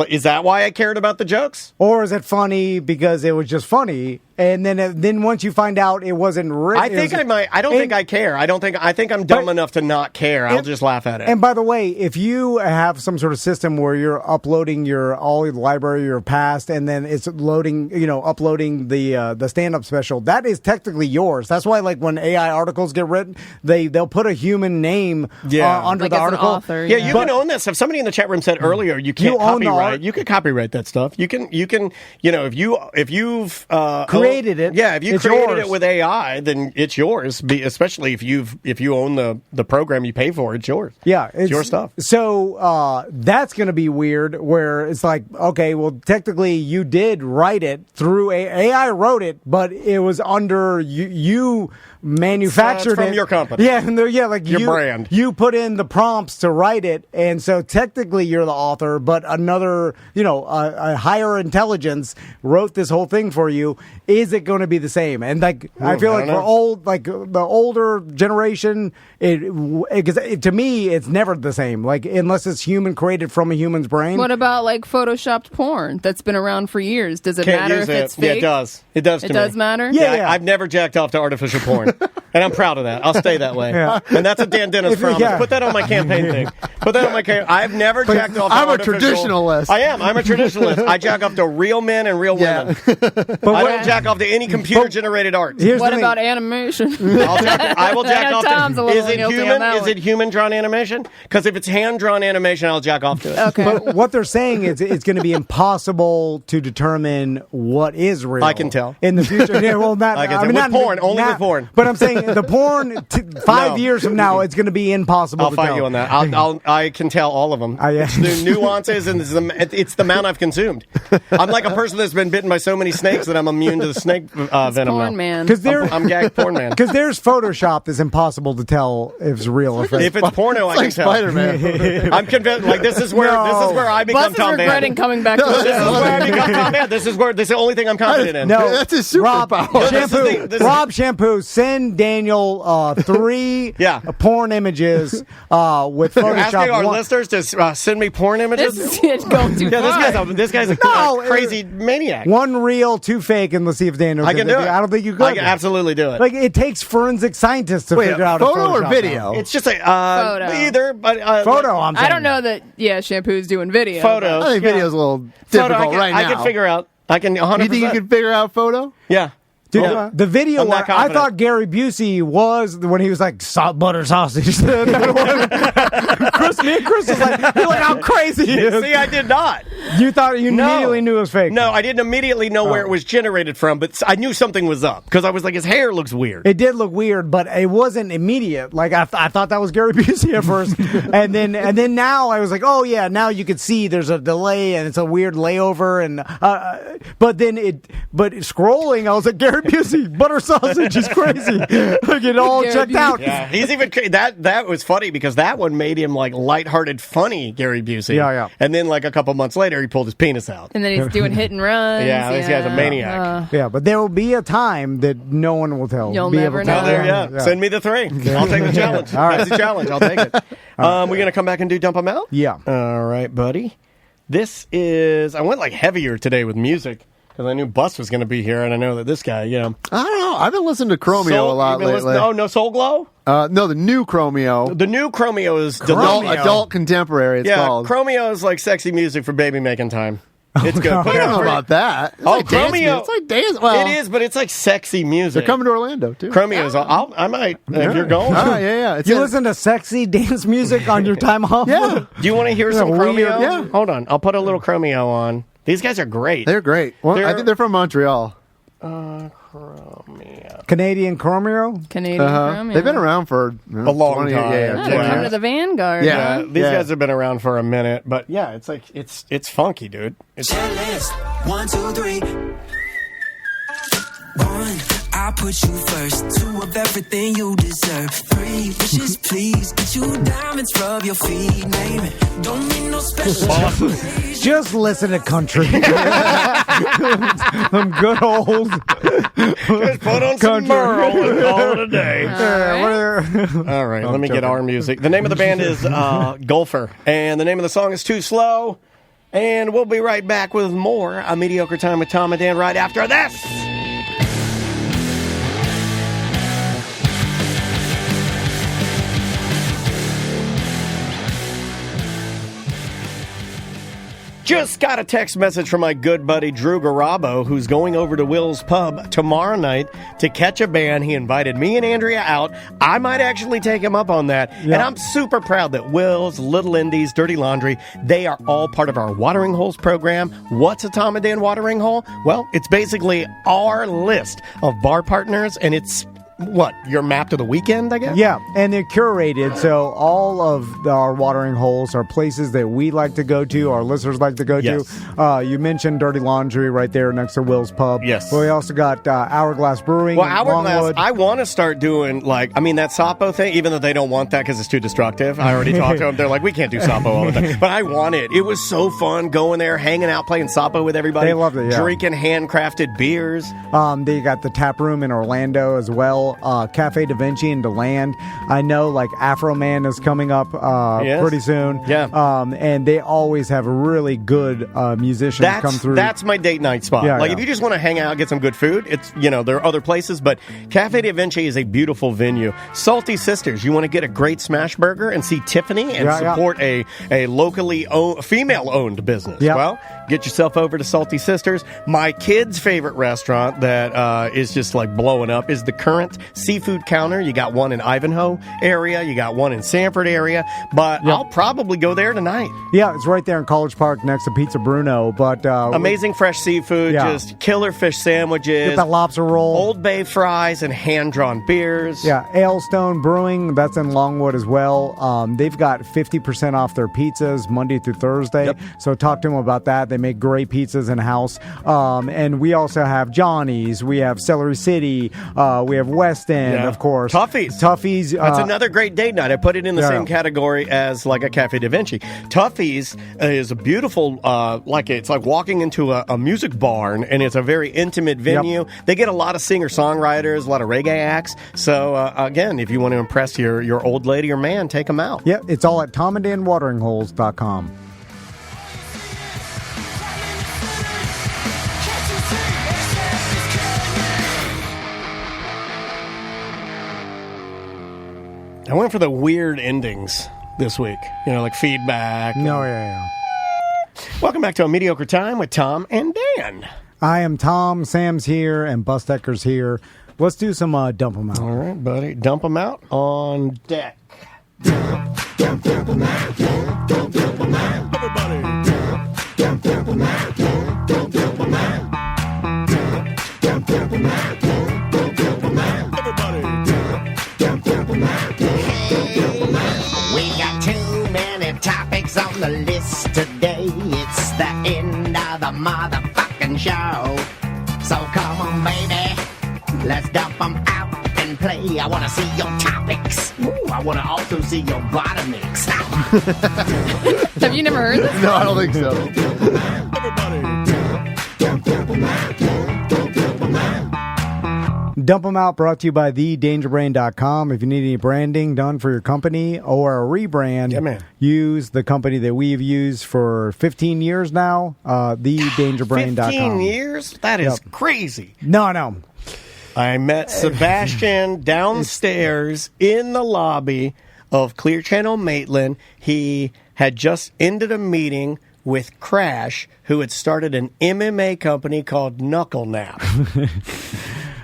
Is that why I cared about the jokes? Or is it funny because it was just funny? And then once you find out it wasn't written, I think I might. I don't think I care. I think I'm dumb enough to not care. I'll just laugh at it. And by the way, if you have some sort of system where you're uploading all your library, your past, and then it's loading, uploading the stand-up special, that is technically yours. That's why, like when AI articles get written, they'll put a human name under like the as an article. author, yeah, you can own that stuff. Somebody in the chat room said earlier you can't You own the copyright. art. You can copyright that stuff. You can if you've Create created it. Yeah, if you it's created yours. it with AI, then it's yours. Especially if you own the program you pay for, it's yours. Yeah, it's your stuff. So that's going to be weird. Where it's like, okay, well, technically you did write it through AI wrote it, but it was under you manufactured it's from it your company. Yeah, and like Your brand. You put in the prompts to write it, and so technically you're the author, but another, a higher intelligence wrote this whole thing for you. Is it going to be the same? And like, I feel like for the older generation, to me, it's never the same. Like, unless it's human created from a human's brain. What about like photoshopped porn that's been around for years? Does it Can't matter use if it. it's fake? Yeah, it does. It does to It me. does matter? Yeah. I've never jacked off to artificial porn. And I'm proud of that. I'll stay that way. Yeah. And that's a Dan Dennis promise. yeah. Put that on my campaign thing. Put that on my campaign. I've never jacked off to I'm a artificial- traditionalist. I am. I'm a traditionalist. I jack off to real men and real women. But I don't jack off to any computer-generated art. Here's What the thing. about animation? I will jack off Tom's to a it. little Is it guilty on human? that Is one. it human-drawn animation? Because if it's hand-drawn animation, I'll jack off to it. Okay. But what they're saying is it's going to be impossible to determine what is real. I can tell. in the future. Yeah, well, not. I can tell. mean, With not, porn, only not- with porn. But I'm saying the porn 5 No. years from now, it's going to be impossible. I'll to fight tell. you on that. I can tell all of them. Yeah. It's the nuances and it's the amount I've consumed. I'm like a person that's been bitten by so many snakes that I'm immune to the snake venom Porn now. man. Because there, I'm gagged porn man. because there's Photoshop that's impossible to tell if it's real or fake. If it's porno, I Like can tell. Spider-Man. I'm convinced. Like this is where I become Bus is Tom regretting Van. coming back to This is the where I become Tom Van. This is the only thing I'm confident in. No, That's his Rob, superpower. Shampoo. This is- Rob Shampoo, send Daniel 3 Yeah. porn images with Photoshop. You're asking our one- listeners to send me porn images. This is it going too Yeah, far. this guy's a No, crazy maniac. One real, 2 fake, and let's see if Daniel I can do it. I don't think you could. I can absolutely do it. Like, it takes forensic scientists to Wait, figure out photo if or Photoshop video? now. It's just a Photo. either, but Photo, I'm saying. I don't know that, Shampoo's doing video. Photo. I think video's a little Photo, difficult right now. I can figure out. I can 100%. You think you can figure out photo? Yeah. Dude, Yeah. the video I'm one, not I confident. thought Gary Busey was when he was like butter sausage. Chris was like, you're like, how crazy he is. See, I did not. You thought you No. immediately knew it was fake. No, I didn't immediately know where it was generated from, but I knew something was up because I was like, his hair looks weird. It did look weird, but it wasn't immediate. Like I thought that was Gary Busey at first, and then now I was like, oh yeah, now you could see there's a delay and it's a weird layover, and but scrolling, I was like, Gary Busey, butter sausage is crazy. Like it all Gary checked Busey. out. Yeah, he's even that was funny because that one made him like lighthearted, funny Gary Busey. Yeah. And then like a couple months later, he pulled his penis out. And then he's doing hit and runs. Yeah, this guy's a maniac. Yeah, but there will be a time that no one will tell. You'll be never able to know. tell. Oh, there, yeah. Send me the 3. I'll take the challenge. All right. That's the challenge. I'll take it. We're gonna come back and do dump them out. Yeah. All right, buddy. This is. I went like heavier today with music because I knew Bus was going to be here, and I know that this guy, I don't know. I've been listening to Chromeo Soul- a lot you've been lately. listening- Oh, no Soul Glow. No, the new Chromeo. The new Chromeo is Adult contemporary, it's Yeah, called. Chromeo is like sexy music for baby making time. It's good. Put I it don't on know for- about that. It's Oh, like dance Chromeo. music. It's like dance. Well, It is, but it's like sexy music. They're coming to Orlando, too. Chromeo's. I might if you're going. Yeah. It's You in- listen to sexy dance music on your time off? Yeah. Do you want to hear some weird- Chromeo? yeah. Hold on. I'll put a little Chromeo on. These guys are great. They're great. Well, I They're- think they're from Montreal. Canadian Chromeo? Canadian Chrome, They've been around for A long 20 time. Yeah, Oh, they're coming to the Vanguard. Yeah. huh? These guys have been around for a minute, but yeah, it's like it's funky, dude. It's Checklist. 1, 2, 3. 1, I put you first. 2 of everything you deserve. 3 wishes, please. Get you diamonds, rub your feet. Name it. Don't need no special. Just listen to country. Some good old. just put on some Country. Merle and call it a day. Whatever. All right, let me get our music. The name of the band is Golfer, and the name of the song is Too Slow. And we'll be right back with more A Mediocre Time with Tom and Dan right after this. Just got a text message from my good buddy Drew Garabo, who's going over to Will's Pub tomorrow night to catch a band. He invited me and Andrea out. I might actually take him up on that. And I'm super proud that Will's, Little Indies, Dirty Laundry, they are all part of our Watering Holes program. What's a Tom and Dan watering hole? Well, it's basically our list of bar partners, and it's what, your map to the weekend, I guess? Yeah, and they're curated, so all of our watering holes are places that we like to go to, our listeners like to go to. You mentioned Dirty Laundry right there next to Will's Pub. Yes. But we also got Hourglass Brewing. Well, Hourglass, Longwood. I want to start doing, that Sapo thing, even though they don't want that because it's too destructive. I already talked to them. They're like, we can't do Sapo all the time. But I want it. It was so fun going there, hanging out, playing Sapo with everybody. They loved it, yeah. Drinking handcrafted beers. They got the tap room in Orlando as well. Cafe Da Vinci in DeLand. I know, Afro Man is coming up pretty soon. Yeah. And they always have really good musicians come through. That's my date night spot. Yeah, if you just want to hang out, get some good food, it's, there are other places, but Cafe Da Vinci is a beautiful venue. Salty Sisters, you want to get a great smash burger and see Tiffany and support a locally female-owned business. Yeah. Well, get yourself over to Salty Sisters. My kid's favorite restaurant that is just blowing up is the Current Seafood Counter. You got one in Ivanhoe area, you got one in Sanford area, but I'll probably go there tonight. Yeah, it's right there in College Park next to Pizza Bruno. But amazing fresh seafood, just killer fish sandwiches, get that lobster roll, Old Bay fries, and hand-drawn beers. Yeah, Ailstone Brewing, that's in Longwood as well. They've got 50% off their pizzas Monday through Thursday. Yep. So talk to them about that. They make great pizzas in-house. And we also have Johnny's. We have Celery City. We have West End, of course. Tuffy's. That's another great date night. I put it in the same category as a Cafe Da Vinci. Tuffy's is a beautiful, it's like walking into a music barn, and it's a very intimate venue. Yep. They get a lot of singer-songwriters, a lot of reggae acts. So, again, if you want to impress your old lady or man, take them out. Yep, it's all at tomanddanwateringholes.com. I went for the weird endings this week. Feedback. Welcome back to A Mediocre Time with Tom and Dan. I am Tom, Sam's here, and Bus Decker's here. Let's do some Dump 'em Out. All right, buddy. Dump 'em out on deck. Dump 'em out. Dump 'em out. Everybody. Dump 'em out. Dump 'em out. Dump 'em out. Dump 'em out. Everybody. Dump 'em out. We got too many topics on the list today. It's the end of the motherfucking show. So come on, baby, let's dump them out and play. I want to see your topics. Ooh, I want to also see your bottomics. Have you never heard this? No, I don't think so. Everybody. Dump 'em out. Dump 'em out. Dump 'em Out brought to you by thedangerbrain.com. If you need any branding done for your company or a rebrand, use the company that we've used for 15 years now, thedangerbrain.com. 15 years? That is crazy. No. I met Sebastian downstairs in the lobby of Clear Channel Maitland. He had just ended a meeting with Crash, who had started an MMA company called Knuckle Nap.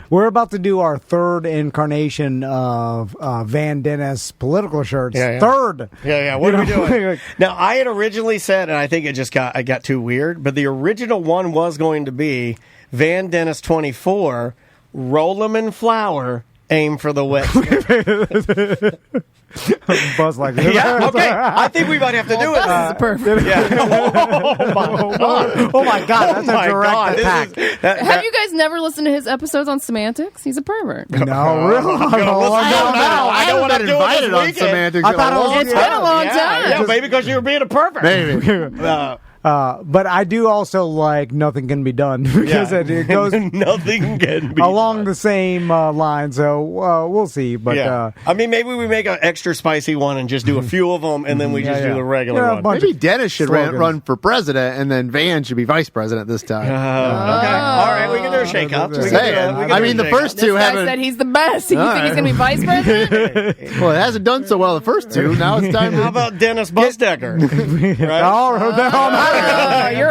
We're about to do our third incarnation of Van Dennis political shirts. Yeah. Third. Yeah. What are we doing? Now, I had originally said, and I think I got too weird, but the original one was going to be Van Dennis 24, roll 'em in flour, aim for the wet. Buzz like this. Yeah, okay. I think we might have to do it. This is perfect. Yeah. Oh my God, that's a direct attack. Have you guys never listened to his episodes on semantics? He's a pervert. No, really? I don't want to do invited it on this weekend. semantics. I thought it was- It's been a long time. Yeah, maybe because you were being a pervert. Maybe. But I do also like Nothing Can Be Done because it goes nothing can be along done. the same line. So we'll see. But I mean, maybe we make an extra spicy one and just do a few of them, and then we just do the regular one. Maybe Dennis should run for president, and then Van should be vice president this time. Okay, all right, we can do a shake-up. The first two This guy haven't. said he's the best. You think he's going to be vice president? Well, it hasn't done so well the first two. Now it's time How to. about Dennis Busdecker? Right? You're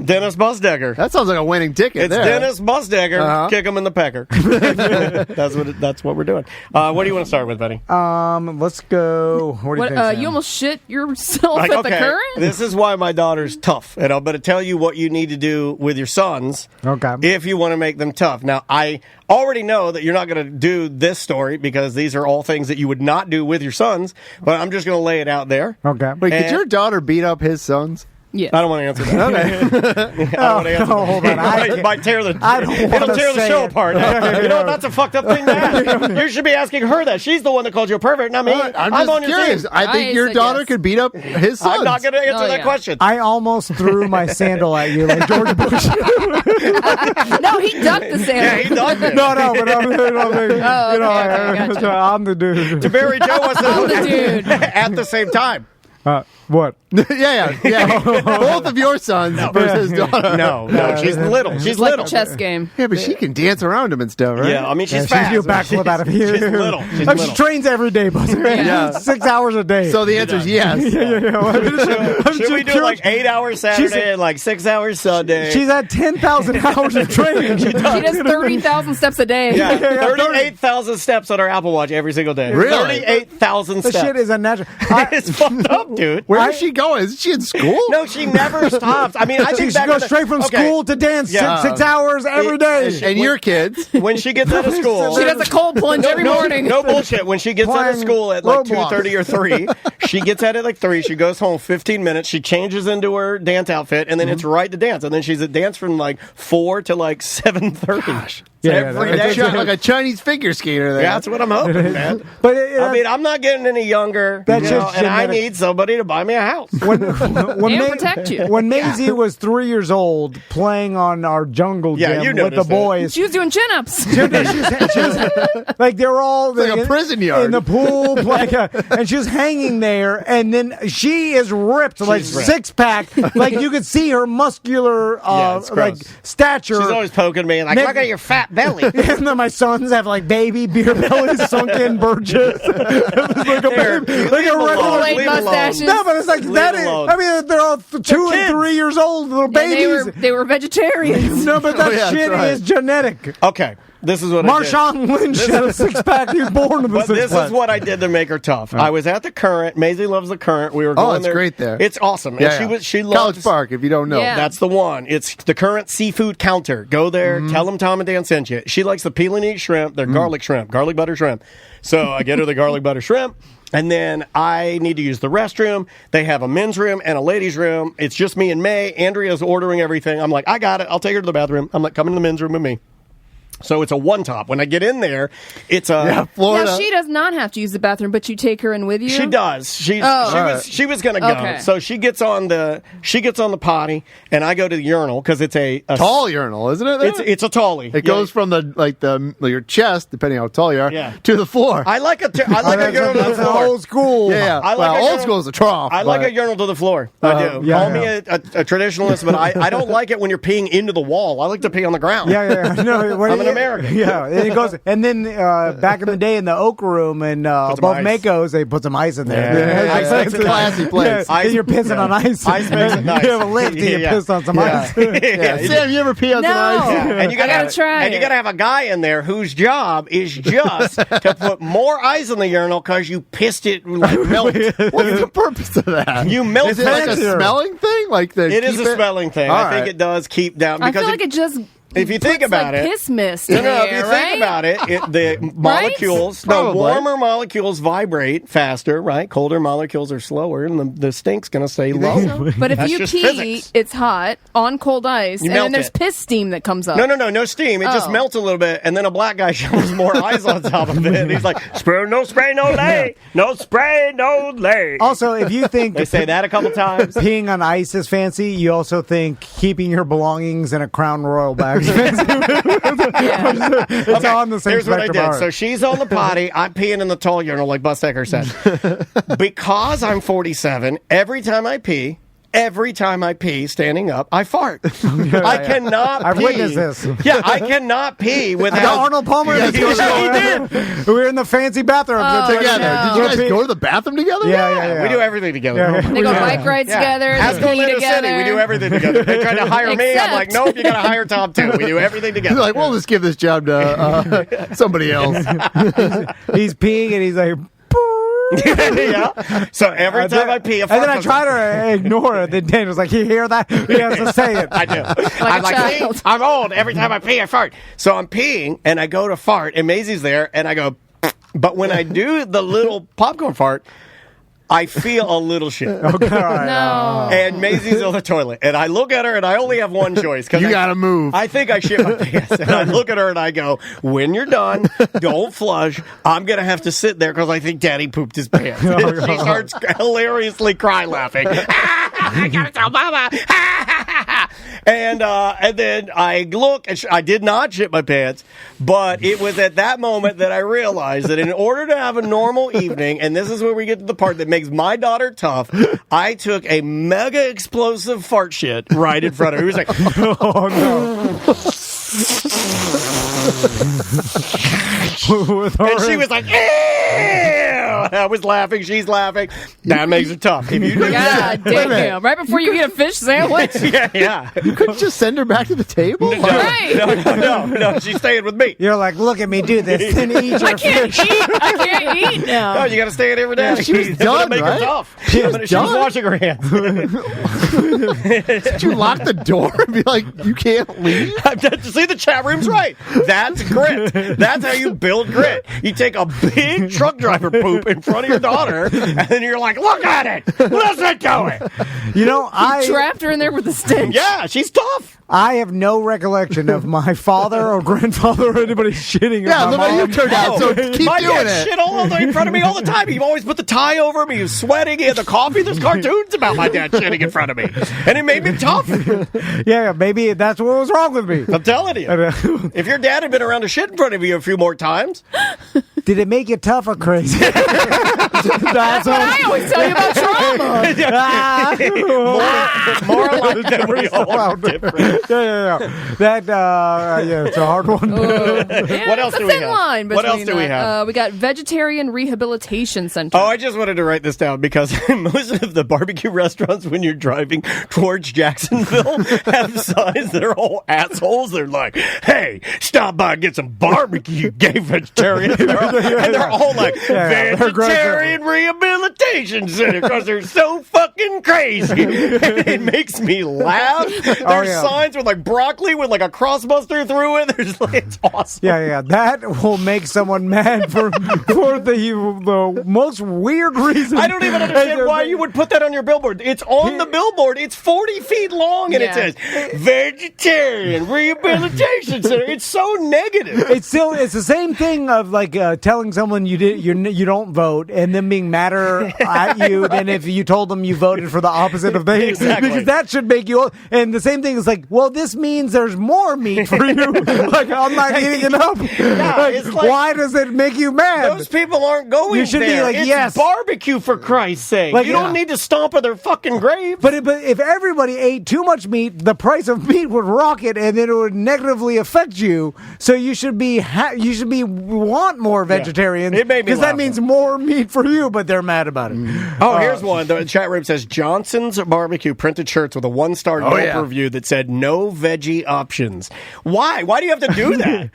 Dennis Busdegger. That sounds like a winning ticket. It's there. Dennis Busdegger. Uh-huh. Kick him in the pecker. That's what we're doing. What do you want to start with, Benny? Let's go. What do you think, Sam? You almost shit yourself Like, at the current? This is why my daughter's tough, and I'm going to tell you what you need to do with your sons. Okay. If you want to make them tough. Now, I already know that you're not going to do this story because these are all things that you would not do with your sons, but I'm just going to lay it out there. Okay. Wait, could And- your daughter beat up his sons? Yes. I don't want to answer that. Okay. I don't want to answer no, hold on. that. It might tear the, I don't it'll wanna tear the say show it. apart. You know what? That's a fucked up thing to ask. You should be asking her that. She's the one that called you a pervert, not me. I'm on just your curious. team. I think I your said daughter yes. could beat up his sons. I'm not going to answer Oh, that yeah. question. I almost threw my sandal at you like George Bush. No, he ducked the sandal. Yeah, he does it. no, but I'm okay, gotcha. I'm the dude. To Barry Joe was I'm the dude. at the same time. What? yeah. Both of your sons versus daughter. No, she's little. She's Like little. a chess game. Yeah, but she can dance around him and stuff, right? Yeah, I mean, she's Yeah, fast. she's a backflip out of here. She's little. She's She little. trains every day, but Yeah. 6 hours a day. So the answer is yes. Should we do like 8 hours Saturday and like 6 hours Sunday? She's had 10,000 hours of training. She does 30,000 steps a day. Yeah, 38,000 steps on her Apple Watch every single day. Really? 38,000 The steps. shit is unnatural. It's fucked up, dude. Where is she going? Is she in school? No, she never stops. I mean, I think She back goes in the- straight from okay, school to dance Yeah. 6 hours every day. And your kids? When she gets out of school, She does a cold plunge every morning. No bullshit. When she gets out of Playing school at like Roblox. 2:30 or 3, she gets out at like 3. She goes home 15 minutes. She changes into her dance outfit, and then it's right to dance. And then she's at dance from like 4 to like 7:30. Yeah, Every that's- day. Like a Chinese figure skater there. Yeah, that's what I'm hoping, man. But I mean, I'm not getting any younger, That's you know, just and I genetic. need somebody to buy me a house. when They'll protect you. When Maisie was 3 years old, playing on our jungle Yeah, gym you with the noticed that. boys, She was doing chin-ups. she was like they were all like a prison yard. in the pool, and she was hanging there, and then she is ripped, like She's ripped. 6-pack, like you could see her muscular, it's like gross. stature. She's always poking me like, Nick- look at your fat belly. And then my sons have like baby beer bellies, sunken birches, like a There, baby, leave like a them alone. regular. Kool-Aid Leave them alone. mustaches. No, but it's like Leave that. them Is, alone. I mean, they're all 2 and kids. 3 years old, little And they babies. were vegetarians. No, but that Oh, yeah, shit that's right. is genetic. Okay, this is what I did. Marshawn Lynch had a 6-pack. He was born with a But this 6-pack. is what I did to make her tough. I was at the Current. Maisie loves the Current. We were going it's there. great there. It's awesome. Yeah, And she College loves Park, if you don't know. Yeah. That's the one. It's the Current seafood counter. Go there. Tell them Tom and Dan sent you. She likes the peel and eat shrimp. They're garlic shrimp, garlic butter shrimp. So I get her the garlic butter shrimp. And then I need to use the restroom. They have a men's room and a ladies' room. It's just me and May. Andrea's ordering everything. I'm like, I got it. I'll take her to the bathroom. I'm like, come in the men's room with me. So it's a one-top. When I get in there, it's a... Florida. Now, she does not have to use the bathroom, but you take her in with you? She does. She was going to go. Okay. So she gets on the potty, and I go to the urinal because it's a Tall urinal, isn't it? It's a tallie. It goes from your chest, depending on how tall you are, Yeah. to the floor. I like a urinal to the That's floor. old school. yeah. I like well, a old urinal- school is a trough. I like but- a urinal to the floor. I do. yeah, Call yeah. me a traditionalist, but I don't like it when you're peeing into the wall. I like to pee on the ground. Yeah. No, I'm an American. Yeah, and it goes. And then back in the day in the Oak Room and some above ice. Mako's, they put some ice in there. Yeah. Ice makes it classy place. Yeah, and you're pissing on ice. Ice makes it nice. You have a lift and you Yeah. piss on some ice. Yeah. Sam, you ever pee on No. some ice? Yeah, and you gotta I gotta have, try and you it. gotta have a guy in there whose job is just to put more ice in the urinal because you pissed it like milk. What's the purpose of that? You milk Is it like a fancier. smelling thing? Like the It is a smelling thing. All I think right. it does keep down I because feel like it just if you think puts, about like, it, piss mist no, in no. the If you air, think right? about it, the molecules, the Probably. warmer molecules vibrate faster, right? Colder molecules are slower, and the stink's going to stay low. But if That's you just pee, physics. it's hot on cold ice, You and then melt there's it. piss steam that comes up. No steam. It just Oh. melts a little bit, and then a black guy shows more ice on top of it. And he's like, spray, no lay. No spray, no lay. Also, if you think They say that a couple times. peeing on ice is fancy, you also think keeping your belongings in a Crown Royal bag is fancy. It's on the same Here's what I spectrum. did. All right. So she's on the potty. I'm peeing in the tall urinal, like Bus Decker said. Because I'm 47, every time I pee, every time I pee standing up, I fart. I cannot I've pee. witnessed this. Yeah, I cannot pee without... Arnold Palmer. Yeah, he did. We were in the fancy bathroom Together. no. Did you guys go to the bathroom together? Yeah. We do everything together. Yeah. They go bike rides together. Ask They pee Orlando City. together. We do everything together. They tried to hire me. I'm like, Except- nope, you got to hire Tom too. We do everything together. He's like, we'll just give this job to somebody else. He's peeing and he's like. Yeah. So every time I pee, a fart and then I comes try out. to ignore it. Then Daniel's like, "You hear that? He has to say it." I do. I'm a like, child. see, I'm old. Every time I pee, I fart. So I'm peeing, and I go to fart, and Maisie's there, and I go, but when I do the little popcorn fart, I feel a little shit. Okay, all right. No. And Maisie's on the toilet, and I look at her, and I only have one choice. You gotta move. I think I shit my pants. And I look at her, and I go, when you're done, don't flush. I'm going to have to sit there because I think Daddy pooped his pants. And she starts hilariously cry laughing. I gotta tell Mama. And then I look, and I did not shit my pants, but it was at that moment that I realized that in order to have a normal evening, and this is where we get to the part that makes my daughter tough, I took a mega explosive fart shit right in front of her. He was like, Oh no! and she was like, ew! I was laughing, she's laughing. That makes her tough. If you do God damn. Right before you eat a fish sandwich? yeah. You couldn't just send her back to the table? Right. No, she's staying with me. You're like, look at me do this and eat your I can't fish. eat. I can't eat No, now. you got to stay in every day. She was I'm gonna done, make right? her tough. She was She was done? washing her hands. Did you lock the door and be like, you can't leave? See, the chat room's right. That's grit. That's how you build grit. You take a big truck driver poop in front of your daughter, and then you're like, look at it. Listen to it. You know, I Trapped her in there with the stench. Yeah, she's tough. I have no recollection of my father or grandfather or anybody shitting. Yeah, on look my how you mom. turned out, so keep My doing dad it. shit all over in front of me all the time. He always put the tie over me. He was sweating. He had the coffee. There's cartoons about my dad shitting in front of me. And it made me tough. Yeah, maybe that's what was wrong with me. I'm telling you. If your dad had been around to shit in front of you a few more times. Did it make you tough or crazy? That's what I always tell you about trauma. More alike than we all are different. Yeah. That, it's a hard one. What else do we have? Line What else between do we that. have? We got Vegetarian Rehabilitation Center. Oh, I just wanted to write this down because most of the barbecue restaurants, when you're driving towards Jacksonville, have signs that are all assholes. They're like, hey, stop by and get some barbecue, gay vegetarian. And they're all like, they're Vegetarian Rehabilitation Center because they're so fucking crazy. And it makes me laugh. There's signs with like broccoli with like a crossbuster through it. There's like, it's awesome. Yeah. That will make someone mad for the most weird reason. I don't even understand why you would put that on your billboard. It's on the billboard. It's 40 feet long, and it says Vegetarian Rehabilitation Center. It's so negative. It's the same thing of like telling someone you don't vote and them being madder at you than if you told them you voted for the opposite of they. Exactly. Because that should make you. And the same thing is like, well, this means there's more meat for you. Like I'm not eating enough. it's like- why does it make you mad? Those people aren't going You should be there. like, it's yes. barbecue, for Christ's sake. Like, you don't need to stomp on their fucking grave. But if everybody ate too much meat, the price of meat would rocket, and then it would negatively affect you. So you should want more vegetarians. It made me because that laugh. means more meat for you. But they're mad about it. Oh, here's one. The chat room says Johnson's Barbecue printed shirts with a 1-star Yelp review that said no veggie options. Why? Why do you have to do that?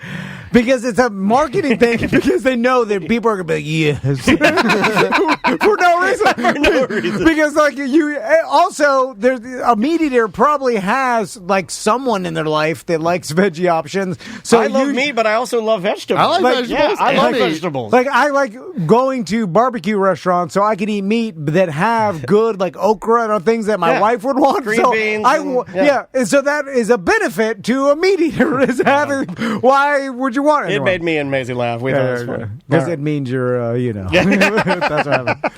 Because it's a marketing thing. Because they know that people are gonna be like, yes, for no reason. For no reason. Because like you, also there's a meat eater probably has like someone in their life that likes veggie options. So I love meat, but I also love vegetables. I like vegetables. Yeah, I I love meat. vegetables. Like I like going to barbecue restaurants so I can eat meat that have good like okra and things that my wife would want. Green so beans and so that is a benefit to a meat eater. Is having why would you want it? It made me and Maisie laugh. We thought it was fun. because it means you're That's what happened.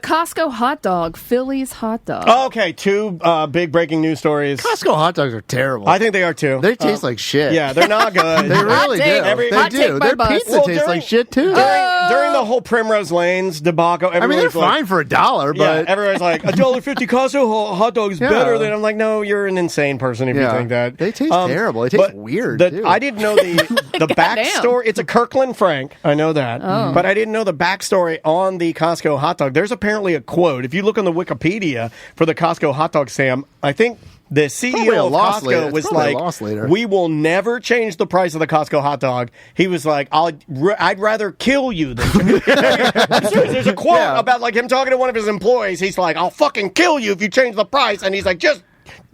Costco hot dog, Philly's hot dog. Oh, okay, two big breaking news stories. Costco hot dogs are terrible. I think they are too. They taste like shit. Yeah, they're not good. They really do. take. They Hot do. take by Their bus. pizza Well, tastes during- like shit too. During the whole Primrose Lanes debacle, I mean, they're everybody's like, fine for $1, yeah, but everybody's like $1.50 Costco hot dog is Yeah. better than. I'm like, no, you're an insane person if you think that. They taste terrible. They taste but weird, too. I didn't know the backstory. It's a Kirkland Frank. I know that, but I didn't know the backstory on the Costco hot dog. There's apparently a quote. If you look on the Wikipedia for the Costco hot dog, Sam, I think the Probably CEO a of loss Costco leader. It's was probably a like, loss leader. "We will never change the price of the Costco hot dog." He was like, "I'd rather kill you than." There's a quote about like him talking to one of his employees. He's like, "I'll fucking kill you if you change the price," and he's like,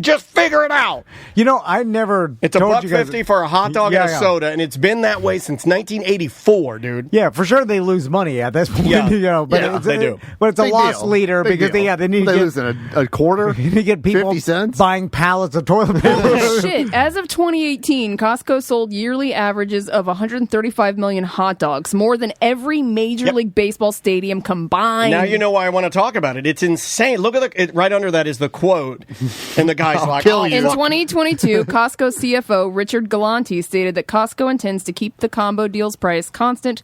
Just figure it out. You know, I never. It's told you guys- $1.50 for a hot dog and a soda, and it's been that way since 1984, dude. Yeah, for sure they lose money at this point. Yeah. You know, but Yeah, it's, they do. But it's a Big loss deal. leader Big because deal. they need They to lose get a quarter. you need to get people 50 cents? buying pallets of toilet paper. Shit. As of 2018, Costco sold yearly averages of 135 million hot dogs, more than every Major League Baseball stadium combined. Now you know why I want to talk about it. It's insane. Look at right under that is the quote, and the guy's like, kill you. In 2022, Costco CFO Richard Galanti stated that Costco intends to keep the combo deal's price constant,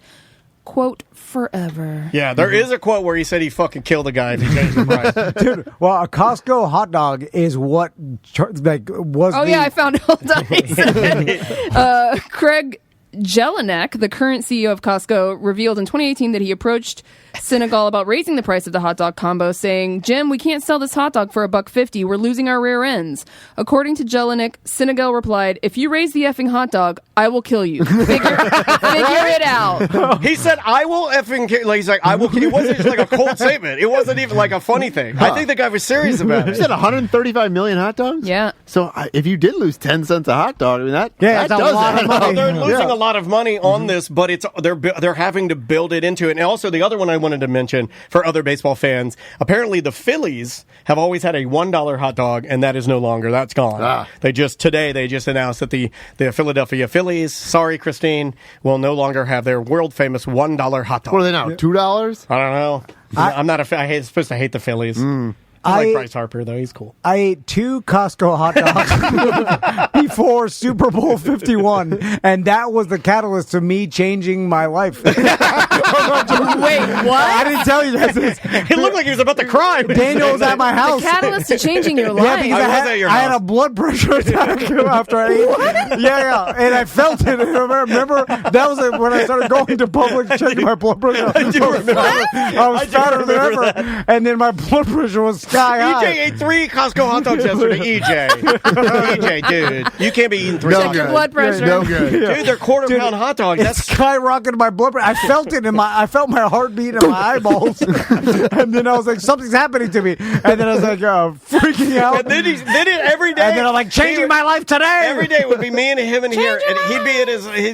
quote, forever. Yeah, there is a quote where he said he fucking killed a guy if he changed the price. Dude, well, a Costco hot dog is what was. Oh, yeah, I found it. Hold on. He said, Craig Jelinek, the current CEO of Costco, revealed in 2018 that he approached Senegal about raising the price of the hot dog combo, saying, "Jim, we can't sell this hot dog for $1.50. We're losing our rear ends." According to Jelinek, Senegal replied, "If you raise the effing hot dog, I will kill you. Figure it out." He said, "I will effing kill." Like, he's like, "I will kill." It wasn't just like a cold statement. It wasn't even like a funny thing. I think the guy was serious about You it. said 135 million hot dogs? Yeah. So if you did lose 10 cents a hot dog, I mean, that it's a does lot add of up. money. They're losing Yeah. a lot of money on this, but they're having to build it into it. And also, the other one I wanted to mention for other baseball fans, apparently the Phillies have always had a $1 hot dog, and that is no longer. That's gone. They just announced that the Philadelphia Phillies, sorry Christine, will no longer have their world famous $1 hot dog. What are they now? $2? I don't know. I'm not supposed to hate the Phillies. I like Bryce Harper, though. He's cool. I ate 2 Costco hot dogs before Super Bowl 51, and that was the catalyst to me changing my life. Wait, what? I didn't tell you that. He looked like he was about to cry. Daniel was at my house. Catalyst to changing your Yeah, life. because I was at your I had house. a blood pressure attack after I ate. Yeah, and I felt it. Remember, that was when I started going to Publix checking my blood pressure. I do remember. I was I do fatter than remember ever, and then my blood pressure was sky high. EJ ate 3 Costco hot dogs yesterday. EJ, dude, you can't be eating 3 No hot good. Your dogs. blood pressure. No good. Dude, they're quarter-pound hot dogs. It That's skyrocketed my blood pressure. I felt it I felt my heartbeat in my eyeballs, and then I was like, something's happening to me, and then I was like, freaking out. And then he did it every day. And then I'm like, changing my life today. Every day would be me and him in here, and he'd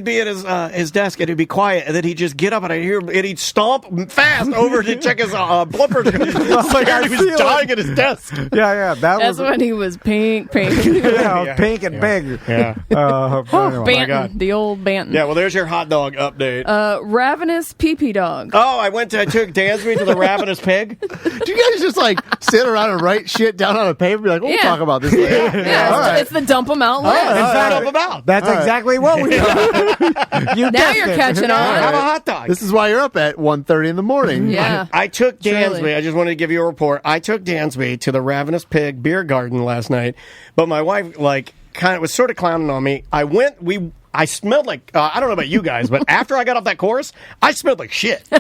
be at his desk, and it'd be quiet, and then he'd just get up, and he'd stomp fast over to check his blood pressure. It's like I he was feel dying it. at his desk. Yeah, That's when he was pink. yeah, pink and big. Yeah. Anyway. God. Banton, the old Banton. Yeah, well, there's your hot dog update. Ravenous pee-pee dog. Oh, I took Dansby to the Ravenous Pig. Do you guys just like sit around and write shit down on a paper and be like, we'll Yeah. talk about this later? Yeah, All right. it's the dump them out list. In fact, Dump 'em out. That's exactly what we You Now guessed you're it. catching on. Have a hot dog. This is why you're up at 1:30 in the morning. Yeah. I took Dansby. Truly. I just wanted to give you a report. I took Dansby to the Ravenous Pig beer garden last night, but my wife kind of was sort of clowning on me. I smelled like I don't know about you guys, but after I got off that course, I smelled like shit. I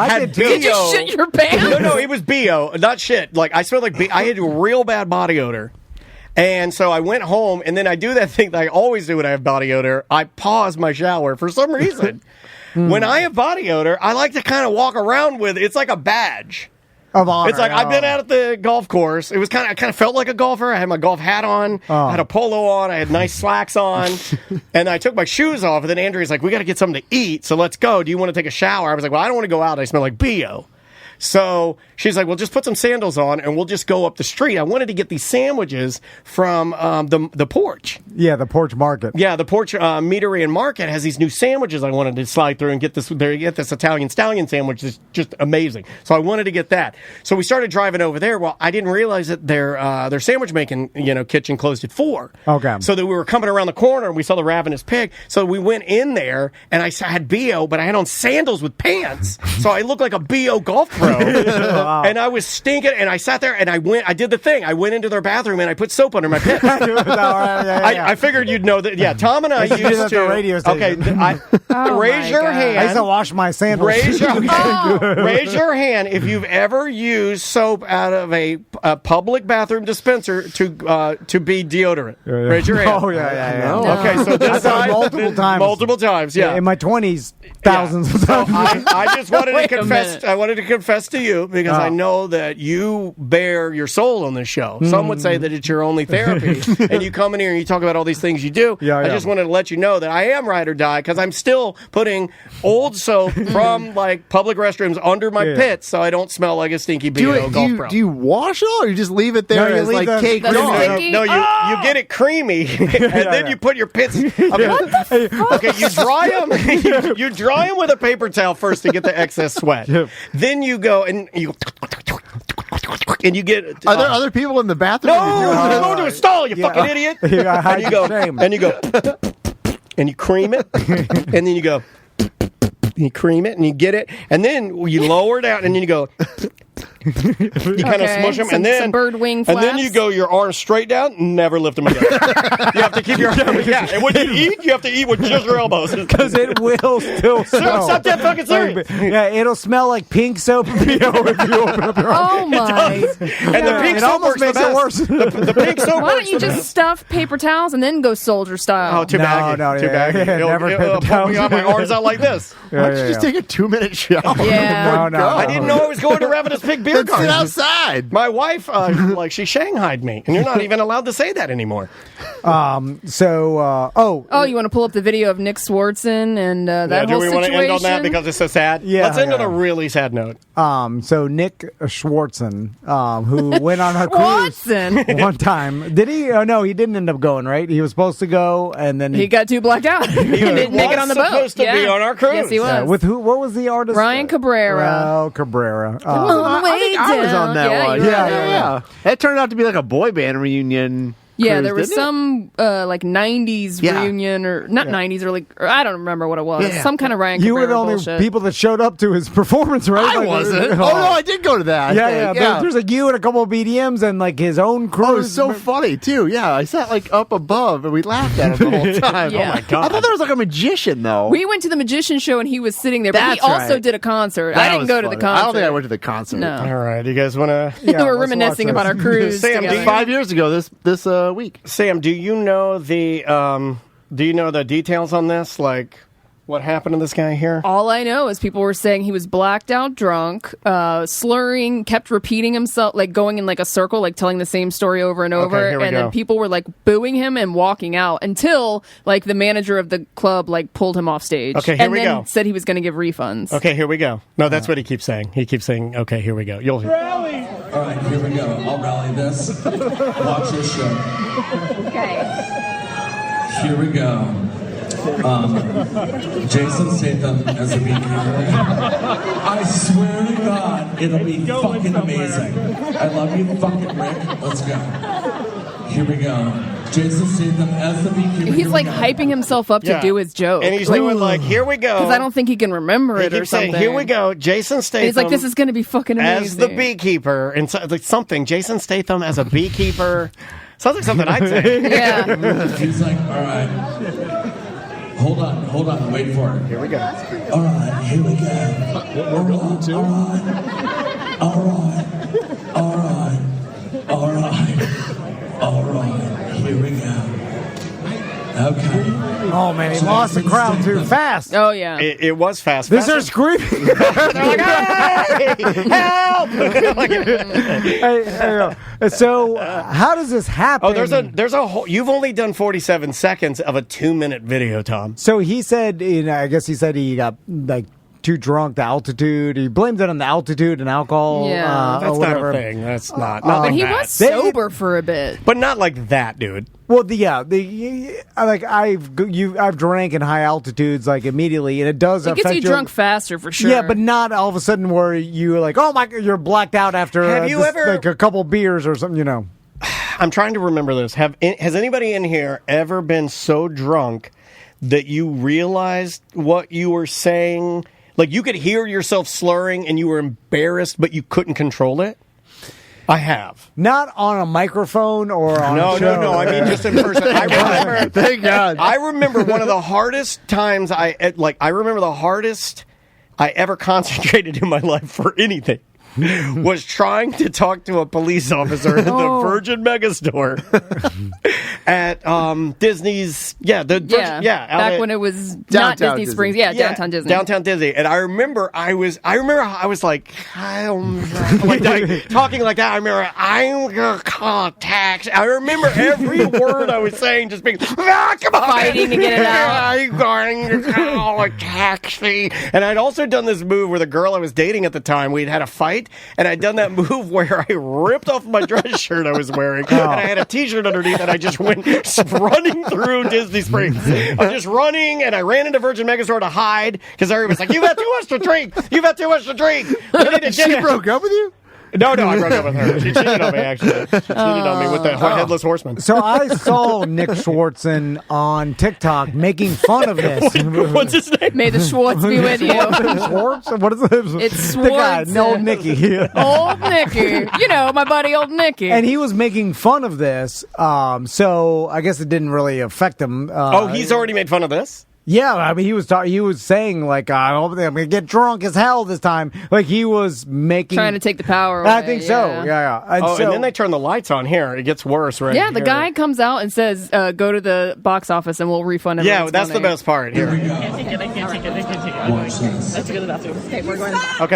had did too. BO. Did you shit your pants? No, it was BO, not shit. Like I smelled like I had real bad body odor. And so I went home, and then I do that thing that I always do when I have body odor. I pause my shower for some reason. When I have body odor, I like to kind of walk around with it. It's like a badge. Of honor. It's like I've been out at the golf course. It was I kind of felt like a golfer. I had my golf hat on, I had a polo on, I had nice slacks on, and I took my shoes off. And then Andrea's like, "We got to get something to eat, so let's go. Do you want to take a shower?" I was like, "Well, I don't want to go out. I smell like BO." So she's like, well, just put some sandals on and we'll just go up the street. I wanted to get these sandwiches from the porch. Yeah, the porch market. Yeah, the porch meadery and market has these new sandwiches I wanted to slide through and get this Italian stallion sandwich that's just amazing. So I wanted to get that. So we started driving over there. Well, I didn't realize that their sandwich making kitchen closed at 4. Okay. So that we were coming around the corner and we saw the ravenous pig. So we went in there and I had BO, but I had on sandals with pants. So I looked like a BO golf pro. Wow. And I was stinking and I sat there and I did the thing. I went into their bathroom and I put soap under my pits. I figured you'd know that. Yeah, Tom and I used do that at to. the radio station. Oh raise my your God. hand. I used to wash my sandals. Raise your hand if you've ever used soap out of a public bathroom dispenser to be deodorant. Raise your hand. Oh, yeah. No. Okay, so this I've done side, multiple times. Multiple times, yeah. In my 20s, thousands of So times. I just wanted to Wait a confess. minute. I wanted to confess to you because I know that you bear your soul on this show. Some would say that it's your only therapy, and you come in here and you talk about all these things you do. Yeah, I just wanted to let you know that I am ride or die because I'm still putting old soap from like public restrooms under my pits so I don't smell like a stinky BO golf pro. Do you wash it all, or you just leave it there No, you as leave like the- cake? the dog? sticky- No, you get it creamy, and then you put your pits. Okay, you dry them. You dry them with a paper towel first to get the excess sweat. Then you go and you get. Are there other people in the bathroom? No, you go to a stall, you fucking idiot. Yeah, And you go, shame. and you go, and you cream it, and then you go, and you cream it, and you get it, and then you lower it out, and then you go. You kind of Okay, smush them, some- and then some bird wing and then flaps. you go your arms straight down, and never lift them again. You have to keep your and when you eat, you have to eat with just your elbows. Because it will still smell. Stop that fucking serious. Yeah, it'll smell like pink soap if you open up your Oh my! And the pink it soap almost works the makes it best. worse. The pink soap Why works don't you the just best. stuff paper towels and then go soldier style? Oh, too baggy. No, too yeah, baggy. yeah, never paper put me towels. on my arms out like this. Why don't you just take a 2-minute shower? Yeah. No. I didn't know I was going to Ravenous Pig Beer Then sit Garden. outside. My wife, she shanghaied me, and you're not even allowed to say that anymore. So, Oh, you want to pull up the video of Nick Swartzen and that do whole we want to situation? end on that because it's so sad? Yeah, Let's end on yeah. a really sad note. so Nick Swartzen, who went on our cruise Swartzen? one time. Did he? Oh, no, he didn't end up going, right? He was supposed to go, and then He got too blacked out. He didn't make it on the boat. supposed to be on our cruise. Yes, he was. with who? What was the artist? Ryan Cabrera. Oh, Cabrera. On the way I think I was down. on that Yeah, one. you were. Yeah. That turned out to be like a boy band reunion. Yeah, cruise, there was didn't it? some like 90s Yeah. reunion or not 90s or I don't remember what it was. Yeah. Some kind of Ryan You Cabrera were the only bullshit. people that showed up to his performance, right? I Like, wasn't. Oh no, I did go to that. I Yeah. think. There's like you and a couple of BDMs and like his own cruise. Oh, it was so funny too. Yeah, I sat like up above and we laughed at him the whole time. Yeah. Oh my god! I thought there was like a magician though. We went to the magician show and he was sitting there, but That's he also right. did a concert. That I didn't was go to the funny. concert. I don't think I went to the concert. No. All right, you guys want to? Yeah, We're let's reminiscing watch about our this. cruise. Sam, together. 5 years ago this week. Sam, do you know the details on this? Like, what happened to this guy here? All I know is people were saying he was blacked out drunk, slurring, kept repeating himself, like going in like a circle, like telling the same story over and over. here we And go. then people were like booing him and walking out until like the manager of the club like pulled him off stage. Okay, here and we then go. said he was going to give refunds. Okay, here we go. No, that's what he keeps saying. He keeps saying, "Okay, here we go." You'll hear. All right, here we go. I'll rally this. Watch this show. Here we go. Jason Statham as a beekeeper. I swear to God, it'll be fucking amazing. I love you, fucking Rick. Let's go. Here we go. Jason Statham as the beekeeper. He's like hyping himself up to Yeah. do his joke. And he's doing like, "Here we go." because I don't think he can remember He it or keeps saying, something. "Here we go." Jason Statham. And he's like, this is going to be fucking amazing. as the beekeeper and like something. Jason Statham as a beekeeper. Sounds like something I'd say. Yeah. He's like, all right. Hold on, wait for it. Here we go. All right, here we go. We're going to. All right. Here we go. Okay. Oh man, he lost the crowd too fast. Oh, yeah. It was fast. This Fast- is screaming. They're like, "Hey, help!" So, how does this happen? Oh, there's a whole. You've only done 47 seconds of a 2-minute video, Tom. So he said, I guess he said he got like too drunk, the altitude. He blames it on the altitude and alcohol. Yeah. That's or not whatever. a thing. That's not. But like he that. was sober for a bit. But not like that, dude. Well, I've drank in high altitudes like immediately, and it does It affect gets you your- drunk faster for sure. Yeah, but not all of a sudden where you're like, oh my, you're blacked out after Have you ever- like a couple beers or something, you know. I'm trying to remember this. Has anybody in here ever been so drunk that you realized what you were saying? Like you could hear yourself slurring and you were embarrassed, but you couldn't control it? I have. Not on a microphone or on a show. No. I mean, just in person. I remember. Thank God. I remember one of the hardest times I remember the hardest I ever concentrated in my life for anything. Was trying to talk to a police officer at the Virgin Megastore at Disney's. Back when it was not Downtown Disney Disney. Springs. Yeah, downtown Disney. Downtown Disney. And I remember I was like, talking like that. I remember, I'm going to call a taxi. I remember every word I was saying just being, come on. Fighting to get it out. I'm going to call a taxi. And I'd also done this move where the girl I was dating at the time, we'd had a fight, and I'd done that move where I ripped off my dress shirt I was wearing, and I had a t-shirt underneath, and I just went running through Disney Springs. I was just running, and I ran into Virgin Megastore to hide, because everybody was like, you've had too much to drink! You've had too much to drink! She broke up with you? No, I broke up with her. She cheated on me, actually. She cheated on me with the Headless Horseman. So I saw Nick Swartzen on TikTok making fun of this. What's his name? May the Schwartz be with you. Schwartz? What is it? It's The guy, Swartzen. no, Nicky. Old Nicky. You know, my buddy Old Nicky. And he was making fun of this, so I guess it didn't really affect him. He's already made fun of this? Yeah, I mean, he was saying like, I hope I'm gonna get drunk as hell this time. Like he was making trying to take the power away. I think so. Yeah. And then they turn the lights on here. It gets worse, right? Yeah, the here. guy comes out and says, go to the box office and we'll refund him. Yeah, that's the best part here. Okay,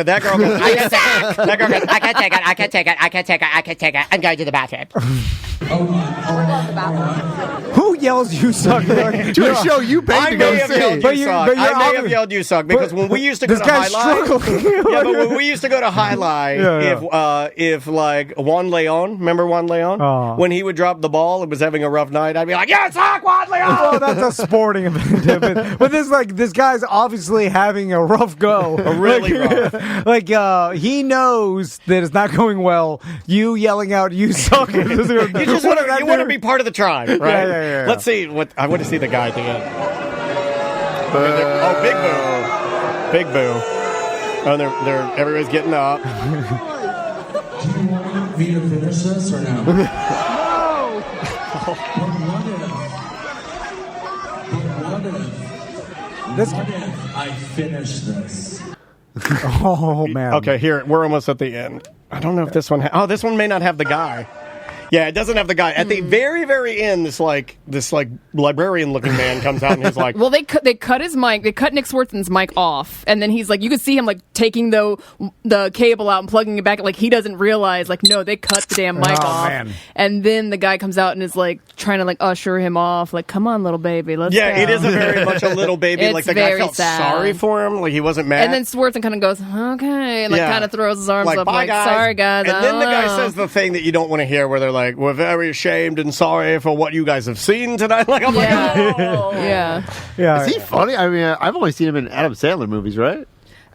that girl goes, I can't take it. That girl goes, I can't take it. I can't take it. I can't take it. I can't take it. I'm going to the bathroom. Who yells "you suck"? To a show you paid I to go may have see. yelled you suck. I may have yelled you suck because when we used to go This to guy's High Line, struggling. yeah, but when we used to go to High Line, if like Juan Leon, remember Juan Leon, when he would drop the ball and was having a rough night, I'd be like, "Yeah, suck, Juan Leon." Oh, that's a sporting event. But this guy's obviously having a rough go. Really rough. Like he knows that it's not going well. You yelling out "you suck." You just want to be part of the tribe, right? Yeah. Let's see what I want to see the guy at the end. Big boo. Oh, they're everybody's getting up. Do you want me to finish this or no? This- What if I finish this? Oh man. Okay, here we're almost at the end. I don't know if this one. This one may not have the guy. Yeah, it doesn't have the guy. At the very, very end, this librarian-looking man comes out and he's like, well, they cut his mic. They cut Nick Swartzen's mic off, and then he's like, you could see him like taking the cable out and plugging it back. Like he doesn't realize, like, no, they cut the damn mic off. Man. And then the guy comes out and is like trying to like usher him off. Like, come on, little baby, let's yeah, go. it is a very much a little baby. It's Like the guy very felt sad. sorry for him. Like he wasn't mad. And then Swartzen kind of goes, okay, and like kind of throws his arms like, up, bye, like, guys. sorry guys. And I then the don't guy know." says the thing that you don't want to hear, where they're like, "We're very ashamed and sorry for what you guys have seen tonight." Like, I'm like, oh. Yeah. Is he funny? I mean, I've only seen him in Adam Sandler movies, right?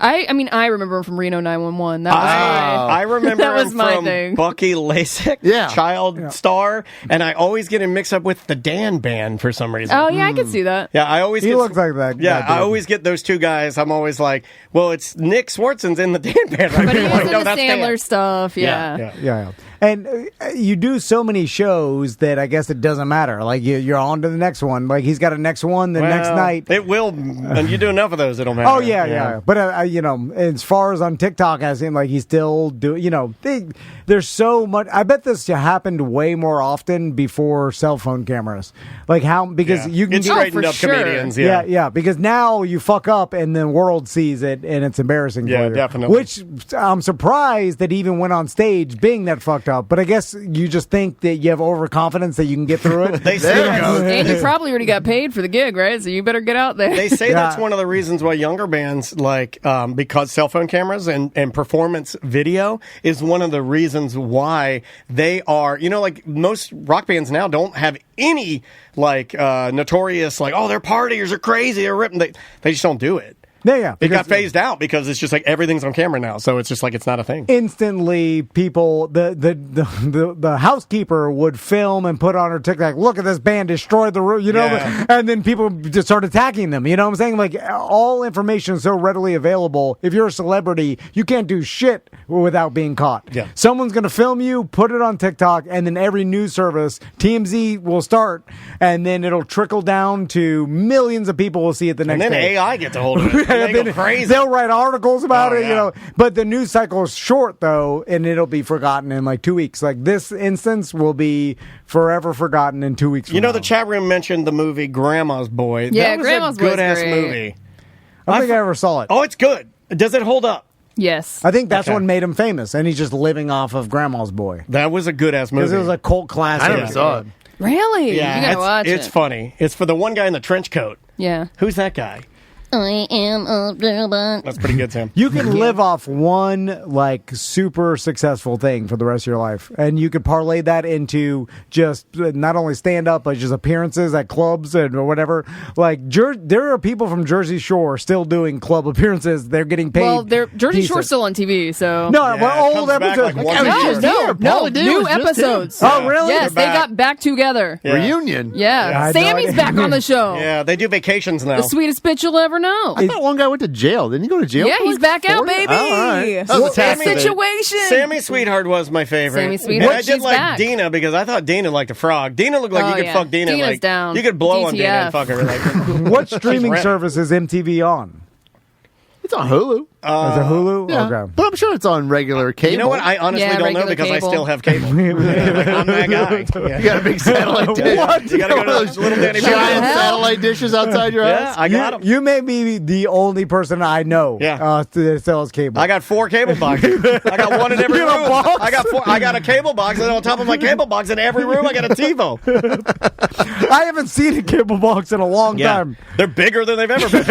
I mean, I remember him from Reno 911. That was I remember that was him my from thing. Bucky Lasek, child star, and I always get him mixed up with the Dan Band for some reason. Oh yeah, I can see that. Yeah, I always He get, looks like that. Yeah, that I dude. always get those two guys. I'm always like, well, it's Nick Swartzen's in the Dan Band, right? But he Like, was in no, the that's Sandler Dan. stuff. Yeah. Yeah. And you do so many shows that I guess it doesn't matter. Like you're on to the next one. Like he's got a next one the next Well, night. It will, and you do enough of those, it'll matter. Oh yeah. But as far as on TikTok, as him, like he's still doing. There's so much. I bet this happened way more often before cell phone cameras. Like how because you can It's get, straightened for up sure. comedians. yeah. Because now you fuck up and the world sees it and it's embarrassing. Yeah, for you. definitely. Which I'm surprised that he even went on stage being that fucked up. But I guess you just think that you have overconfidence that you can get through it. They say And you probably already got paid for the gig, right? So you better get out there. They say Yeah. that's one of the reasons why younger bands, like, because cell phone cameras and performance video is one of the reasons why they are, like most rock bands now don't have any, like, notorious, like, oh, their partiers are crazy, they're ripping. They just don't do it. Yeah. It got phased out because it's just like everything's on camera now, so it's just like it's not a thing. Instantly, people, the housekeeper would film and put on her TikTok, look at this band destroyed the room, Yeah. and then people just start attacking them. You know what I'm saying? Like, all information is so readily available. If you're a celebrity, you can't do shit without being caught. Yeah. Someone's going to film you, put it on TikTok, and then every news service, TMZ, will start, and then it'll trickle down to millions of people will see it the next And then day. AI gets a hold of it. They go crazy. They'll write articles about Oh, it, yeah. But the news cycle is short, though, and it'll be forgotten in like 2 weeks. Like, this instance will be forever forgotten in 2 weeks from now. The chat room mentioned the movie Grandma's Boy. Yeah, that was Grandma's a Boy is good-ass great. movie. I don't think I ever saw it. Oh, it's good. Does it hold up? Yes. I think that's Okay. what made him famous, and he's just living off of Grandma's Boy. That was a good-ass movie. Because it was a cult classic. I never saw it. Really? Yeah, You gotta watch it's it. funny. It's for the one guy in the trench coat. Yeah. Who's that guy? I am a robot. That's pretty good, Sam. You can live off one, like, super successful thing for the rest of your life. And you could parlay that into just not only stand-up, but just appearances at clubs and or whatever. Like, there are people from Jersey Shore still doing club appearances. They're getting paid. Well, Jersey decent. Shore's still on TV, so. No, Yeah, well, it old comes back episodes. like once a No, year. no, Pauly D new was just episodes. Oh, really? Yes, They're they back. got back together. Yeah. Reunion. Yeah. I had no Sammy's idea. back on the show. Yeah, they do vacations now. The sweetest bitch you'll ever know. I thought one guy went to jail. Didn't he go to jail? Yeah, for he's like back out, 40? baby. Oh, all right. That was a Well, tax event. situation. Sammy Sweetheart was my favorite. Sammy And Sweetheart, I did she's like back. Dina because I thought Dina liked a frog. Dina looked like Oh, you could yeah. fuck Dina. Dina's like, down. You could blow on Dina and DTF. fuck her. Like, What streaming ready. service is MTV on? It's on Hulu. Is it Hulu? Yeah. Okay. But I'm sure it's on regular cable. you know what? I honestly Yeah, don't know regular because I cable. still have cable. Like, I'm that guy. Yeah. You got a big satellite dish. You gotta go to those little Danny giant Brown. satellite dishes outside your Yeah, house? I got them. You may be the only person I know Yeah. that sells cable. I got 4 cable boxes. I got one in every You room. have a box? I got 4. I got a cable box, and on top of my cable box, in every room, I got a TiVo. I haven't seen a cable box in a long time. They're bigger than they've ever been.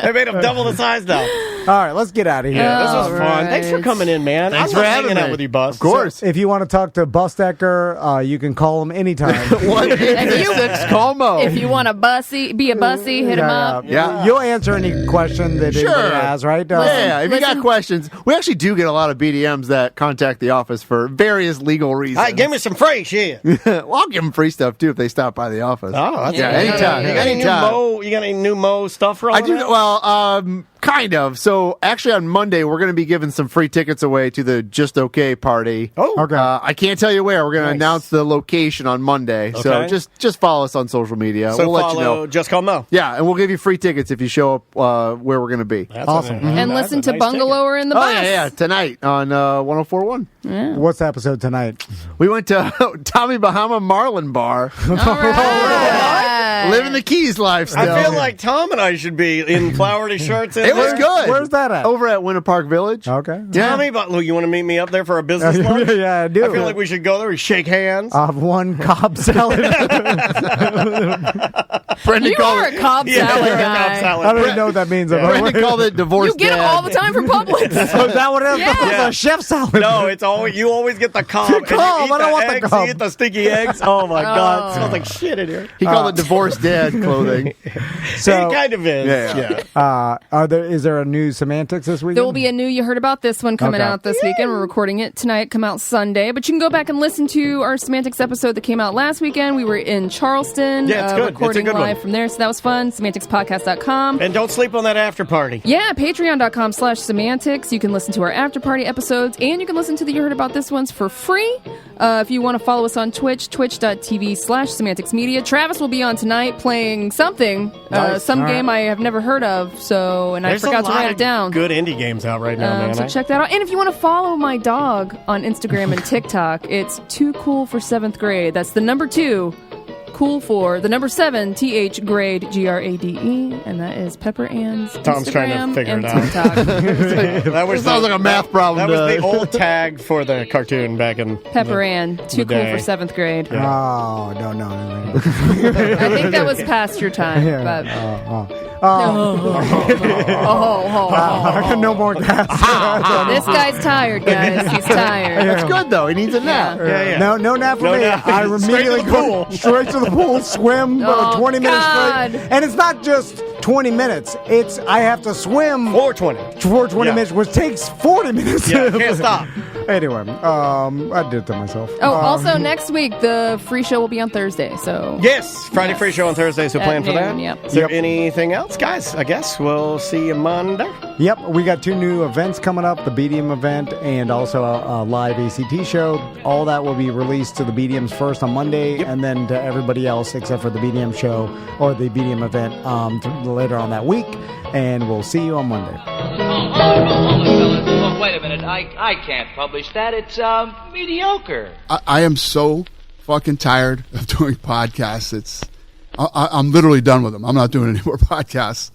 They made them double the size now. All right, let's get out of here. Yeah, this was All fun. Thanks for right. coming in, man. Thanks I for love having hanging out me. with you, Bus. Of course. If you want to talk to Bustecker, you can call him anytime. 1-866 call Mo. If you want to be a bussy, hit him up. Yeah. You'll answer any question that Sure. anybody has, right? Yeah, if you got Listen- questions, we actually do get a lot of BDMs that contact the office for various legal reasons. Hey, give me some free shit. Well, I'll give them free stuff too if they stop by the office. Oh, that's Yeah, good. anytime. You got any new Anytime. Mo? You got any new Mo stuff rolling I do. out? Well, kind of. So actually, on Monday we're going to be giving some free tickets away to the Just Okay party. Oh, Okay. I can't tell you where. We're going to Nice. announce the location on Monday. So Okay. just follow us on social media. So we'll let follow you know. Just Call Mo. Yeah, and we'll give you free tickets if you show up where we're going to be. That's Awesome. And that's listen a to nice Bungalower in the Oh Bus. yeah, tonight on 104.1. What's the episode tonight? We went to Tommy Bahama Marlin Bar, All right. living the Keys lifestyle. I feel like Tom and I should be in flowery shirts. it was good. Where's that at? Over at Winter Park Village. Okay. Yeah. Tommy, but Lou, you want to meet me up there for a business lunch? Yeah, I do. I feel like we should go there and shake hands. I have one Cobb salad. Brendan You called are it. a Cobb salad Cobb guy. salad. I don't even know what that means. Brendan called it divorce. You get it all the time from Publix. So is that what it is? Yeah. That's a chef salad. No, it's always you always get the cob. and you Cobb, eat I don't the want the eggs, cob. You eat the sticky eggs. Oh my god, it smells like shit in here. He called it divorced dad clothing. So, It kind of is. Yeah. is there a new semantics this week? There will be a new You Heard About This one coming Okay. out this weekend. We're recording it tonight, come out Sunday. But you can go back and listen to our Semantics episode that came out last weekend. We were in Charleston, Yeah, it's good. It's a recording good one. live from there. So that was fun. SemanticsPodcast.com. And don't sleep on that after party. Yeah, patreon.com/semantics. You can listen to our after party episodes and you can listen to the You Heard About This ones for free. If you want to follow us on Twitch, twitch.tv/semantics media. Travis will be on tonight playing something, Nice. some All game right. I have never heard of. So, and There's I forgot a to lot write of it down. Good indie games out right now, man. So check that out. And if you want to follow my dog on Instagram and TikTok, it's Too Cool for 7th Grade. That's the number 2, cool for the number 7 TH grade GRADE, and that is Pepper Ann's Tom's trying to Instagram figure and it out. TikTok. That sounds like a math problem. That was the old tag for the cartoon back in Pepper Ann, too cool day. for 7th grade. Oh, no. I think that was past your time, but No more gas. this guy's tired, guys. He's tired. That's good, though. He needs a nap. Yeah. No nap for No me. nap. I Straight to immediately the go straight to the pool, swim Oh, 20 minutes God. straight. And it's not just 20 minutes. It's I have to swim 420. for 20 Yeah. minutes, which takes 40 minutes. Yeah, can't stop. Anyway, I did it to myself. Oh, also next week the free show will be on Thursday. So Yes, Friday free show on Thursday, so At plan for that. noon, yep. Is there Yep. anything else, guys? I guess we'll see you Monday. Yep, we got 2 new events coming up, the BDM event and also a live ACT show. All that will be released to the BDMs first on Monday and then to everybody else except for the BDM show or the BDM event later on that week. And we'll see you on Monday. Hold it, fellas. Oh, wait a minute. I can't publish that. It's mediocre. I am so fucking tired of doing podcasts. I'm literally done with them. I'm not doing any more podcasts.